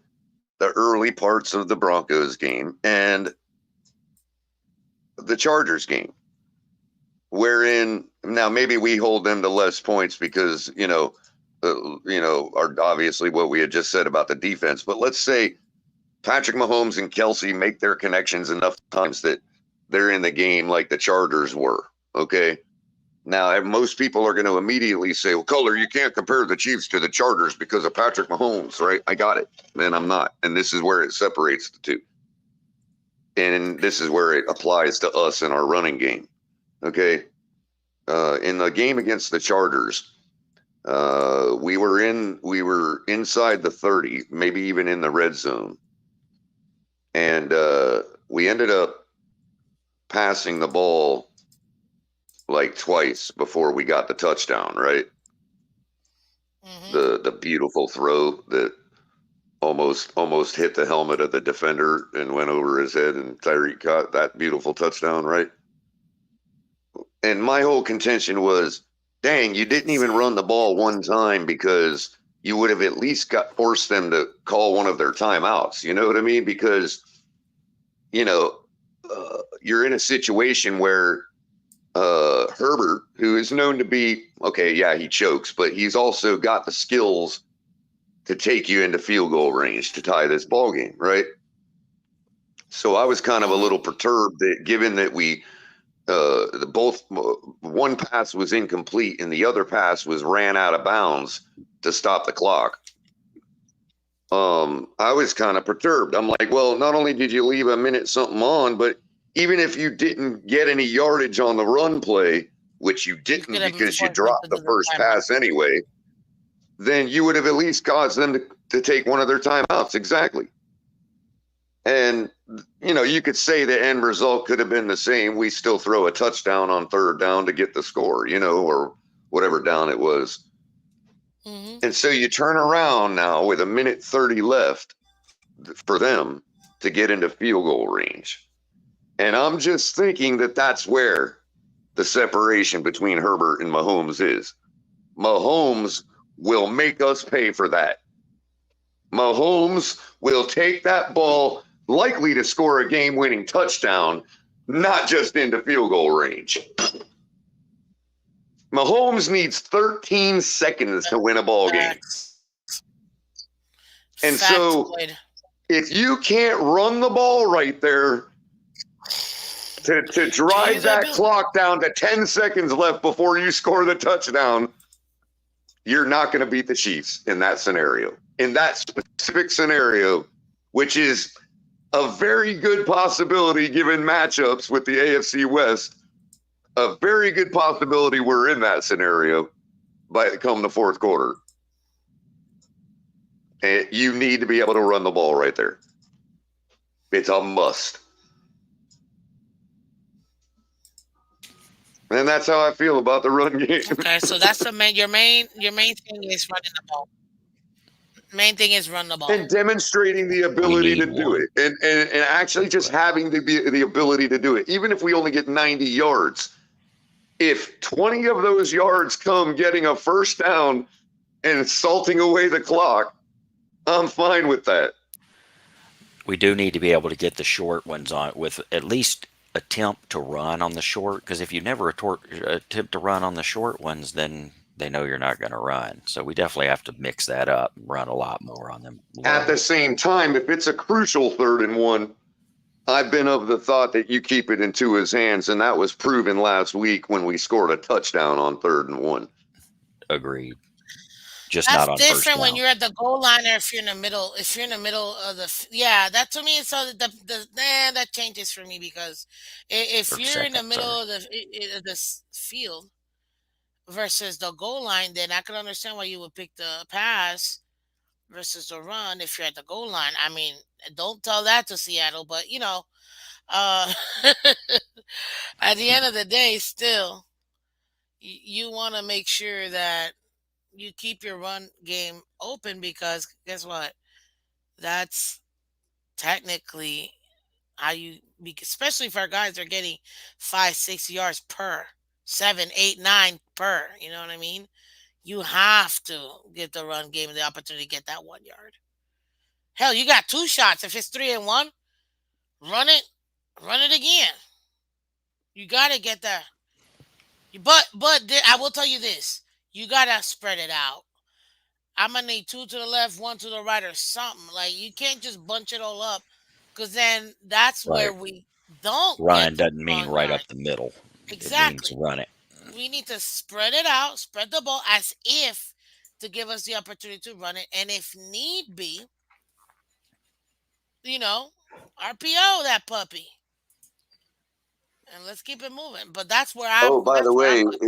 the early parts of the Broncos game and the Chargers game, wherein now maybe we hold them to less points because are obviously what we had just said about the defense. But let's say Patrick Mahomes and Kelsey make their connections enough times that they're in the game like the Chargers were. Okay. Now, most people are going to immediately say, well, Kohler, you can't compare the Chiefs to the Chargers because of Patrick Mahomes, right? I got it. And I'm not. And this is where it separates the two. And this is where it applies to us in our running game. Okay. In the game against the Chargers, we were inside the 30, maybe even in the red zone. And we ended up passing the ball like twice before we got the touchdown, right? Hmm. The beautiful throw that almost hit the helmet of the defender and went over his head, and Tyreek caught that beautiful touchdown, right? And my whole contention was, dang, you didn't even run the ball one time because you would have at least forced them to call one of their timeouts. You know what I mean? Because you know you're in a situation where Herbert, who is known to be okay, yeah, he chokes, but he's also got the skills to take you into field goal range to tie this ball game, right? So I was kind of a Hmm. little perturbed that given that we both one pass was incomplete and the other pass was ran out of bounds to stop the clock. I was kind of perturbed. I'm like, well, not only did you leave a minute something on, but even if you didn't get any yardage on the run play, which you You could didn't have because you forced them to dropped do the the first timeout. pass anyway, then you would have at least caused them to take one of their timeouts. Exactly. And, you could say the end result could have been the same. We still throw a touchdown on third down to get the score, or whatever down it was. Hmm. And so you turn around now with a minute 30 left for them to get into field goal range. And I'm just thinking that that's where the separation between Herbert and Mahomes is. Mahomes will make us pay for that. Mahomes will take that ball, likely to score a game winning touchdown, not just into field goal range. Mahomes needs 13 seconds to win a ball game. Facts. And so Factoid. if you can't run the ball right there to drive Change that that bill. clock down to 10 seconds left before you score the touchdown, you're not going to beat the Chiefs in that scenario. In that specific scenario, which is a very good possibility given matchups with the AFC West, a very good possibility we're in that scenario by come the fourth quarter. And you need to be able to run the ball right there. It's a must. And that's how I feel about the run game. Okay, so that's your main thing is running the ball. Main thing is run the ball. And demonstrating the We ability to need do one. it, and actually just Right. having the ability to do it, even if we only get 90 yards. If 20 of those yards come getting a first down and salting away the clock, I'm fine with that. We do need to be able to get the short ones on with at least attempt to run on the short, because if you never attempt to run on the short ones, then they know you're not going to run. So we definitely have to mix that up, run a lot more on them At the long. same time, if it's a crucial 3rd and 1, I've been of the thought that you keep it into his hands, and that was proven last week when we scored a touchdown on 3rd and 1. Agreed. Just That's not on first different when down. you're at the goal line or if you're in the middle. If you're in the middle of yeah, that to me is so that changes for me because if Or you're in the second, sorry. middle of the field versus the goal line, then I can understand why you would pick the pass versus the run if you're at the goal line. I mean, don't tell that to Seattle, but uh, at the end of the day, still, you want to make sure that you keep your run game open because guess what? That's technically how especially if our guys are getting 5, 6 yards per, 7, 8, 9 per. You know what I mean? You have to give the run game the opportunity to get that 1 yard. Hell, you got 2 shots. If it's 3-1, run it, run it again. You gotta get that. I will tell you this: you gotta spread it out. I'm gonna need two to the left, one to the right, or something. Like you can't just bunch it all up, because then that's where Right. we don't get Run doesn't mean long right up yards. the middle. It means Exactly. run it. We need to spread it out, spread the ball as if to give us the opportunity to run it, and if need be, you know, RPO that puppy, and let's keep it moving. But Oh, by the that's where I'm way, with.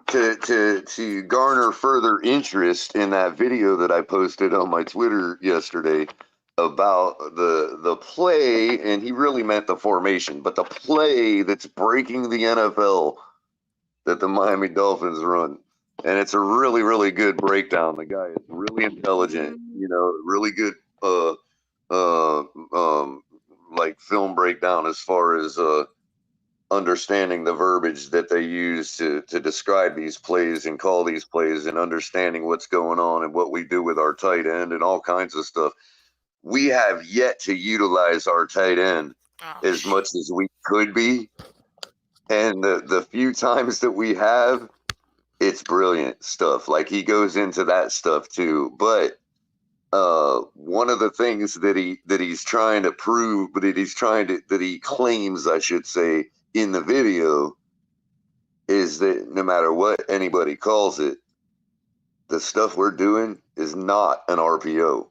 to garner further interest in that video that I posted on my Twitter yesterday about the play, and he really meant the formation, but the play that's breaking the NFL that the Miami Dolphins run. And it's a really, really good breakdown. The guy is really intelligent, really good uh uh um like film breakdown as far as understanding the verbiage that they use to describe these plays and call these plays and understanding what's going on and what we do with our tight end and all kinds of stuff. We have yet to utilize our tight end Oh as shit. much as we could be. And the few times that we have, it's brilliant stuff. Like he goes into that stuff too. But one of the things that he's trying to prove, but that he claims, I should say, in the video is that no matter what anybody calls it, the stuff we're doing is not an RPO.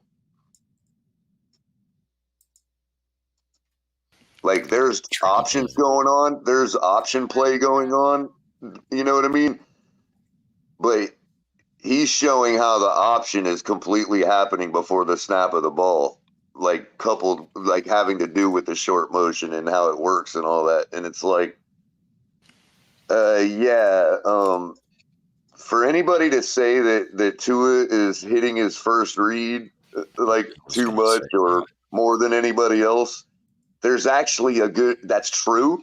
Like there's Tricky options thing. going on, there's option play going on. You know what I mean? But he's showing how the option is completely happening before the snap of the ball, like coupled, like having to do with the short motion and how it works and all that. And it's like, yeah, for anybody to say that Tua is hitting his first read like I was too going to much say or that. more than anybody else, there's actually that's true,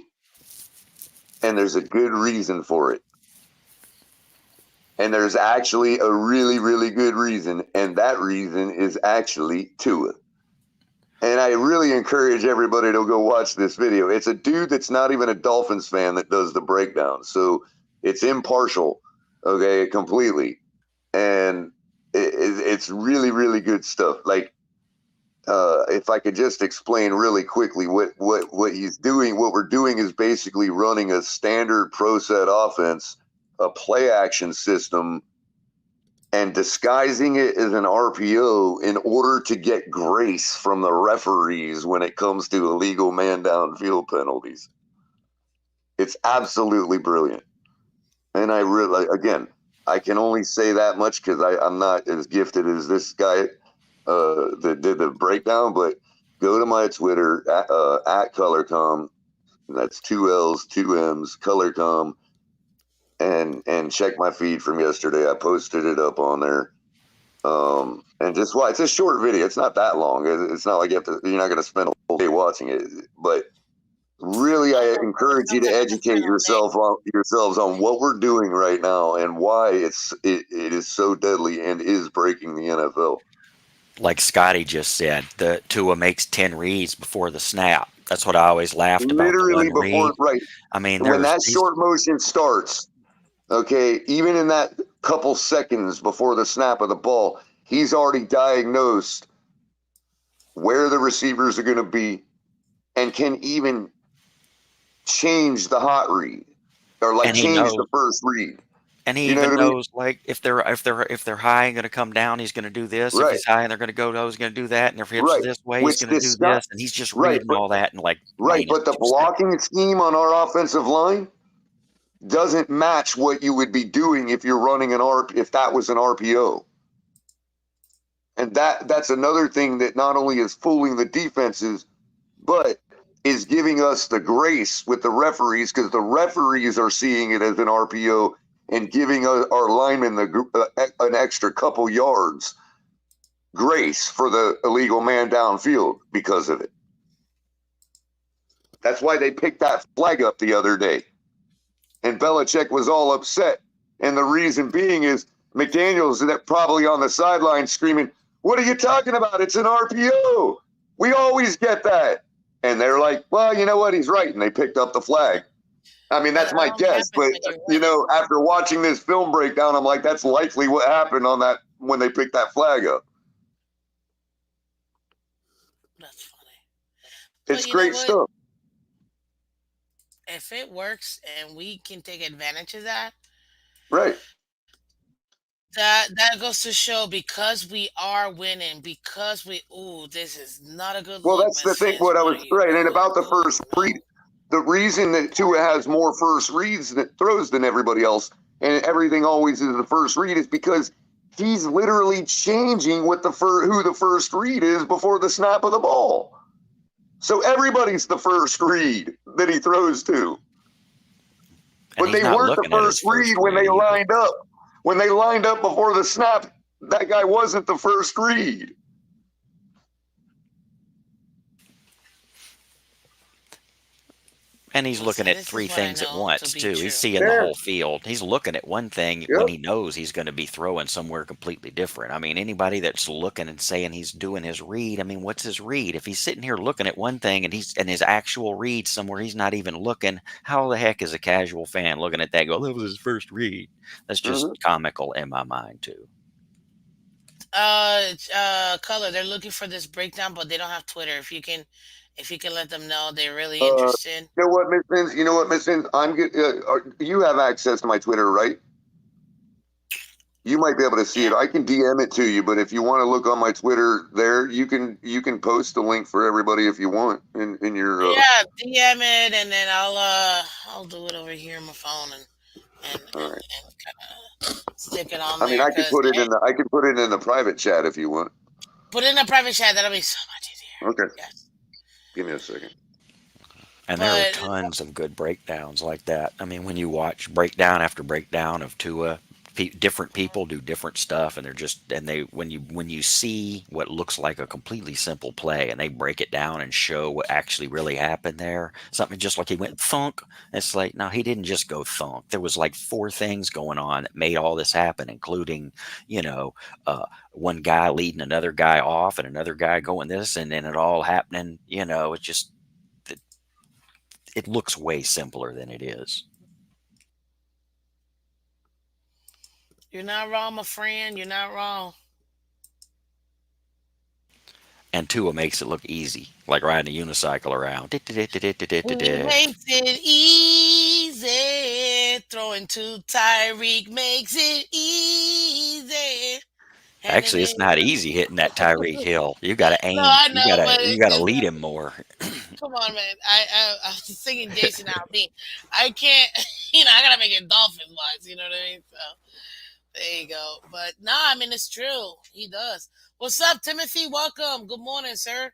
and there's a good reason for it. And there's actually a really, really good reason, and that reason is actually Tua. And I really encourage everybody to go watch this video. It's a dude that's not even a Dolphins fan that does the breakdown. So it's impartial, okay, completely. And it's really, really good stuff. Like, if I could just explain really quickly what he's doing, what we're doing is basically running a standard pro set offense, a play action system, and disguising it as an RPO in order to get grace from the referees when it comes to illegal man downfield penalties. It's absolutely brilliant. And I really, again, I can only say that much because I'm not as gifted as this guy that did the breakdown, but go to my Twitter at ColorCom. That's 2 L's, 2 M's, ColorCom, and check my feed from yesterday. I posted it up on there. And just why it's a short video. It's not that long. It's not like you're not going to spend a whole day watching it. But really, I encourage you to sometimes I educate spend all day. yourselves on what we're doing right now and why it is so deadly and is breaking the NFL. Like Scotty just said, the Tua makes 10 reads before the snap. That's what I always laughed about, the Literally one before, read. right I mean, when there's that these, short motion starts, okay, even in that couple seconds before the snap of the ball, he's already diagnosed where the receivers are going to be and can even change the hot read or like and he change knows, the first read. and he You know what even I mean? knows, like, if they're high and going to come down, he's going to do this. If Right, he's high and they're going to go low, he's going to do that. And if it's right. this way, he's Which going to this do Scott, this. And he's just right, reading all that in like right. minus But the 2 seconds. blocking scheme on our offensive line doesn't match what you would be doing if you're running if that was an RPO. And that's another thing that not only is fooling the defenses, but is giving us the grace with the referees because the referees are seeing it as an RPO and giving our linemen an extra couple yards grace for the illegal man downfield because of it. That's why they picked that flag up the other day. And Belichick was all upset. And the reason being is McDaniel's probably on the sideline screaming, "What are you talking about? It's an RPO. We always get that." And they're like, "Well, you know what? He's right." And they picked up the flag. I mean, But that's that my only guess. happens But, when you're winning. after watching this film breakdown, I'm like, that's likely what happened on that when they picked that flag up. That's funny. But It's you know great what? stuff. If it works and we can take advantage of that, Right. that goes to show because we are winning, because this is not a good Well, look, that's the Miss thing. Fins. What I What are was you right. And doing? about the Oh first read, no. the reason that Tua has more first reads that throws than everybody else, and everything always is the first read, is because he's literally changing what who the first read is before the snap of the ball. So everybody's the first read that he throws to. And But he's they not weren't the looking at his first read first when read they either. lined up. When they lined up before the snap, that guy wasn't the first read. And he's looking Listen, at this three is what I things at know to once be too. He's true. seeing the Yeah. whole field. He's looking at one thing when Yep. he knows he's going to be throwing somewhere completely different. I mean, anybody that's looking and saying he's doing his read, I mean, what's his read? If he's sitting here looking at one thing and his actual read somewhere he's not even looking, how the heck is a casual fan looking at that and go, that was his first read? That's just Mm-hmm. comical in my mind too. Color. They're looking for this breakdown, but they don't have Twitter. If you can let them know they're really Uh, interested. you know what, Miss Vince? You know what, Miss Vince? I'm good. You have access to my Twitter, right? You might be able to see Yeah. it. I can DM it to you, but if you want to look on my Twitter, there you can post the link for everybody if you want in your. Yeah, DM it, and then I'll do it over here on my phone All right. and kind of stick it on I mean, there because I can put it in the private chat if you want. put it in a private chat. That'll be so much Okay. easier. Yes, Give me a second. And there are but tons of good breakdowns like that. I mean, when you watch breakdown after breakdown of Tua, different people do different stuff, and they're just and they when you see what looks like a completely simple play, and they break it down and show what actually really happened there. Something just like he went thunk. It's like no, he didn't just go thunk. There was like four things going on that made all this happen, including you know one guy leading another guy off, and another guy going this, and then it all happening. It's just it looks way simpler than it is. you're not wrong, my friend. You're not wrong. And Tua makes it look easy, like riding a unicycle around. He makes it easy. Throwing to Tyreek makes it easy. Handing Actually, it's it. not easy hitting that Tyreek Hill. You got to No, aim. I You know, gotta but you it's gotta just lead him more. come on, man. I was singing Jason Aldean. I can't. I gotta make it dolphin wise. You know what I mean? So there you go. But nah, I mean it's true. He does. What's up, Timothy? Welcome. Good morning, sir.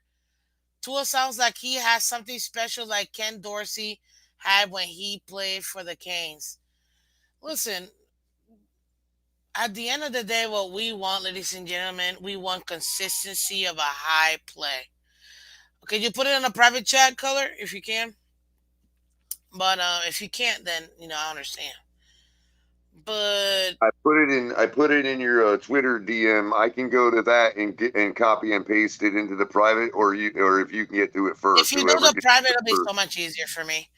Tua sounds like he has something special, like Ken Dorsey had when he played for the Canes. Listen, at the end of the day, what we want, ladies and gentlemen, we want consistency of a high play. Okay, you put it in a private chat, color, if you can. But if you can't, then I understand. But I put it in your Twitter DM. I can go to that and copy and paste it into the private, or if you can get to it if first, you do whoever the gets private, to it it'll be first. so much easier for me.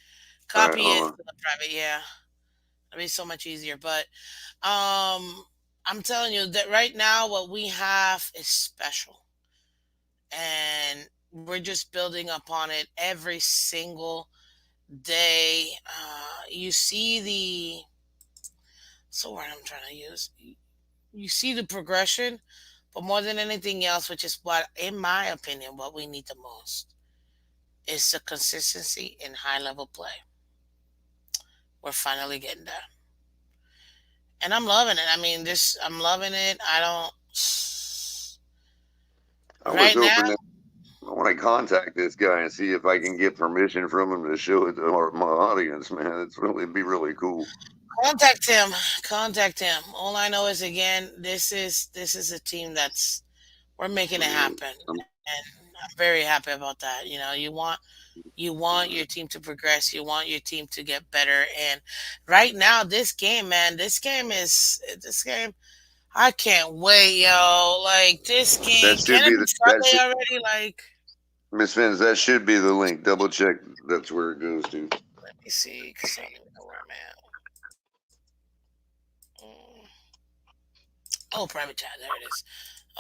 All right, Copy hold it on. to the private, yeah. It'll be so much easier. But um, I'm telling you that right now, what we have is special, and we're just building upon it every single day. You see the so what I'm trying to use. You see the progression, but more than anything else, which is what, in my opinion, what we need the most is the consistency in high level play. We're finally getting that, and I'm loving it. I mean, this I'm loving it. I don't I was right now. hoping that I want to contact this guy and see if I can get permission from him to show it to my audience. Man, it's really be really cool. Contact him. Contact him. All I know is again, this is a team that's we're making it happen, and I'm very happy about that. You want your team to progress. You want your team to get better. And right now, this game. I can't wait, yo. Like this game, That can should it be be that Sunday should already? Like, Miss Fins. That should be the link. Double check. That's where it goes to. let me see, because I don't even know where I'm at. Mm. Oh, private chat. There it is.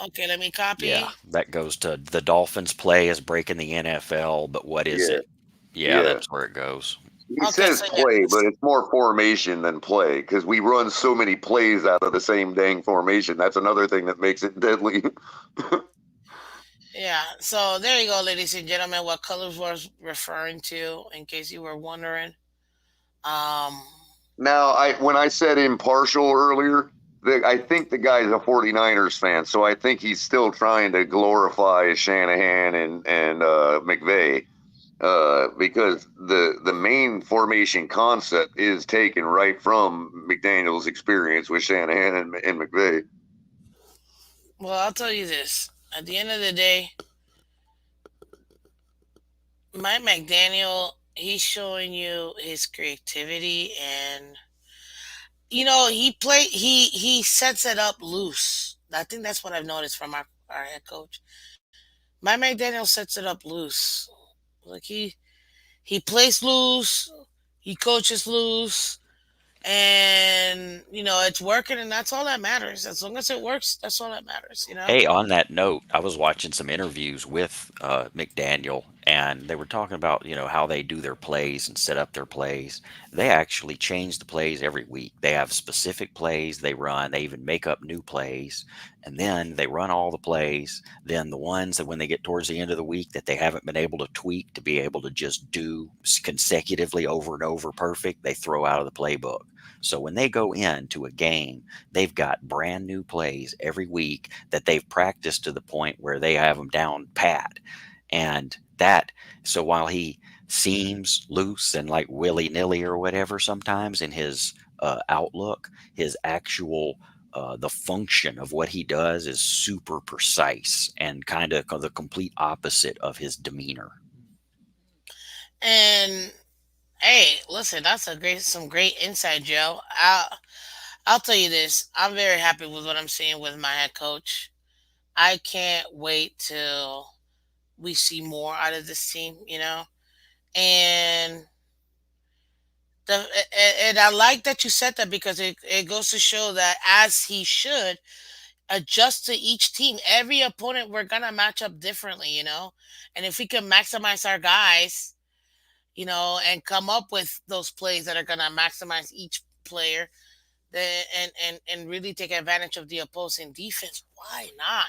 Okay, let me Yeah, copy. that goes to the Dolphins play is breaking the NFL, but what is Yeah, it? Yeah, yeah. that's where it goes. He Okay, says so yeah, play, but it's more formation than play because we run so many plays out of the same dang formation. That's another thing that makes it deadly. yeah. So there you go, ladies and gentlemen. What colors was referring to, in case you were wondering. Um, Now, I when I said impartial earlier, I think the guy's a 49ers fan, so I think he's still trying to glorify Shanahan and McVay because the main formation concept is taken right from McDaniel's experience with Shanahan and McVay. well, I'll tell you this. At the end of the day, Mike McDaniel, he's showing you his creativity, and he sets it up loose. I think that's what I've noticed from our head coach. Mike McDaniel sets it up loose. Like he plays loose, he coaches loose, and it's working, and that's all that matters. As long as it works, that's all that matters. Hey, on that note, I was watching some interviews with McDaniel, and they were talking about how they do their plays and set up their plays. They actually change the plays every week. They have specific plays they run. They even make up new plays, and then they run all the plays. Then the ones that when they get towards the end of the week that they haven't been able to tweak to be able to just do consecutively over and over perfect, they throw out of the playbook. So when they go into a game, they've got brand new plays every week that they've practiced to the point where they have them down pat. And that, so while he seems loose and like willy nilly or whatever sometimes in his outlook, his actual the function of what he does is super precise and kind of the complete opposite of his demeanor. And hey, listen, that's some great insight, Joe. I'll tell you this. I'm very happy with what I'm seeing with my head coach. I can't wait till we see more out of this team. And and I like that you said that, because it goes to show that, as he should, adjust to each team. Every opponent, we're gonna match up differently. And if we can maximize our guys, and come up with those plays that are gonna maximize each player, then and really take advantage of the opposing defense, why not?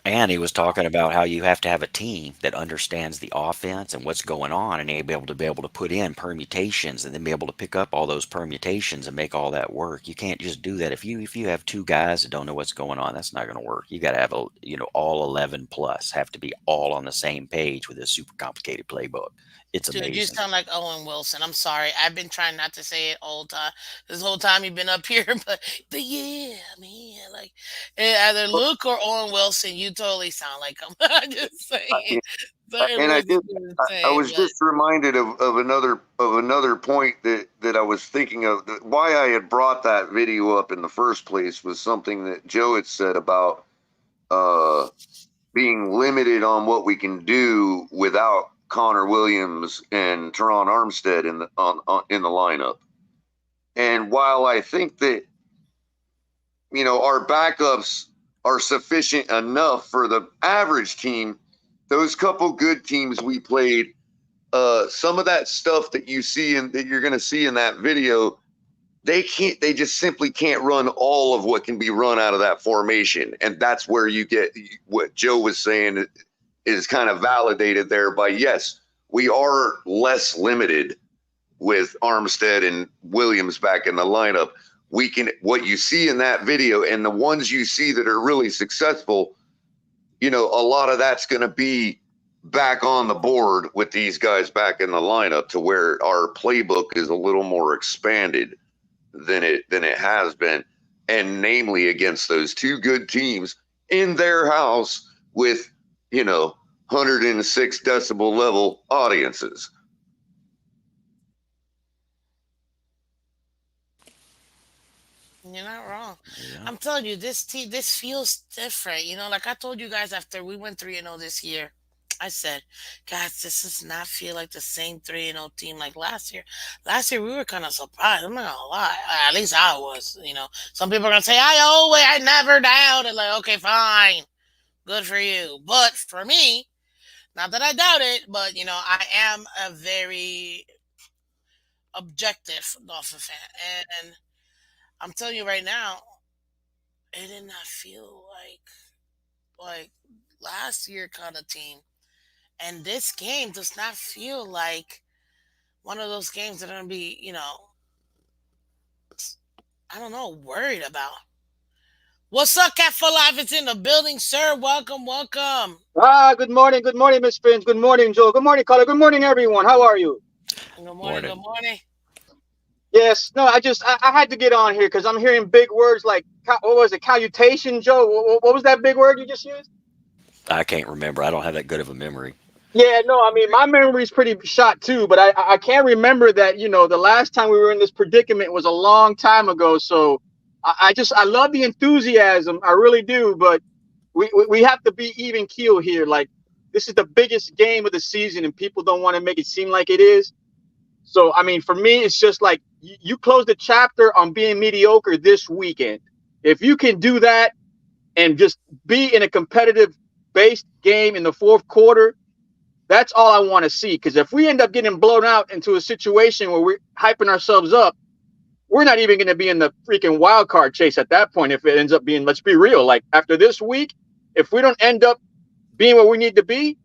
And he was talking about how you have to have a team that understands the offense and what's going on, and be able to put in permutations and then be able to pick up all those permutations and make all that work. You can't just do that if you have two guys that don't know what's going on. That's not going to work. You got to have all 11 plus have to be all on the same page with this super complicated playbook. It's Dude, you amazing. sound like Owen Wilson. I'm sorry. I've been trying not to say it all time. This whole time you've been up here, but yeah, man, either Luke or Owen Wilson, you totally sound like him. I'm just saying. Certain And I words just, do the I same, was but just reminded of another point that I was thinking of. That why I had brought that video up in the first place was something that Joe had said about uh, being limited on what we can do without Connor Williams and Teron Armstead in the lineup. And while I think that our backups are sufficient enough for the average team, those couple good teams we played, some of that stuff that you see and that you're going to see in that video, they just simply can't run all of what can be run out of that formation. And that's where you get what Joe was saying is kind of validated there by, yes, we are less limited with Armstead and Williams back in the lineup. We can, what you see in that video and the ones you see that are really successful, a lot of that's going to be back on the board with these guys back in the lineup, to where our playbook is a little more expanded than it has been, and namely against those two good teams in their house with 106 decibel level audiences. you're not wrong. Yeah. I'm telling you, this team, this feels different. Like I told you guys after we went 3-0 this year, I said, guys, this does not feel like the same 3-0 team like last year. Last year we were kind of surprised. I'm not gonna lie. At least I was. Some people are gonna say, I never doubted. Like, okay, fine, good for you. But for me, not that I doubt it, but I am a very objective Dolphin fan, and I'm telling you right now, it did not feel like last year kind of team. And this game does not feel like one of those games that I'm gonna be, I don't know, worried about. What's up, Cat for Life? It's in the building, sir. Welcome, welcome. Good morning, Miss Phins. Good morning, Joe. Good morning, caller. Good morning, everyone. How are you? Good morning, good Morning. morning. Yes, no, I had to get on here because I'm hearing big words like, what was it, calutation, Joe? What was that big word you just used? I can't remember. I don't have that good of a memory. Yeah, no, I mean, my memory's pretty shot too, but I can't remember that, the last time we were in this predicament was a long time ago. So I love the enthusiasm. I really do. But we have to be even keel here. Like, this is the biggest game of the season and people don't want to make it seem like it is. So, I mean, for me, it's just like you close the chapter on being mediocre this weekend. If you can do that and just be in a competitive based game in the fourth quarter, that's all I want to see. Because if we end up getting blown out into a situation where we're hyping ourselves up, we're not even going to be in the freaking wild card chase at that point. If it ends up being, let's be real, like after this week, if we don't end up being where we need to be,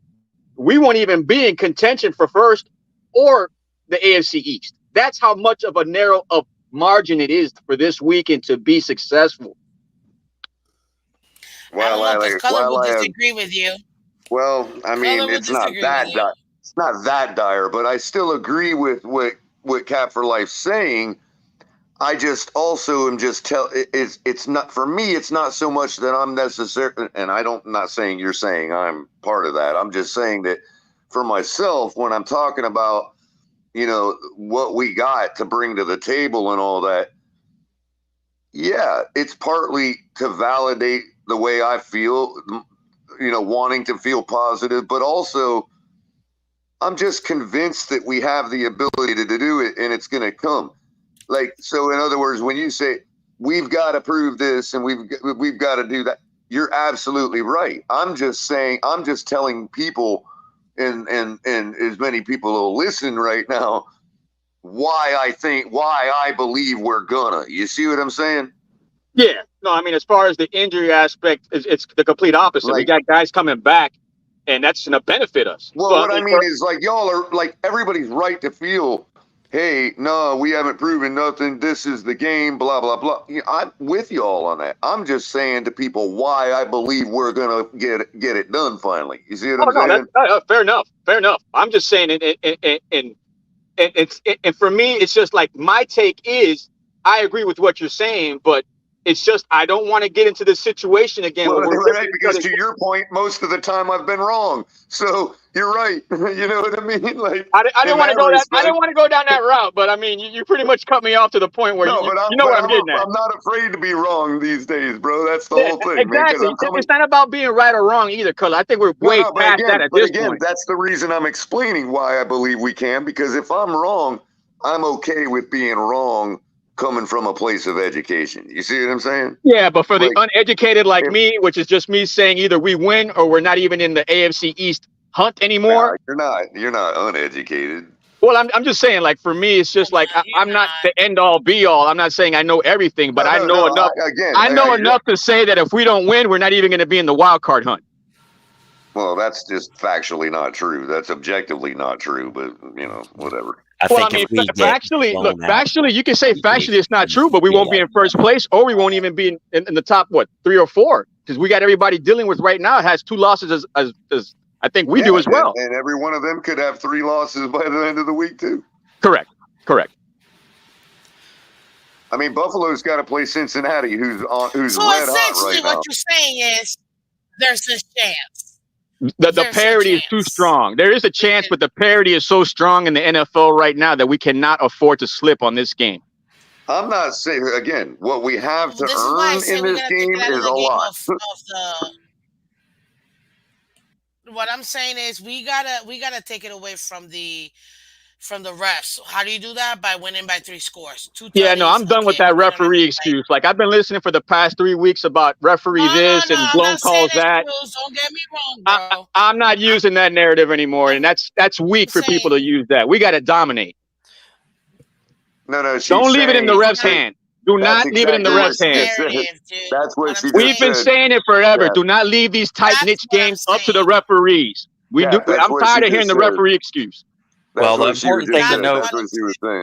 we won't even be in contention for first or the AFC East. That's how much of a narrow of margin it is for this weekend to be successful. I don't While know, I because Color while will I disagree with you. Well, I Color mean, will disagree with you. it's not that dire, but I still agree with what Cat for Life's saying. I just also am just it's not, for me, it's not so much that I'm necessary, and I'm not saying you're saying I'm part of that. I'm just saying that for myself, when I'm talking about what we got to bring to the table and all that, yeah, it's partly to validate the way I feel, wanting to feel positive, but also I'm just convinced that we have the ability to do it and it's going to come. Like, so in other words, when you say we've got to prove this and we've got to do that, you're absolutely right. I'm just saying, I'm just telling people, and as many people will listen right now, why I believe we're gonna. You see what I'm saying? Yeah. No, I mean, as far as the injury aspect, it's the complete opposite. We Like, got guys coming back, and that's going to benefit us. So, well, I what I mean, mean is, like, y'all are like, everybody's right to feel, hey, no, we haven't proven nothing. This is the game, blah blah blah. I'm with y'all on that. I'm just saying to people why I believe we're gonna get it done finally. You see what oh I'm no, that's saying? fair enough. Fair enough. I'm just saying, and for me, it's just like my take is, I agree with what you're saying, but It's just I don't want to get into this situation again Well, where we're right, ripping each because other. to your point, most of the time I've been wrong. So you're right. You know what I mean? Like I didn't in want to that go that I didn't respect. want to go down that route, but I mean, you pretty much cut me off to the point where No, you but know what I'm getting at. I'm not afraid to be wrong these days, bro. That's the Yeah, whole thing, man. Because exactly. I'm coming. It's not about being right or wrong either, cuz I think we're No, way no, past that at but this again, point. that's the reason I'm explaining why I believe we can. Because if I'm wrong, I'm okay with being wrong, coming from a place of education. You see what I'm saying? Yeah, but for the Like, uneducated like if me, which is just me saying either we win or we're not even in the AFC East hunt nah, anymore. you're not uneducated. Well, I'm just saying, like for me, it's just like You're I'm not not. the end all be all. I'm not saying I know everything, but No, I no, know no. enough. Again, I know enough to say that if we don't win, we're not even going to be in the wild card hunt. well, that's just factually not true. That's objectively not true. But whatever. I Well, I think mean, if we get factually, look, blown out, factually, you can say we could factually it's not true, but we feel won't be like in first place, or we won't even be in the top what 3 or 4 because we got everybody dealing with right now. It has 2 losses as I think we Yeah, do as well. and every one of them could have 3 losses by the end of the week too. Correct. I mean, Buffalo's got to play Cincinnati, who's So red hot essentially, right what now. you're saying is there's a chance. The There's a parity is too chance. strong. There is a chance, but the parity is so strong in the NFL right now that we cannot afford to slip on this game. I'm not saying again. What we have to This is why I earn say in we this gotta take game it out of is the a game lot. of the. What I'm saying is we gotta take it away from the refs. How do you do that? By winning by 3 scores, two Yeah, no, tutties. I'm done with Okay, that we don't have to referee fight. excuse. Like I've been listening for the past 3 weeks about referee No, no, this no. and I'm blown not saying calls that. excuse. Don't get me wrong, I, bro. I'm not I'm using that narrative anymore, I'm and that's weak for saying people to use that. We got to dominate. No, she's Don't leave it in the saying ref's not. hand. Do that's not leave it in the exactly what ref's Not she hand. just said. narrative, dude. That's What what I'm she just We've been saying, said. saying it forever. Yeah, Do not leave these tight that's niche what I'm games up to the saying. referees. We do. that's I'm what she tired of hearing just the said. referee excuse. well, That's the what she important just thing to said. That's note That's what I'm what she was saying. saying.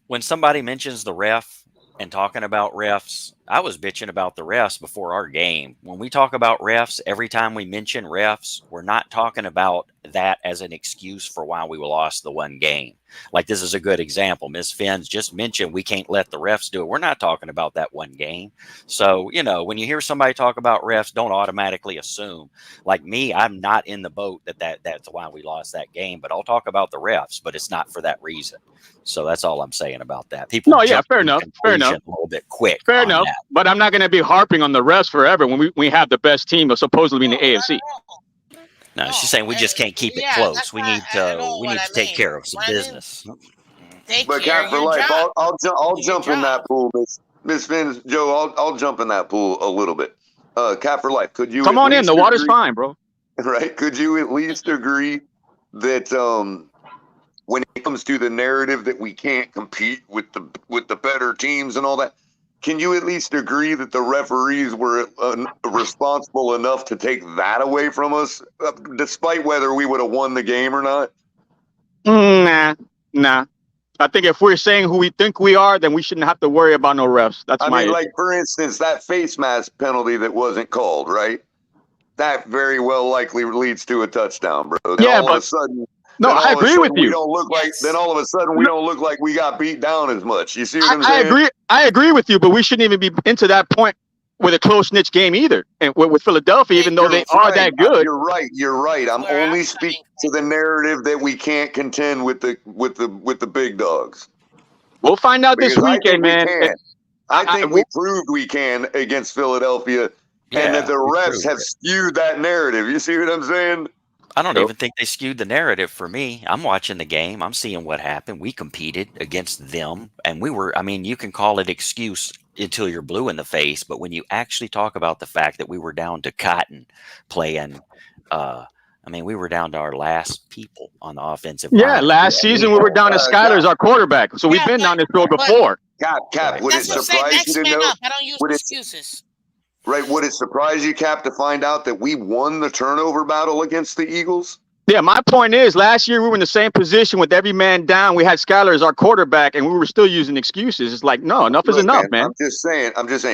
when somebody mentions the ref and talking about refs, I was bitching about the refs before our game. When we talk about refs, every time we mention refs, we're not talking about that as an excuse for why we lost the one game. Like this is a good example. Miss Phins just mentioned we can't let the refs do it. We're not talking about that one game. So, when you hear somebody talk about refs, don't automatically assume. Like me, I'm not in the boat that's why we lost that game, but I'll talk about the refs, but it's not for that reason. So that's all I'm saying about that. People No, yeah, jump fair to the enough. Fair enough. conclusion a little bit quick Fair on enough. that. But I'm not going to be harping on the refs forever when we have the best team of supposedly in No, the not AFC. at all. No, she's No, saying we just can't keep it yeah, that's close. We not need at to all we what need I to take mean. care of some What I mean, business. take But care Cat of for your life, job. I'll Do your jump in job. that pool, Miss Fins, Joe. I'll jump in that pool a little bit. Cat for life, could you Come at on in. least The water's agree? fine, bro. Right? Could you at least agree that when it comes to the narrative that we can't compete with the better teams and all that, can you at least agree that the referees were responsible enough to take that away from us, despite whether we would have won the game or not? Nah. I think if we're saying who we think we are, then we shouldn't have to worry about no refs. That's I my mean, issue. like for instance, that face mask penalty that wasn't called, right? That very well likely leads to a touchdown, bro. Then Yeah, all of but a sudden, no, I agree with we you. don't look like. Then Yes. all of a sudden, we don't look like we got beat down as much. You see what I'm I saying? agree. I agree with you, but we shouldn't even be into that point with a close niche game either. And with Philadelphia, even though they are that good, You're right. You're right. I'm Where I'm only speaking to the narrative that we can't contend with the big dogs, we'll find out this because I think weekend, we man. can. I think we We'll- proved we can against Philadelphia, and that Yeah, the we refs proved have it. skewed that narrative. You see what I'm saying? I don't Nope. even think they skewed the narrative for me. I'm watching the game. I'm seeing what happened. We competed against them, and I mean, you can call it excuse until you're blue in the face, but when you actually talk about the fact that we were down to Cotton playing, I mean, we were down to our last people on the offensive line. last season we were down to Skyler as our quarterback, so we've Yeah, been down this road but before. Cap, Right. would it that's what I'm saying. surprise you Next to man know? up. I don't use Would it, excuses. right? Would it surprise you, Cap, to find out that we won the turnover battle against the Eagles? Yeah, my point is, last year we were in the same position with every man down. We had Skyler as our quarterback, and we were still using excuses. It's like, no, enough is Look, enough, man. I'm just saying.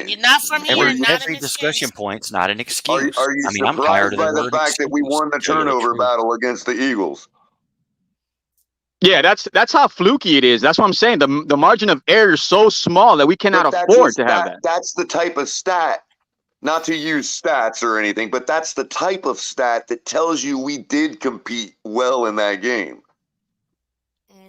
You're not from here. Every Not in every this discussion case. point's not an Are excuse. you I mean, I'm tired surprised of the by the word fact that we excuse, won the to tell you the turnover truth. battle against the Eagles? Yeah, that's how fluky it is. That's what I'm saying. The margin of error is so small that we cannot afford to have that. That's the type of stat, not to use stats or anything, but that's the type of stat that tells you we did compete well in that game.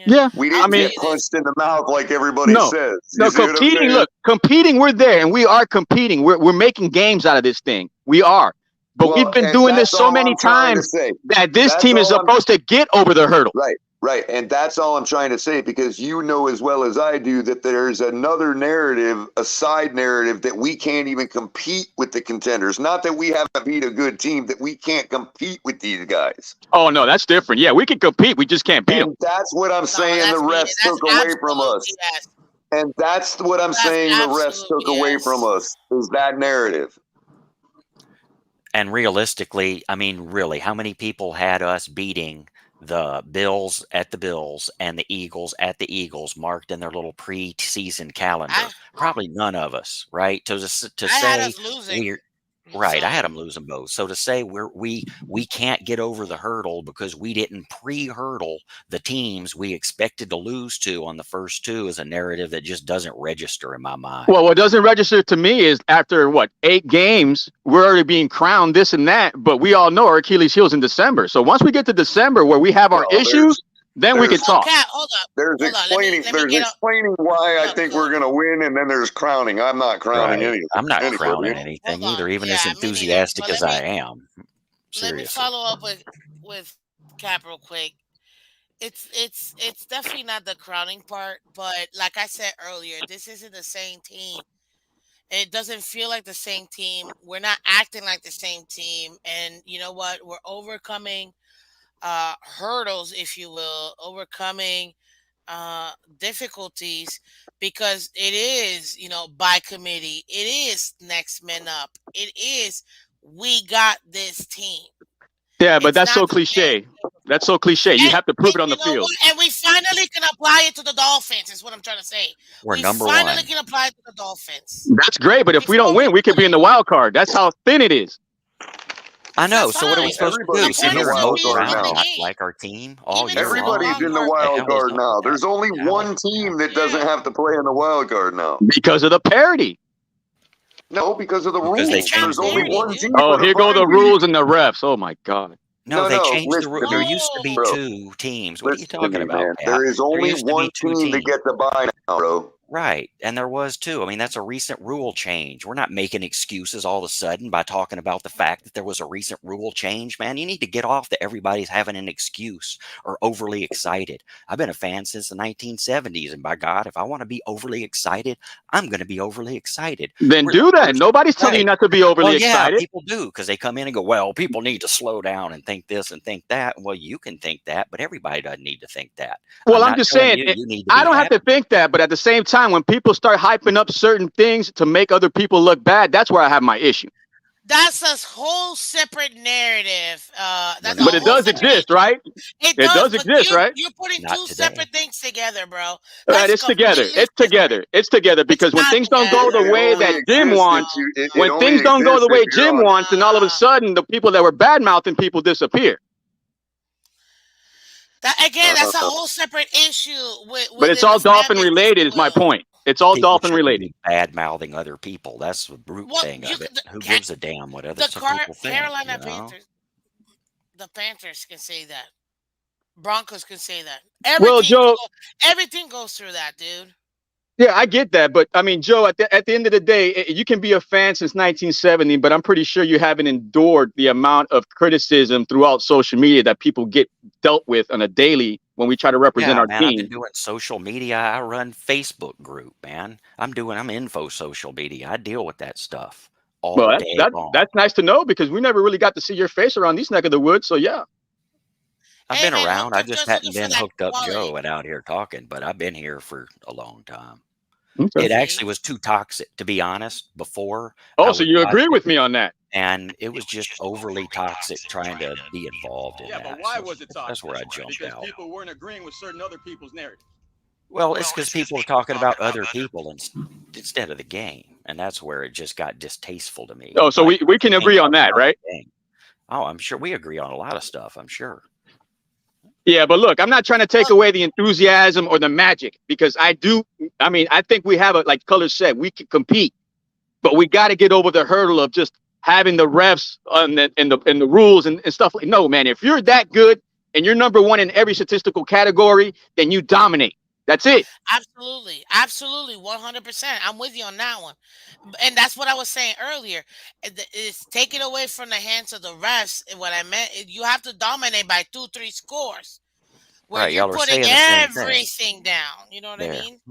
Yeah, We didn't get punched in the mouth like everybody says. No, competing. Look, competing. We're there, and we are competing. We're making games out of this thing. We are, but we've been doing this so many times that this team is supposed to get over the hurdle. Right, and that's all I'm trying to say, because you know as well as I do that there's another narrative, a side narrative, that we can't even compete with the contenders. Not that we haven't beat a good team, that we can't compete with these guys. Oh, no, that's different. Yeah, we can compete. We just can't beat them. That's what I'm saying the refs took away from us. Yes. And that's what I'm saying the refs took away from us, is that narrative. And realistically, I mean, really, how many people had us beating the Bills at the Bills and the Eagles at the Eagles marked in their little preseason calendar? Probably none of us, right? To say we're right, I had them losing both. So to say we can't get over the hurdle because we didn't pre-hurdle the teams we expected to lose to on the first two is a narrative that just doesn't register in my mind. Well, what doesn't register to me is after 8 games, we're already being crowned this and that, but we all know our Achilles heel's in December. So once we get to December where we have our issues, then we can talk. Hold up. There's explaining why I think we're going to win, and then there's crowning. I'm not crowning anything. I'm not crowning anything either, even as enthusiastic as I am. Seriously. Let me follow up with Cap real quick. It's definitely not the crowning part, but like I said earlier, this isn't the same team. It doesn't feel like the same team. We're not acting like the same team, and you know what? We're overcoming hurdles, if you will, overcoming difficulties, because it is, by committee. It is next men up. It is, we got this team. Yeah, but that's so cliche. That's so cliche. You have to prove it on the field. And we finally can apply it to the Dolphins, is what I'm trying to say. We finally can apply it to the Dolphins. That's great, but if we don't win, we could be in the wild card. That's how thin it is. I know. So what are we supposed to do? Sit here and mope around and act like our team all year long? Everybody's in the wild card now. There's only one team that doesn't have to play in the wild card now. Because of the parity. No, because of the rules. There's only one team. Oh, here go the rules and the refs. Oh my God. No, they changed the rule. There used to be 2 teams. What are you talking about? There is only one team to get the bye now, bro. Right. And there was 2. I mean, that's a recent rule change. We're not making excuses all of a sudden by talking about the fact that there was a recent rule change, man. You need to get off that everybody's having an excuse or overly excited. I've been a fan since the 1970s. And by God, if I want to be overly excited, I'm going to be overly excited. Then do that. Nobody's telling you not to be overly excited. Yeah, people do, because they come in and go, well, people need to slow down and think this and think that. Well, you can think that, but everybody doesn't need to think that. Well, I'm just saying, I don't have to think that, but at the same time, when people start hyping up certain things to make other people look bad, that's where I have my issue. That's a whole separate narrative. But it does exist, right? It does exist, right? You're putting two separate things together, bro. It's together. It's together. It's together because when things don't go the way that Jim wants, when things don't go the way Jim wants, then all of a sudden the people that were bad mouthing people disappear. That's a whole separate issue. But it's all Dolphin related, is my point. It's all Dolphin related. Bad mouthing other people. That's the brute thing of it. Who gives a damn what other people think? Carolina Panthers. The Panthers can say that. Broncos can say that. Everything goes through that, dude. Yeah, I get that, but I mean, Joe, at the end of the day, you can be a fan since 1970, but I'm pretty sure you haven't endured the amount of criticism throughout social media that people get dealt with on a daily when we try to represent our team. I've been doing social media. I run Facebook group, man. I'm info social media. I deal with that stuff all day long. That's nice to know because we never really got to see your face around these neck of the woods. So yeah. I've been around. I just hadn't been hooked up Joe and out here talking, but I've been here for a long time. Okay. It actually was too toxic, to be honest, before. Oh, so you agree with me on that? And it was just overly toxic trying to be involved in that. Yeah, but why was it toxic? That's where I jumped out. Because people weren't agreeing with certain other people's narrative. Well, it's because people were talking about other people instead of the game. And that's where it just got distasteful to me. Oh, so we can agree on that, right? Oh, I'm sure we agree on a lot of stuff, I'm sure. Yeah, but look, I'm not trying to take away the enthusiasm or the magic, because I do. I mean, I think we have like Color said, we can compete, but we got to get over the hurdle of just having the refs on the rules and stuff. Like, no, man, if you're that good and you're number one in every statistical category, then you dominate. That's it. Absolutely, absolutely, 100%. I'm with you on that one, and that's what I was saying earlier. It's taken away from the hands of the refs. And what I meant, you have to dominate by 2, 3 scores, where Right, you're y'all are putting saying the same thing everything down. You know what I there. mean?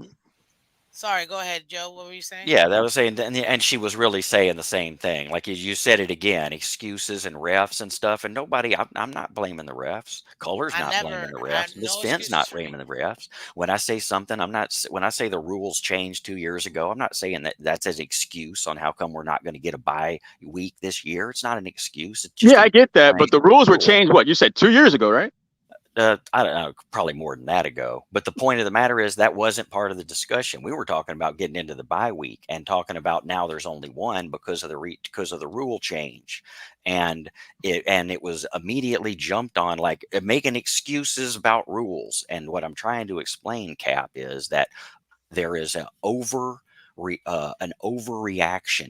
Sorry, go ahead, Joe. What were you saying? Yeah, that was saying, and she was really saying the same thing. Like you said it again, excuses and refs and stuff. And nobody, I'm not blaming the refs. Color's not blaming the refs. Miss No Finn's excuses not for me. blaming the refs. When I say something, I'm not. When I say the rules changed 2 years ago, I'm not saying that that's an excuse on how come we're not going to get a bye week this year. It's not an excuse. It's just Yeah, a I get that, but plain the rules were rule. changed. What you said 2 years ago, right? I don't know, probably more than that ago. But the point of the matter is that wasn't part of the discussion. We were talking about getting into the bye week and talking about now there's only one because of the rule change, and it was immediately jumped on like making excuses about rules. And what I'm trying to explain, Cap, is that there is an overreaction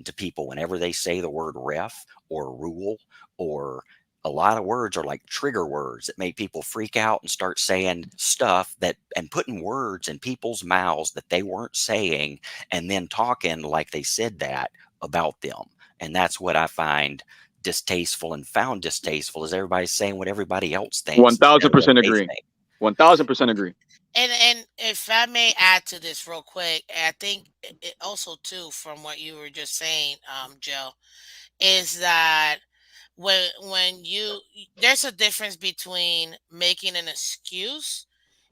to people whenever they say the word ref or rule, or a lot of words are like trigger words that make people freak out and start saying stuff that and putting words in people's mouths that they weren't saying, and then talking like they said that about them. And that's what I find distasteful and found distasteful, is everybody's saying what everybody else One thinks instead thousand of what percent they agree. think. 1000% agree. And if I may add to this real quick, I think it also too, from what you were just saying, Joe, is that when you there's a difference between making an excuse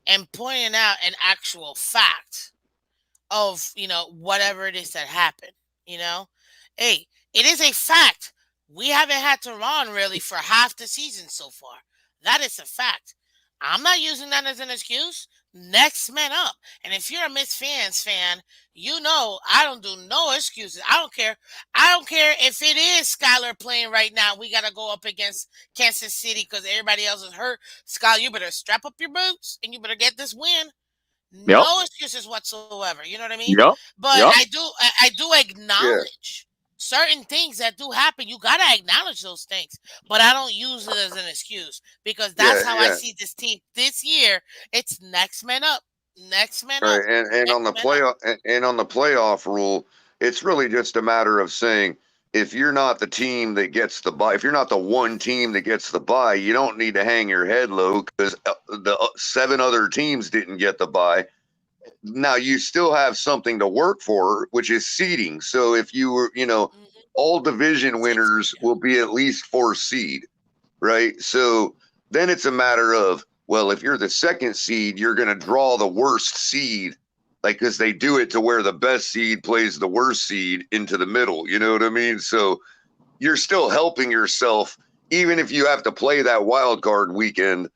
and pointing out an actual fact of, whatever it is that happened. you know hey, it is a fact, we haven't had to run really for half the season so far. That is a fact. I'm not using that as an excuse. Next man up. And if you're a Miss Fans fan, I don't do no excuses. I don't care if it is Skylar playing right now. We got to go up against Kansas City because everybody else is hurt. Skylar, you better strap up your boots and you better get this win. Yep. No excuses whatsoever. You know what I mean? Yep. But Yep. I do Yeah. acknowledge certain things that do happen. You gotta acknowledge those things. But I don't use it as an excuse because that's Yeah, how I yeah. see this team this year. It's next man up. Next man up. Right. And Next on the man up. playoff rule, it's really just a matter of saying, if you're not the team that gets the bye, if you're not the one team that gets the bye, you don't need to hang your head low because the 7 other teams didn't get the bye. Now you still have something to work for, which is seeding. So if you were, Mhm. all division Six. winners will be at least 4 seed, right? So then it's a matter of, well, if you're the second seed, you're going to draw the worst seed, like, because they do it to where the best seed plays the worst seed into the middle. You know what I mean? So you're still helping yourself, even if you have to play that wild card weekend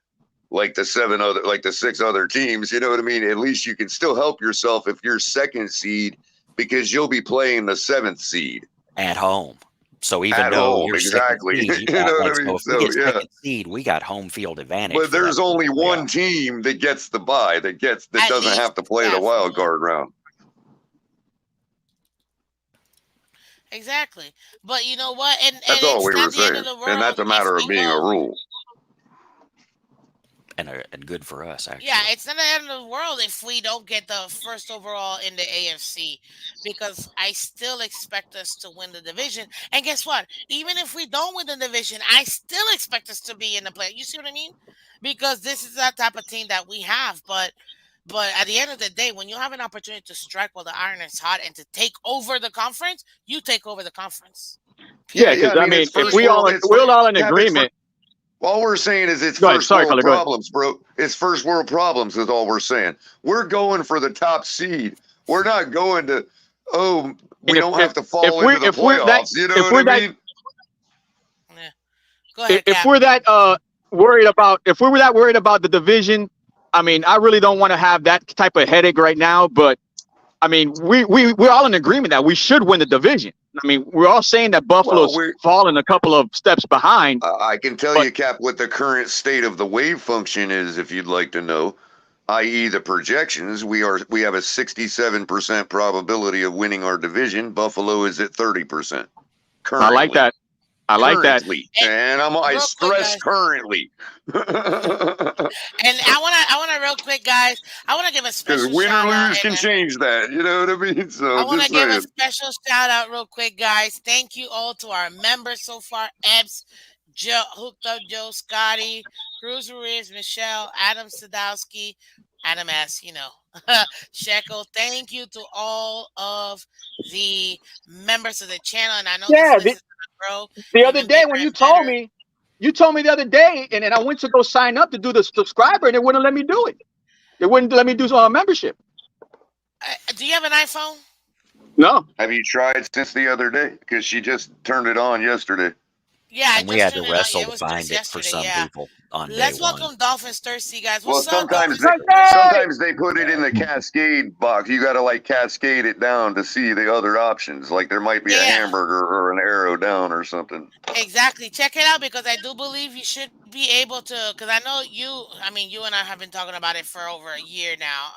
like the 6 other teams. You know what I mean? At least you can still help yourself if you're second seed, because you'll be playing the 7th seed At home. So even at though home. you're second Exactly. seed, you You know got what like, I so mean? if we So get yeah. second seed, we got home field advantage But for that there's only playoff. one team that gets the bye, that At doesn't least, have to play yeah, the from wild one. card round. Exactly. But you know what? And That's all it's we were not the end of saying. the And world that's a if matter of we being a go. rule. And good for us, Yeah, actually. it's not the end of the world if we don't get the first overall in the AFC, because I still expect us to win the division. And guess what? Even if we don't win the division, I still expect us to be in the play. You see what I mean? Because this is that type of team that we have. But at the end of the day, when you have an opportunity to strike while the iron is hot and to take over the conference, you take over the conference. Yeah, Period. Yeah, because I I mean, mean, it's if first Period. world. we're all in Cap, agreement. all we're saying is it's Go ahead. first Sorry, world Color. Go ahead. problems, bro. It's first world problems is all we're saying. We're going for the top seed. We're not going to, we And don't have to if fall we're into the if we're that playoffs. You know if what I we're that mean? Yeah. Go ahead, if Cap. we're that if we were that worried about the division, I mean, I really don't want to have that type of headache right now. But I mean, we're all in agreement that we should win the division. I mean, we're all saying that Buffalo's fallen a couple of steps behind. I can tell you, Cap, what the current state of the wave function is, if you'd like to know, i.e. the projections. We have a 67% probability of winning our division. Buffalo is at 30%. Currently. I like that. I like that. And I stress currently. And I wanna real quick, guys. I wanna give a special because win shout or out. lose can change that. You know what I mean? So I want to give a special shout out real quick, guys. Thank you all to our members so far: Ebbs, Joe, Hooked Up Joe, Scotty, Cruz Ruiz, Michelle, Adam Sadowski, Adam S. Shekel. Thank you to all of the members of the channel, and I know this list is gonna grow. The other day when you told me the other day, and I went to go sign up to do the subscriber, and it wouldn't let me do it. It wouldn't let me do membership. Do you have an iPhone? No. Have you tried since the other day? Because she just turned it on yesterday. Yeah, and we had to wrestle to find it for some people on Let's day one. welcome Dolphins Thirsty, guys. Well, What's up, sometimes they put it in the cascade box. You got to like cascade it down to see the other options. Like there might be a hamburger or an arrow down or something. Exactly. Check it out because I do believe you should be able to. Because I know you and I have been talking about it for over a year now.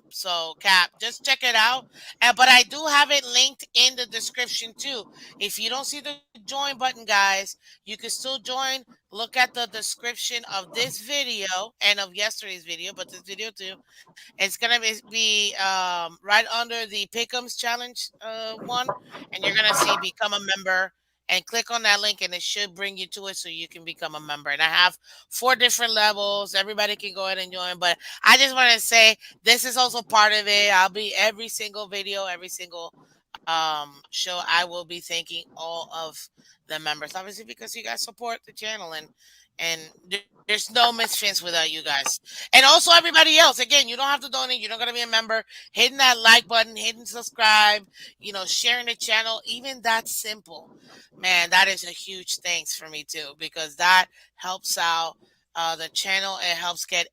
So Cap, just check it out. But I do have it linked in the description too. If you don't see the join button, guys, you can still join. Look at the description of this video and of yesterday's video, but this video too. It's gonna be right under the Pick'ems challenge one, and you're gonna see become a member. And click on that link, and it should bring you to it so you can become a member. And I have 4 different levels. Everybody can go ahead and join. But I just want to say this is also part of it. I'll be every single video, every single show. I will be thanking all of the members, obviously, because you guys support the channel, and there's no Miss Phins without you guys. And also everybody else. Again, you don't have to donate. You don't got to be a member. Hitting that like button, hitting subscribe, sharing the channel, even that simple. Man, that is a huge thanks for me too, because that helps out the channel. It helps get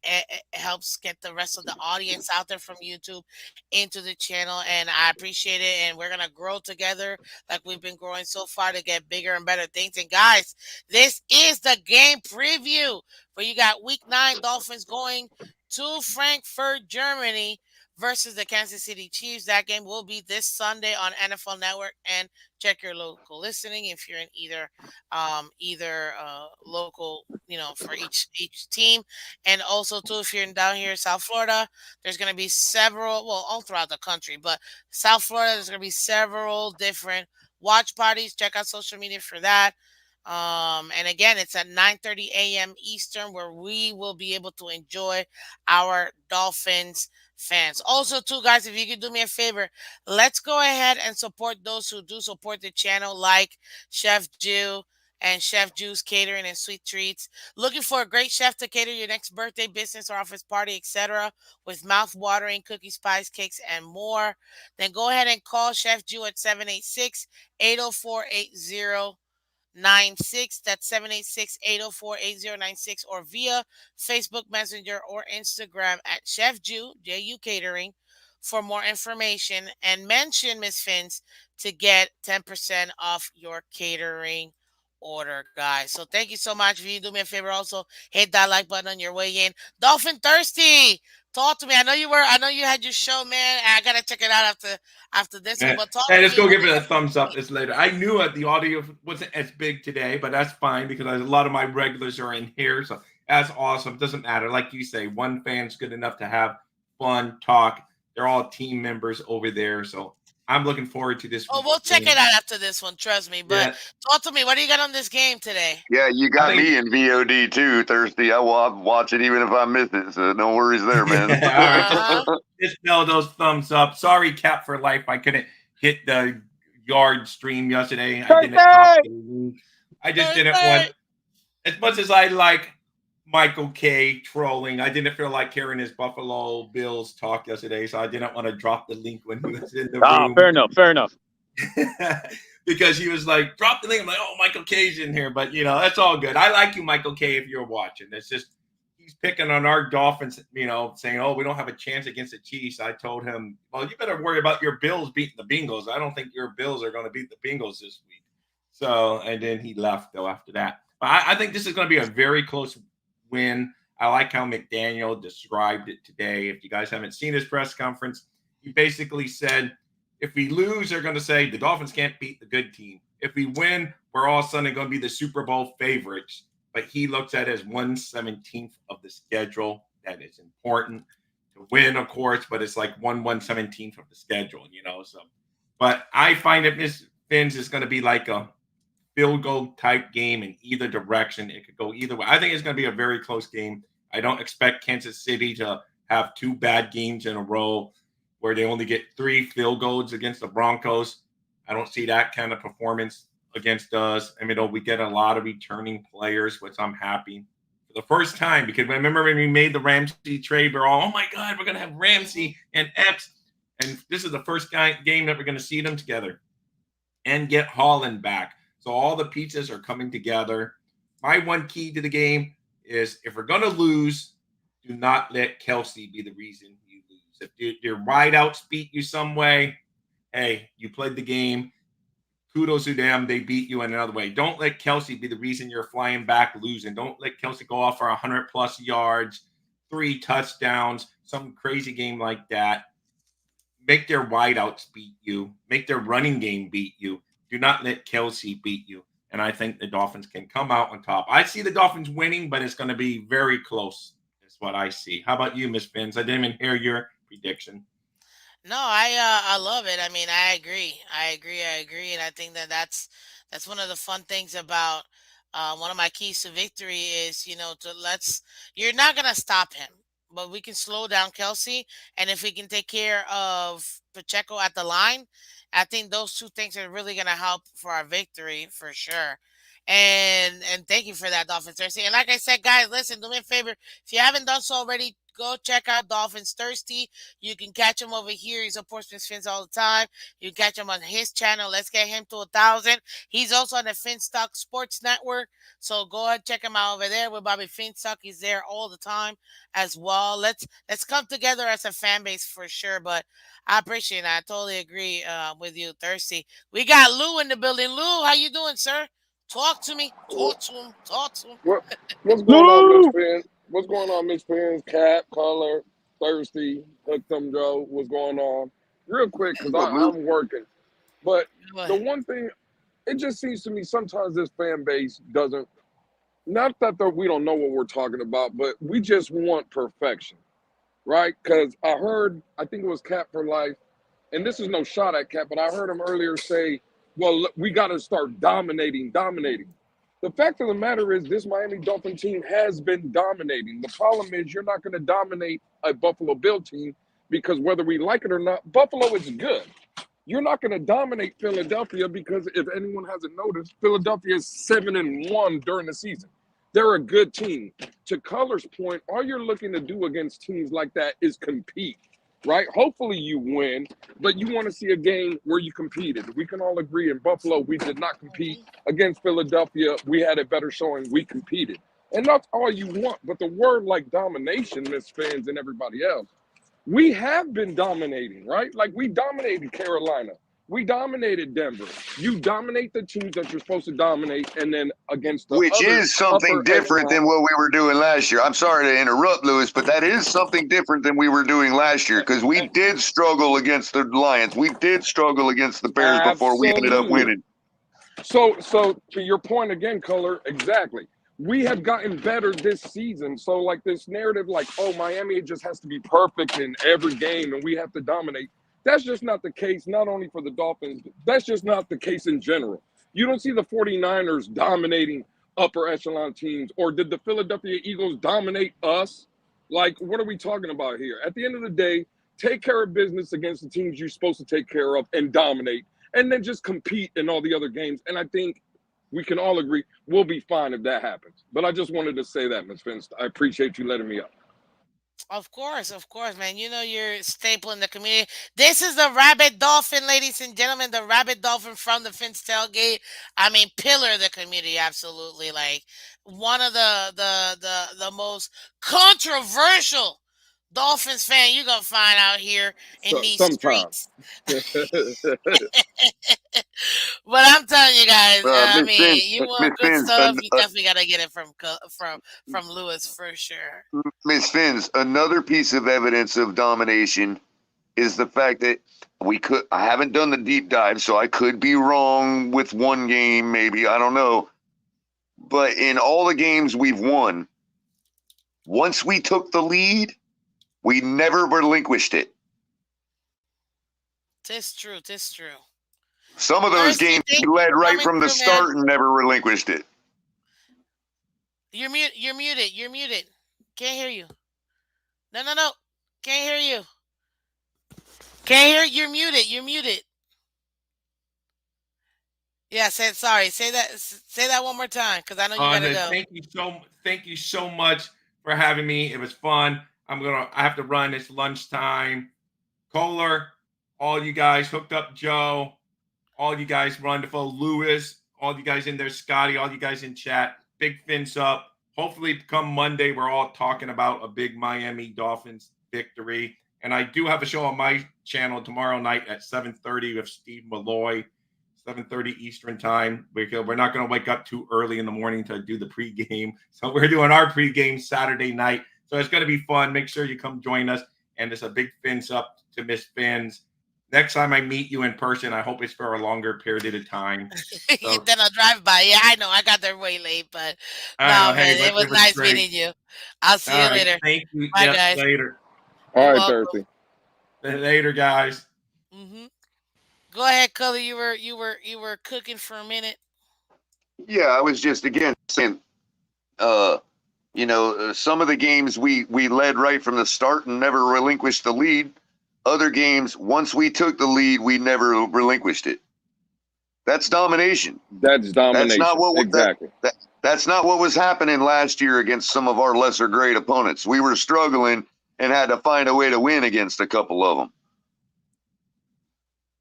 the rest of the audience out there from YouTube into the channel, and I appreciate it. And we're gonna grow together like we've been growing so far to get bigger and better things. And guys, this is the game preview where you got Week 9 Dolphins going to Frankfurt, Germany versus the Kansas City Chiefs. That game will be this Sunday on NFL Network, and check your local listening if you're in either local, for each team. And also too, if you're down here in South Florida, there's going to be several, all throughout the country, but South Florida, there's going to be several different watch parties. Check out social media for that. And again, it's at 9:30 a.m. Eastern, where we will be able to enjoy our Dolphins fans. Also, too, guys, if you could do me a favor, let's go ahead and support those who do support the channel, like Chef Jew and Chef Jew's Catering and Sweet Treats. Looking for a great chef to cater your next birthday, business, or office party, etc., with mouth-watering cookies, pies, cakes, and more, then go ahead and call Chef Jew at 786-804-8096. That's 786-804-8096, or via Facebook Messenger or Instagram at Chef Jew, J-U Catering, for more information, and mention Miss Phins to get 10% off your catering order, guys. So thank you so much. If you do me a favor, also hit that like button on your way in. Dolphin Thirsty, talk to me. I know you had your show, man. I gotta check it out after this one. But talk to me. Let's go give it a thumbs up this later. I knew the audio wasn't as big today, but that's fine because a lot of my regulars are in here, so that's awesome. Doesn't matter. Like you say, one fan's good enough to have fun, talk. They're all team members over there, so I'm looking forward to this. Oh, we'll check it out after this one, trust me. But talk to me. What do you got on this game today? Yeah, you got me in VOD too, Thirsty. I'll watch it even if I miss it, so no worries there, man. Just know those thumbs up. Sorry, Cap for Life. I couldn't hit the yard stream yesterday. I just didn't want, as much as I like Michael K trolling, I didn't feel like hearing his Buffalo Bills talk yesterday, so I didn't want to drop the link when he was in the room. Fair enough. Because he was like, drop the link. I'm like, oh, Michael K's in here. But, that's all good. I like you, Michael K, if you're watching. It's just, he's picking on our Dolphins, saying, "Oh, we don't have a chance against the Chiefs." I told him, "Well, you better worry about your Bills beating the Bengals. I don't think your Bills are going to beat the Bengals this week." So, and then he left though after that. But I think this is going to be a very close win. I like how McDaniel described it today. If you guys haven't seen his press conference, he basically said, if we lose, they're going to say the Dolphins can't beat the good team. If we win, we're all of a sudden going to be the Super Bowl favorites. But he looks at it as 1/17th of the schedule. That is important to win, of course, but it's like 1/17th of the schedule, So, but I find that Miss Phins is going to be like a field goal type game in either direction. It could go either way. I think it's going to be a very close game. I don't expect Kansas City to have 2 bad games in a row where they only get 3 field goals against the Broncos. I don't see that kind of performance against us. I mean, we get a lot of returning players, which I'm happy for the first time, because remember when we made the Ramsey trade, we're all, oh my God, we're going to have Ramsey and Epps. And this is the first game that we're going to see them together and get Holland back. So all the pieces are coming together. My one key to the game is, if we're going to lose, do not let Kelsey be the reason you lose. If your wideouts beat you some way, hey, you played the game. Kudos to them. They beat you in another way. Don't let Kelsey be the reason you're flying back losing. Don't let Kelsey go off for 100+ yards, 3 touchdowns, some crazy game like that. Make their wideouts beat you. Make their running game beat you. Do not let Kelsey beat you. And I think the Dolphins can come out on top. I see the Dolphins winning, but it's going to be very close. That's what I see. How about you, Miss Phins? I didn't even hear your prediction. No, I love it. I mean, I agree. And I think that's one of the fun things about one of my keys to victory is, you're not gonna stop him, but we can slow down Kelsey, and if we can take care of Pacheco at the line, I think those two things are really gonna help for our victory for sure. And thank you for that, Dolphins Thursday. And like I said, guys, listen, do me a favor. If you haven't done so already, go check out Dolphins Thirsty. You can catch him over here. He supports Miss Fins all the time. You can catch him on his channel. Let's get him to 1,000. He's also on the Finstock Sports Network. So go ahead, check him out over there with Bobby Finstock. He's there all the time as well. Let's come together as a fan base for sure. But I appreciate it. I totally agree with you, Thirsty. We got Lou in the building. Lou, how you doing, sir? Talk to me. Talk to him. Talk to him. What's going on, Miss Phins? What's going on, Miss Phins? Cat, Color, Thirsty, Hook Them Joe. What's going on? Real quick, because I'm working. But the one thing, it just seems to me sometimes this fan base doesn't, not that we don't know what we're talking about, but we just want perfection, right? Because I think it was Cat for Life, and this is no shot at Cat, but I heard him earlier say, well, we got to start dominating. The fact of the matter is this Miami Dolphin team has been dominating. The problem is you're not going to dominate a Buffalo Bill team because whether we like it or not, Buffalo is good. You're not going to dominate Philadelphia because if anyone hasn't noticed, Philadelphia is 7-1 during the season. They're a good team. To Color's point, all you're looking to do against teams like that is compete. Right? Hopefully you win, but you want to see a game where you competed. We can all agree in Buffalo, we did not compete. Against Philadelphia, we had a better showing. We competed. And that's all you want. But the word like domination, Miss Fans and everybody else, we have been dominating, right? Like we dominated Carolina. We dominated Denver. You dominate the teams that you're supposed to dominate, and then against the which other is something different than what we were doing last year. I'm sorry to interrupt, Lewis, but that is something different than we were doing last year because we did struggle against the Lions. We did struggle against the Bears before we ended up winning. So to your point again, Color, exactly. We have gotten better this season. So like this narrative, like, oh, Miami just has to be perfect in every game and we have to dominate. That's just not the case, not only for the Dolphins. That's just not the case in general. You don't see the 49ers dominating upper echelon teams, or did the Philadelphia Eagles dominate us? Like, what are we talking about here? At the end of the day, take care of business against the teams you're supposed to take care of and dominate, and then just compete in all the other games. And I think we can all agree we'll be fine if that happens. But I just wanted to say that, Ms. Vince. I appreciate you letting me up. Of course, man. You know you're a staple in the community. This is the Rabbit Dolphin, ladies and gentlemen. The Rabbit Dolphin from the Phins tailgate. I mean, pillar of the community, absolutely. Like one of the most controversial Dolphins fan you're gonna find out here in So these sometimes. streets. But I'm telling you guys, I Miss Finn, mean, you Miss want good Finn, stuff, you definitely gotta get it from Lewis for sure. Miss Finns, another piece of evidence of domination is the fact that I haven't done the deep dive, so I could be wrong with one game, maybe, I don't know. But in all the games we've won, once we took the lead, we never relinquished it. Tis true, tis true. Some of those Thirsty, games thank we you led for right coming from the through, man. start and never relinquished it. You're mute. You're muted. You're muted. Can't hear you. No, no, no. Can't hear you. Can't hear. You're muted. You're muted. Yeah. Sorry. Say that. Say that one more time, because I know you gotta go. Thank you so much for having me. It was fun. I have to run. It's lunchtime. Kohler, all you guys hooked up, Joe, all you guys wonderful, Lewis, all you guys in there, Scotty, all you guys in chat. Big Fins up. Hopefully, come Monday, we're all talking about a big Miami Dolphins victory. And I do have a show on my channel tomorrow night at 7:30 with Steve Malloy, 7:30 Eastern time. We're not going to wake up too early in the morning to do the pregame. So we're doing our pregame Saturday night. So it's going to be fun. Make sure you come join us. And it's a big Fins up to Miss Fins. Next time I meet you in person, I hope it's for a longer period of time. So, Then I'll drive by. Yeah, I know. I got there way late, but I no, know. Hey, man, it but was it was nice great. meeting you. I'll see All you right. later. Thank you. Bye, Yep. guys. Later. All You're right, welcome. Thirsty. Later, guys. Mm-hmm. Go ahead, Color. You were cooking for a minute. Yeah, I was just again saying, some of the games we led right from the start and never relinquished the lead. Other games, once we took the lead, we never relinquished it. That's domination. That's domination. That's not what exactly. That's not what was happening last year against some of our lesser grade opponents. We were struggling and had to find a way to win against a couple of them.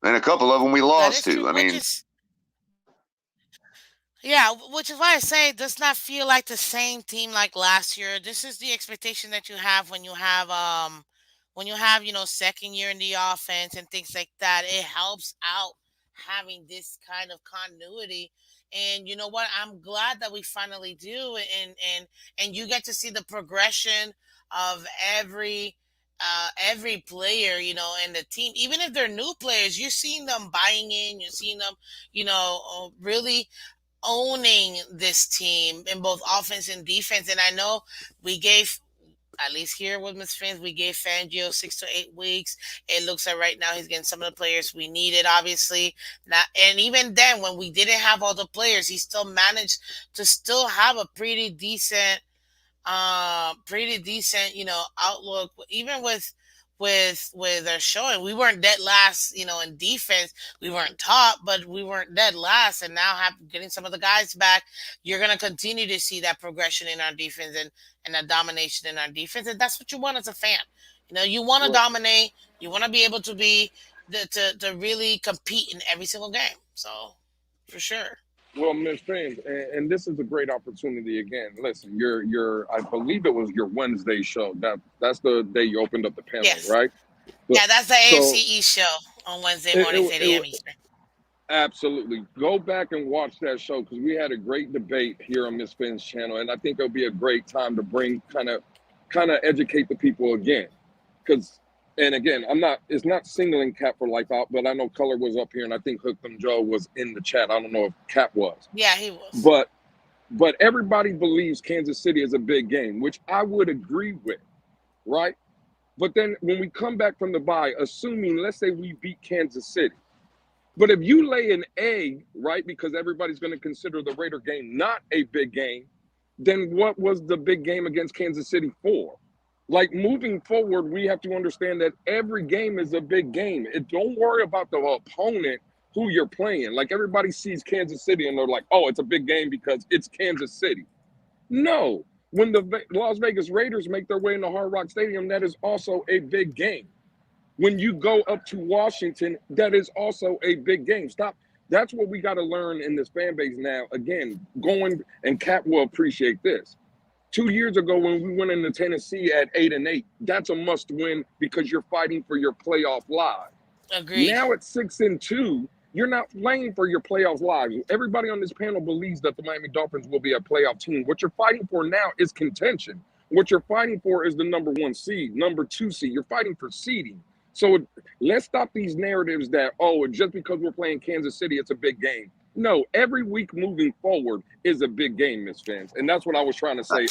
And a couple of them we lost to. I mean, yeah, which is why I say it does not feel like the same team like last year. This is the expectation that you have when you have, second year in the offense and things like that. It helps out having this kind of continuity. And you know what? I'm glad that we finally do, and you get to see the progression of every player, and the team. Even if they're new players, you're seeing them buying in. You're seeing them, really owning this team in both offense and defense. And I know we gave, at least here with Miss Fins, we gave Fangio 6 to 8 weeks. It looks like right now he's getting some of the players we needed, obviously. Not, and even then, when we didn't have all the players, he still managed to still have a pretty decent, outlook. Even with our showing, we weren't dead last, in defense. We weren't top, but we weren't dead last. And now getting some of the guys back, you're gonna continue to see that progression in our defense and that domination in our defense. And that's what you want as a fan. You want to dominate. You want to be able to to really compete in every single game. So, for sure. Well, Miss Phins, and this is a great opportunity again. Listen, I believe it was your Wednesday show. That's the day you opened up the panel, Yes. right? Yeah, that's the AFC East show on Wednesday mornings, 8 a.m. Eastern. Absolutely. Go back and watch that show because we had a great debate here on Miss Finn's channel, and I think it'll be a great time to bring kind of educate the people again. And again, it's not singling Cap for life out, but I know Color was up here, and I think Hook'em Joe was in the chat. I don't know if Cap was. Yeah, he was. But everybody believes Kansas City is a big game, which I would agree with, right? But then when we come back from the bye, assuming, let's say we beat Kansas City, but if you lay an egg, right, because everybody's going to consider the Raider game not a big game, then what was the big game against Kansas City for? Like, moving forward, we have to understand that every game is a big game. Don't worry about the opponent who you're playing. Like, everybody sees Kansas City and they're like, oh, it's a big game because it's Kansas City. No, When the Las Vegas Raiders make their way into Hard Rock Stadium, that is also a big game. When you go up to Washington, that is also a big game. Stop. That's what we got to learn in this fan base now. Again, going and Cap will appreciate this. 2 years ago, when we went into Tennessee at 8-8, that's a must win because you're fighting for your playoff lives. Agreed. Now at 6-2, you're not playing for your playoff lives. Everybody on this panel believes that the Miami Dolphins will be a playoff team. What you're fighting for now is contention. What you're fighting for is the number 1 seed, number 2 seed. You're fighting for seeding. So let's stop these narratives that, oh, just because we're playing Kansas City, it's a big game. No, every week moving forward is a big game, Miss Vince. And that's what I was trying to say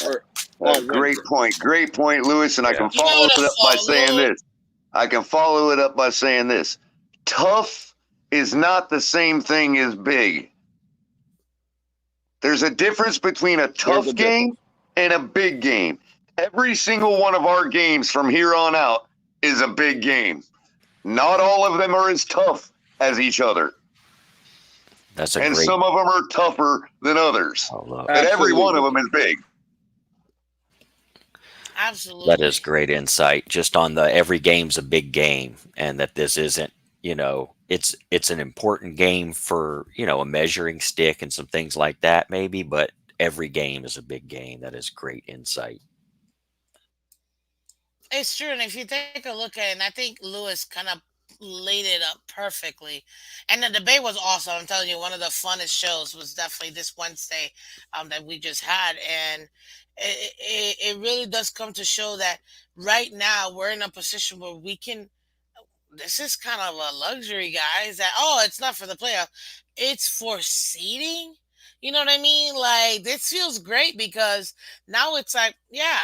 on Great Wednesday. point. Great point, Lewis. And I can follow it up by saying Beautiful. this. I can follow it up by saying this. Tough is not the same thing as big. There's a difference between a tough game and a big game. Every single one of our games from here on out is a big game. Not all of them are as tough as each other. That's a And great. some of them are tougher than others. Oh, look. But every one of Absolutely. them is big. Absolutely. That is great insight. Just on the every game's a big game, and that this isn't. It's an important game for a measuring stick and some things like that, maybe. But every game is a big game. That is great insight. It's true, and if you take a look at it, and I think Lewis kind of laid it up perfectly. And the debate was awesome. I'm telling you, one of the funnest shows was definitely this Wednesday that we just had, and it really does come to show that right now we're in a position where we can. This is kind of a luxury, guys. That it's not for the playoff, it's for seeding. You know what I mean? Like this feels great because now it's like, yeah,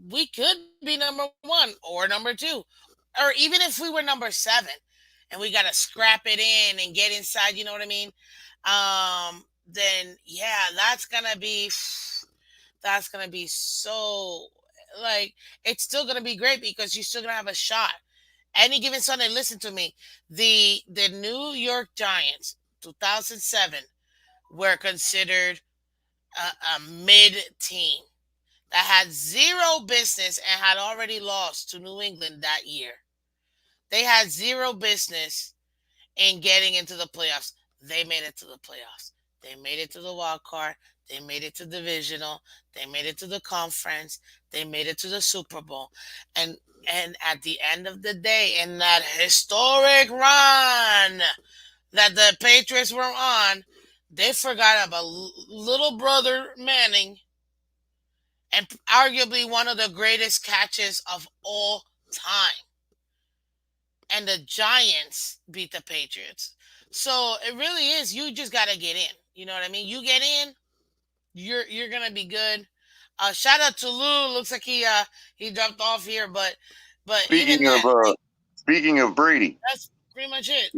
we could be number one or number two, or even if we were number seven and we got to scrap it in and get inside, you know what I mean? Then yeah, that's gonna be so like it's still gonna be great because you're still gonna have a shot. Any given Sunday, listen to me. The New York Giants, 2007, were considered a mid team that had zero business and had already lost to New England that year. They had zero business in getting into the playoffs. They made it to the playoffs. They made it to the wild card. They made it to divisional. They made it to the conference. They made it to the Super Bowl. And at the end of the day, in that historic run that the Patriots were on, they forgot about little brother Manning and arguably one of the greatest catches of all time. And the Giants beat the Patriots. So it really is. You just gotta get in. You know what I mean? You get in, you're gonna be good. Shout out to Lou. Looks like he dropped off here, but even Speaking of that, like, speaking of Brady, that's pretty much it.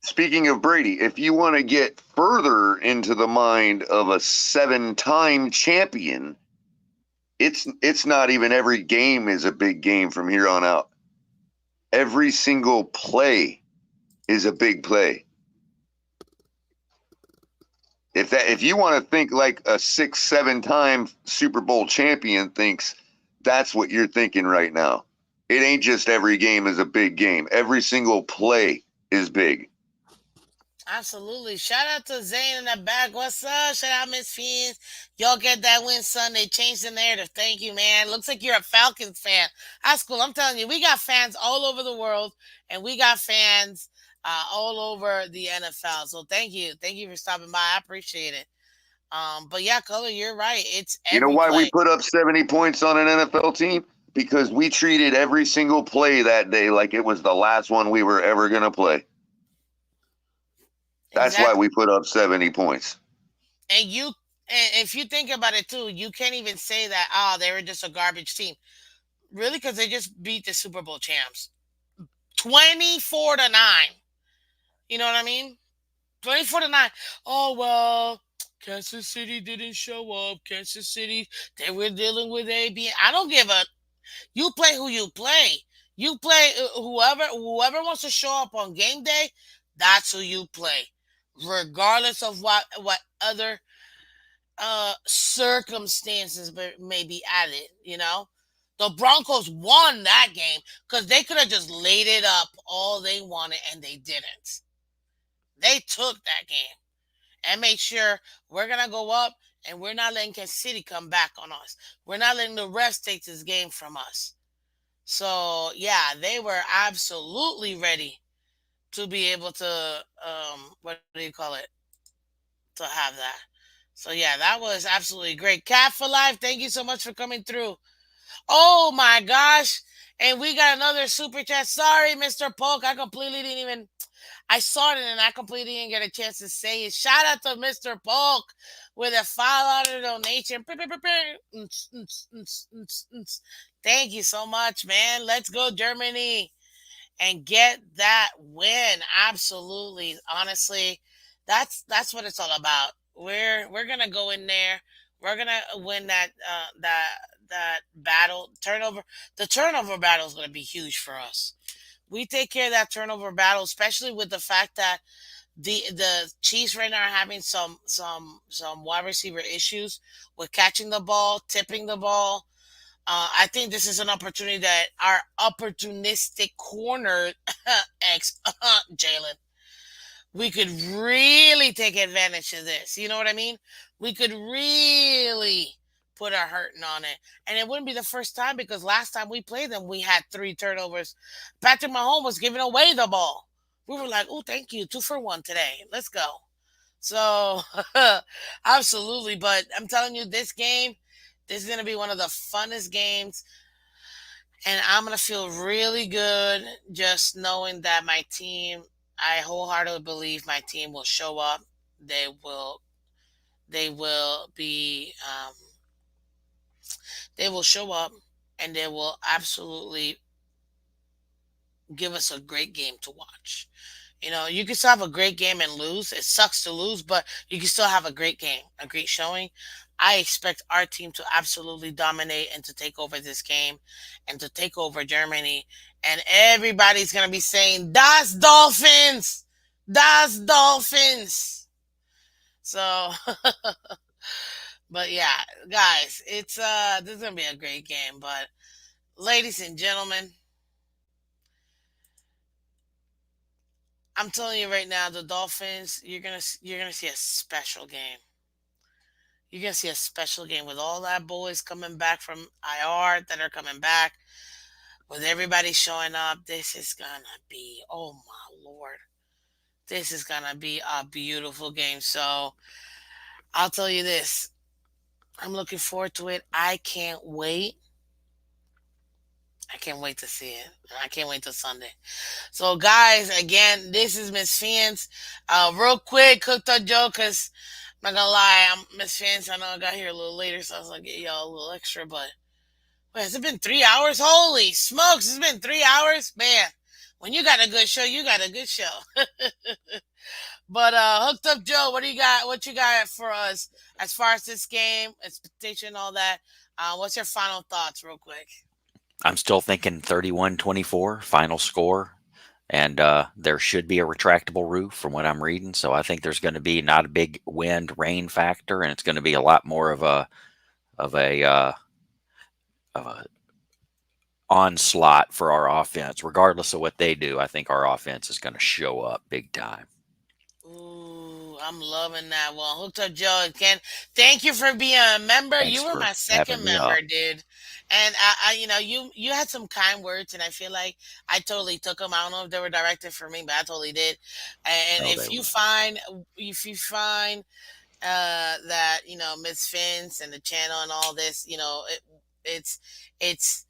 speaking of Brady, if you want to get further into the mind of a 7-time champion, it's not even every game is a big game from here on out. Every single play is a big play. If you want to think like a 6-7-time Super Bowl champion thinks, that's what you're thinking right now. It ain't just every game is a big game. Every single play is big. Absolutely. Shout out to Zane in the back. What's up? Shout out Miss Phins. Y'all get that win Sunday. Changed the narrative. Thank you, man. Looks like you're a Falcons fan. That's cool. I'm telling you, we got fans all over the world, and we got fans all over the NFL. So thank you. Thank you for stopping by. I appreciate it. But yeah, Color, you're right. It's You know every why we play. put up 70 points on an NFL team? Because we treated every single play that day like it was the last one we were ever going to play. That's why Exactly. we put up 70 points. And if you think about it too, you can't even say that, they were just a garbage team. Really, because they just beat the Super Bowl champs. 24-9. You know what I mean? 24-9. Oh well, Kansas City didn't show up. Kansas City, they were dealing with AB. I don't give a. You play who you play. You play whoever wants to show up on game day. That's who you play, regardless of what other circumstances may be added. The Broncos won that game because they could have just laid it up all they wanted and they didn't. They took that game and made sure we're gonna go up and we're not letting Kansas City come back on us. We're not letting the refs take this game from us. So yeah, they were absolutely ready to be able to what do you call it? To have that. So yeah, that was absolutely great. Cat for life, thank you so much for coming through. Oh my gosh. And we got another super chat. Sorry, Mr. Polk. I completely didn't even I saw it and I completely didn't get a chance to say it. Shout out to Mr. Polk with a $5 donation. Thank you so much, man. Let's go, Germany, and get that win. Absolutely. Honestly, that's what it's all about. We're gonna go in there. We're gonna win that battle. The turnover battle is gonna be huge for us. We take care of that turnover battle, especially with the fact that the Chiefs right now are having some wide receiver issues with catching the ball, tipping the ball. I think this is an opportunity that our opportunistic corner ex Jalen, we could really take advantage of this. You know what I mean? We could really put our hurting on it. And it wouldn't be the first time because last time we played them, we had 3 turnovers. Patrick Mahomes was giving away the ball. We were like, oh, thank you. 2 for 1 today. Let's go. So, absolutely. But I'm telling you, this is going to be one of the funnest games. And I'm going to feel really good just knowing that my team, I wholeheartedly believe my team will show up. They will, they will be, they will show up and they will absolutely give us a great game to watch. You can still have a great game and lose. It sucks to lose, but you can still have a great game, a great showing. I expect our team to absolutely dominate and to take over this game and to take over Germany. And everybody's going to be saying, Das Dolphins! Das Dolphins! So, but yeah, guys, this is going to be a great game. But ladies and gentlemen, I'm telling you right now, the Dolphins, you're gonna see a special game. You're gonna see a special game with all that boys coming back from IR that are coming back, with everybody showing up. This is gonna be, oh my lord, this is gonna be a beautiful game. So I'll tell you this, I'm looking forward to it. I can't wait. I can't wait to see it. I can't wait till Sunday. So, guys, again, this is Miss Phins. Real quick, cooked up Joe, because I'm not gonna lie, I'm Miss Phins. I know I got here a little later, so I was gonna get y'all a little extra. But wait, has it been 3 hours? Holy smokes, it's been 3 hours, man. When you got a good show, you got a good show. But hooked up Joe, what do you got? What you got for us as far as this game, expectation, all that? What's your final thoughts, real quick? I'm still thinking 31-24 final score. And there should be a retractable roof from what I'm reading. So I think there's going to be not a big wind rain factor, and it's going to be a lot more of a of a onslaught for our offense. Regardless of what they do, I think our offense is going to show up big time. Ooh, I'm loving that one. Hooked up Joe again. Thank you for being a member. Thanks You were for my second having me member, up. dude. And you had some kind words, and I feel like I totally took them. I don't know if they were directed for me, but I totally did. And No, they if you find that Miss Fins and the channel and all this, it's it's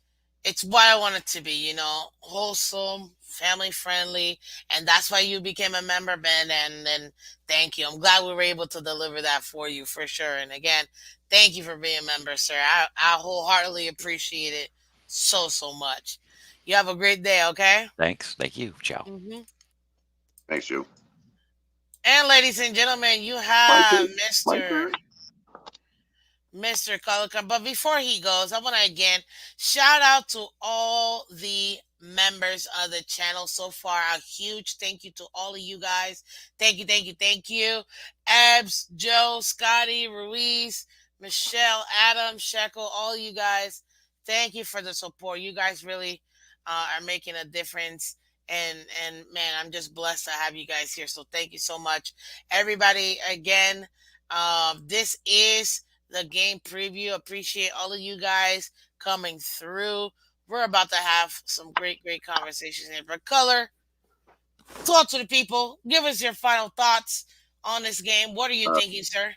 it's what I want it to be, wholesome, family friendly, and that's why you became a member, Ben. And thank you. I'm glad we were able to deliver that for you for sure. And again, thank you for being a member, sir. I wholeheartedly appreciate it so much. You have a great day. Okay. Thanks. Thank you. Ciao. Thanks, Joe. And ladies and gentlemen, you My have turn. My turn. Mr. Colorcom. But before he goes, I want to again shout out to all the members of the channel so far. A huge thank you to all of you guys. Thank you, thank you, thank you. Abs, Joe, Scotty, Ruiz, Michelle, Adam, Shekel, all you guys. Thank you for the support. You guys really are making a difference. And man, I'm just blessed to have you guys here. So thank you so much, everybody. Again, this is the game preview. Appreciate all of you guys coming through. We're about to have some great, great conversations here. But Color, talk to the people. Give us your final thoughts on this game. What are you thinking, sir?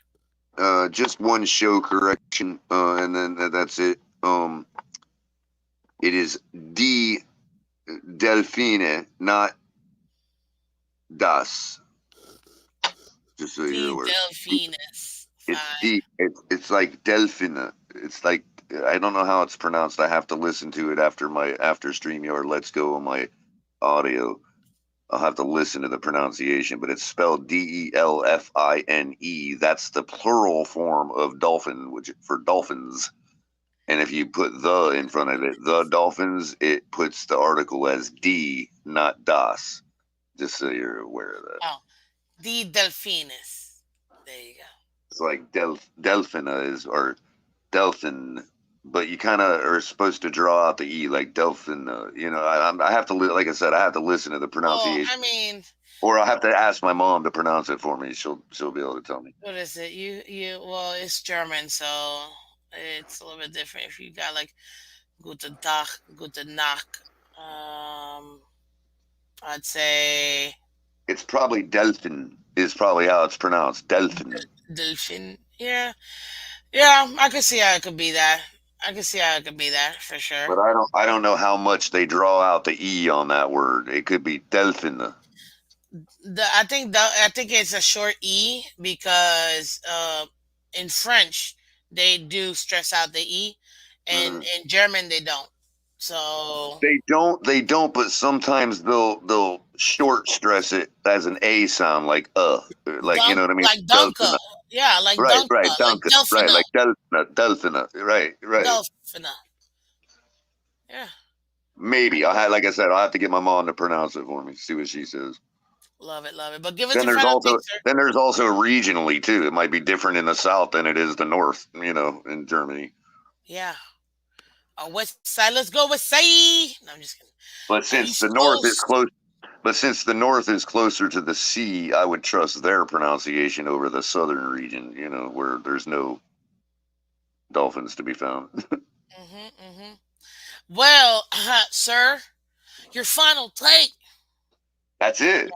Just one show correction, and then that's it. It is D Delfine, not Das. Just so you're aware. Delphinus. It's D. It's like Delfina. It's like I don't know how it's pronounced. I have to listen to it after StreamYard lets go of my audio. I'll have to listen to the pronunciation, but it's spelled Delfine. That's the plural form of dolphin, which for dolphins. And if you put the in front of it, the Dolphins, it puts the article as D, not Das. Just so you're aware of that. Oh, the Delphinus. There you go. It's like Delphina is, or Delphin, but you kind of are supposed to draw out the E, like Delphin. You know, I have to, like I said, I have to listen to the pronunciation. I mean, or I'll have to ask my mom to pronounce it for me. She'll be able to tell me. What is it? Well, it's German, so it's a little bit different. If you got like Guten Tag, Guten Nacht, I'd say it's probably Delphin is probably how it's pronounced. Delphin. Delphin. Yeah. I can see how it could be that. I can see how it could be that for sure. But I don't know how much they draw out the E on that word. It could be Delphin. I think it's a short E because in French they do stress out the E, and in German they don't. So they don't, but sometimes they'll short stress it as an A sound, like like you know what I mean, like Dunka, yeah, like right, Dunka, right, Dunka, right, like Delphina, right, Delphina, yeah. Maybe like I said, I'll have to get my mom to pronounce it for me. See what she says. Love it. But give us then your final take, sir. Then there's also regionally too. It might be different in the south than it is the north. You know, in Germany. Yeah. West side. Let's go West side. No, I'm just kidding. But since the north is close, since the north is closer to the sea, I would trust their pronunciation over the southern region. You know, where there's no dolphins to be found. Well, sir, your final take. That's it.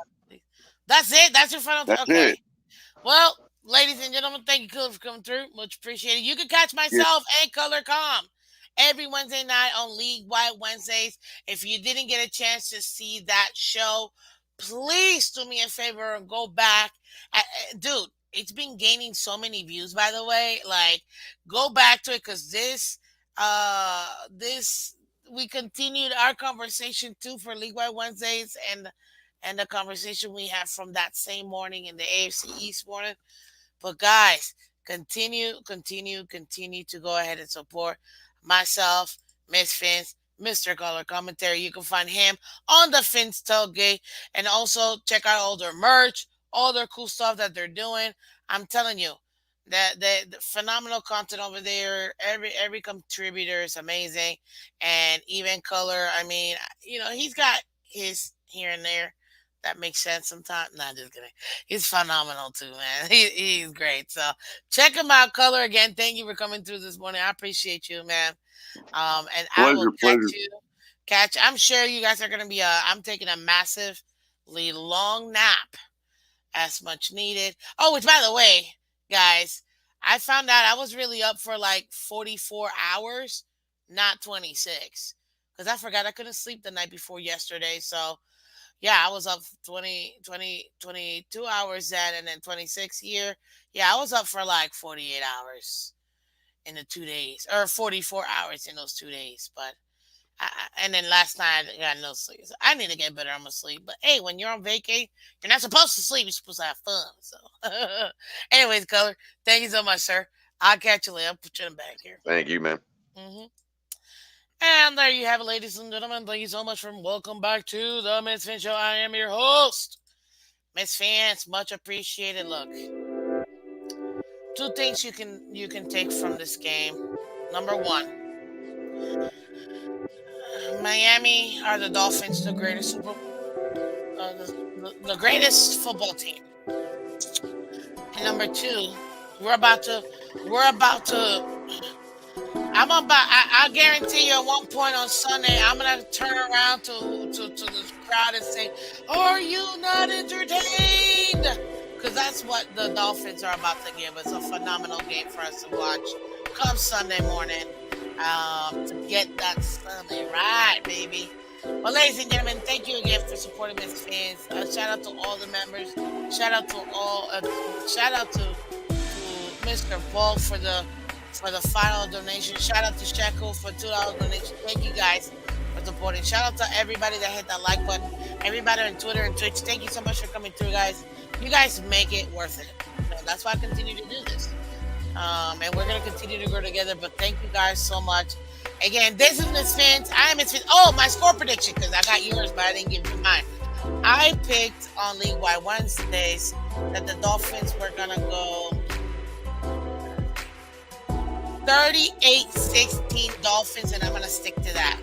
That's it. That's your final take. That's okay. It. Well, ladies and gentlemen, thank you, Color, for coming through. Much appreciated. You can catch myself and Color.com every Wednesday night on League Wide Wednesdays. If you didn't get a chance to see that show, please do me a favor and go back. Dude, it's been gaining so many views, by the way. Like, go back to it because we continued our conversation too for League Wide Wednesdays and the conversation we had from that same morning in the AFC East morning. But guys, continue to go ahead and support myself, Miss Phins, Mr. Color Commentary. You can find him on the Phins Tailgate, and also check out all their merch, all their cool stuff that they're doing. I'm telling you, that the phenomenal content over there. Every contributor is amazing, and even Color. I mean, you know, he's got his here and there that makes sense sometimes. Not just kidding. He's phenomenal too, man. He's great. So check him out, Color. Again, thank you for coming through this morning. I appreciate you, man. And I will catch. I'm sure you guys are gonna be. I'm taking a massively long nap, as much needed. Oh, which by the way, guys, I found out I was really up for like 44 hours, not 26, because I forgot I couldn't sleep the night before yesterday. So yeah, I was up 22 hours then, and then 26 here. Yeah, I was up for like 48 hours in the 2 days, or 44 hours in those 2 days. But and then last night I got no sleep. So I need to get better on my sleep. But hey, when you're on vacation, you're not supposed to sleep. You're supposed to have fun. So anyways, Color, thank you so much, sir. I'll catch you later. I'll put you in the back here. Thank you, man. Hmm. And there you have it, ladies and gentlemen. Thank you so much for welcome back to the Miss Phins Show. I am your host, Miss Phins. Much appreciated. Look, two things you can take from this game. Number one, Miami are the Dolphins, the greatest the greatest football team. And number two, we're about to I guarantee you at one point on Sunday, I'm gonna turn around to the crowd and say, "Are you not entertained?" Because that's what the Dolphins are about to give us, a phenomenal game for us to watch come Sunday morning, to get that Sunday right, baby. Well, ladies and gentlemen, thank you again for supporting Miss Phins. Shout out to all the members. Shout out to Mr. Paul for the final donation. Shout out to Sheko for $2 donation. Thank you guys for supporting. Shout out to everybody that hit that like button. Everybody on Twitter and Twitch. Thank you so much for coming through, guys. You guys make it worth it. And that's why I continue to do this. And we're gonna continue to grow together. But thank you guys so much. Again, this is Miss Phins. I am Miss Phins. Oh, my score prediction, because I got yours, but I didn't give you mine. I picked on League Wide Wednesdays that the Dolphins were gonna go 38-16 Dolphins, and I'm going to stick to that.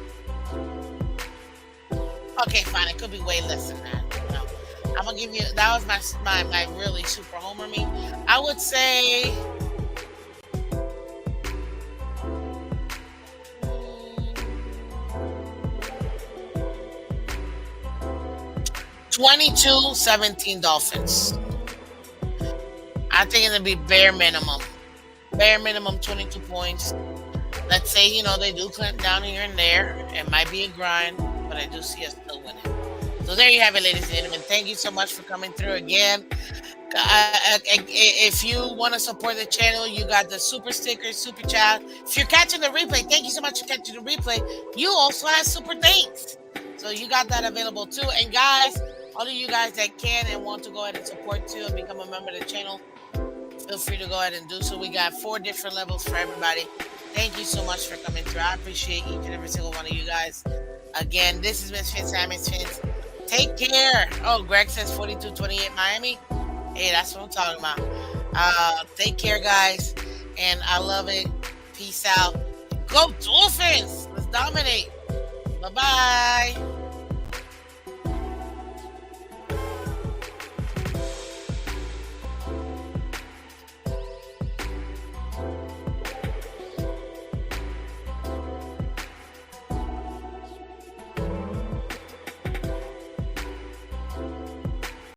Okay, fine. It could be way less than that. No. I'm going to give you, that was my really super homer me. I would say 22-17 Dolphins. I think it'll be bare minimum. Bare minimum 22 points. Let's say, they do clamp down here and there. It might be a grind, but I do see us still winning. So there you have it, ladies and gentlemen. Thank you so much for coming through again. If you want to support the channel, you got the super sticker, super chat. If you're catching the replay, thank you so much for catching the replay. You also have super thanks. So you got that available too. And guys, all of you guys that can and want to go ahead and support too and become a member of the channel, feel free to go ahead and do so. We got 4 different levels for everybody. Thank you so much for coming through. I appreciate each and every single one of you guys. Again, this is Miss Phins. I'm Miss Phins. Take care. Oh, Greg says 42-28 Miami. Hey, that's what I'm talking about. Take care, guys. And I love it. Peace out. Go Dolphins. Let's dominate. Bye-bye.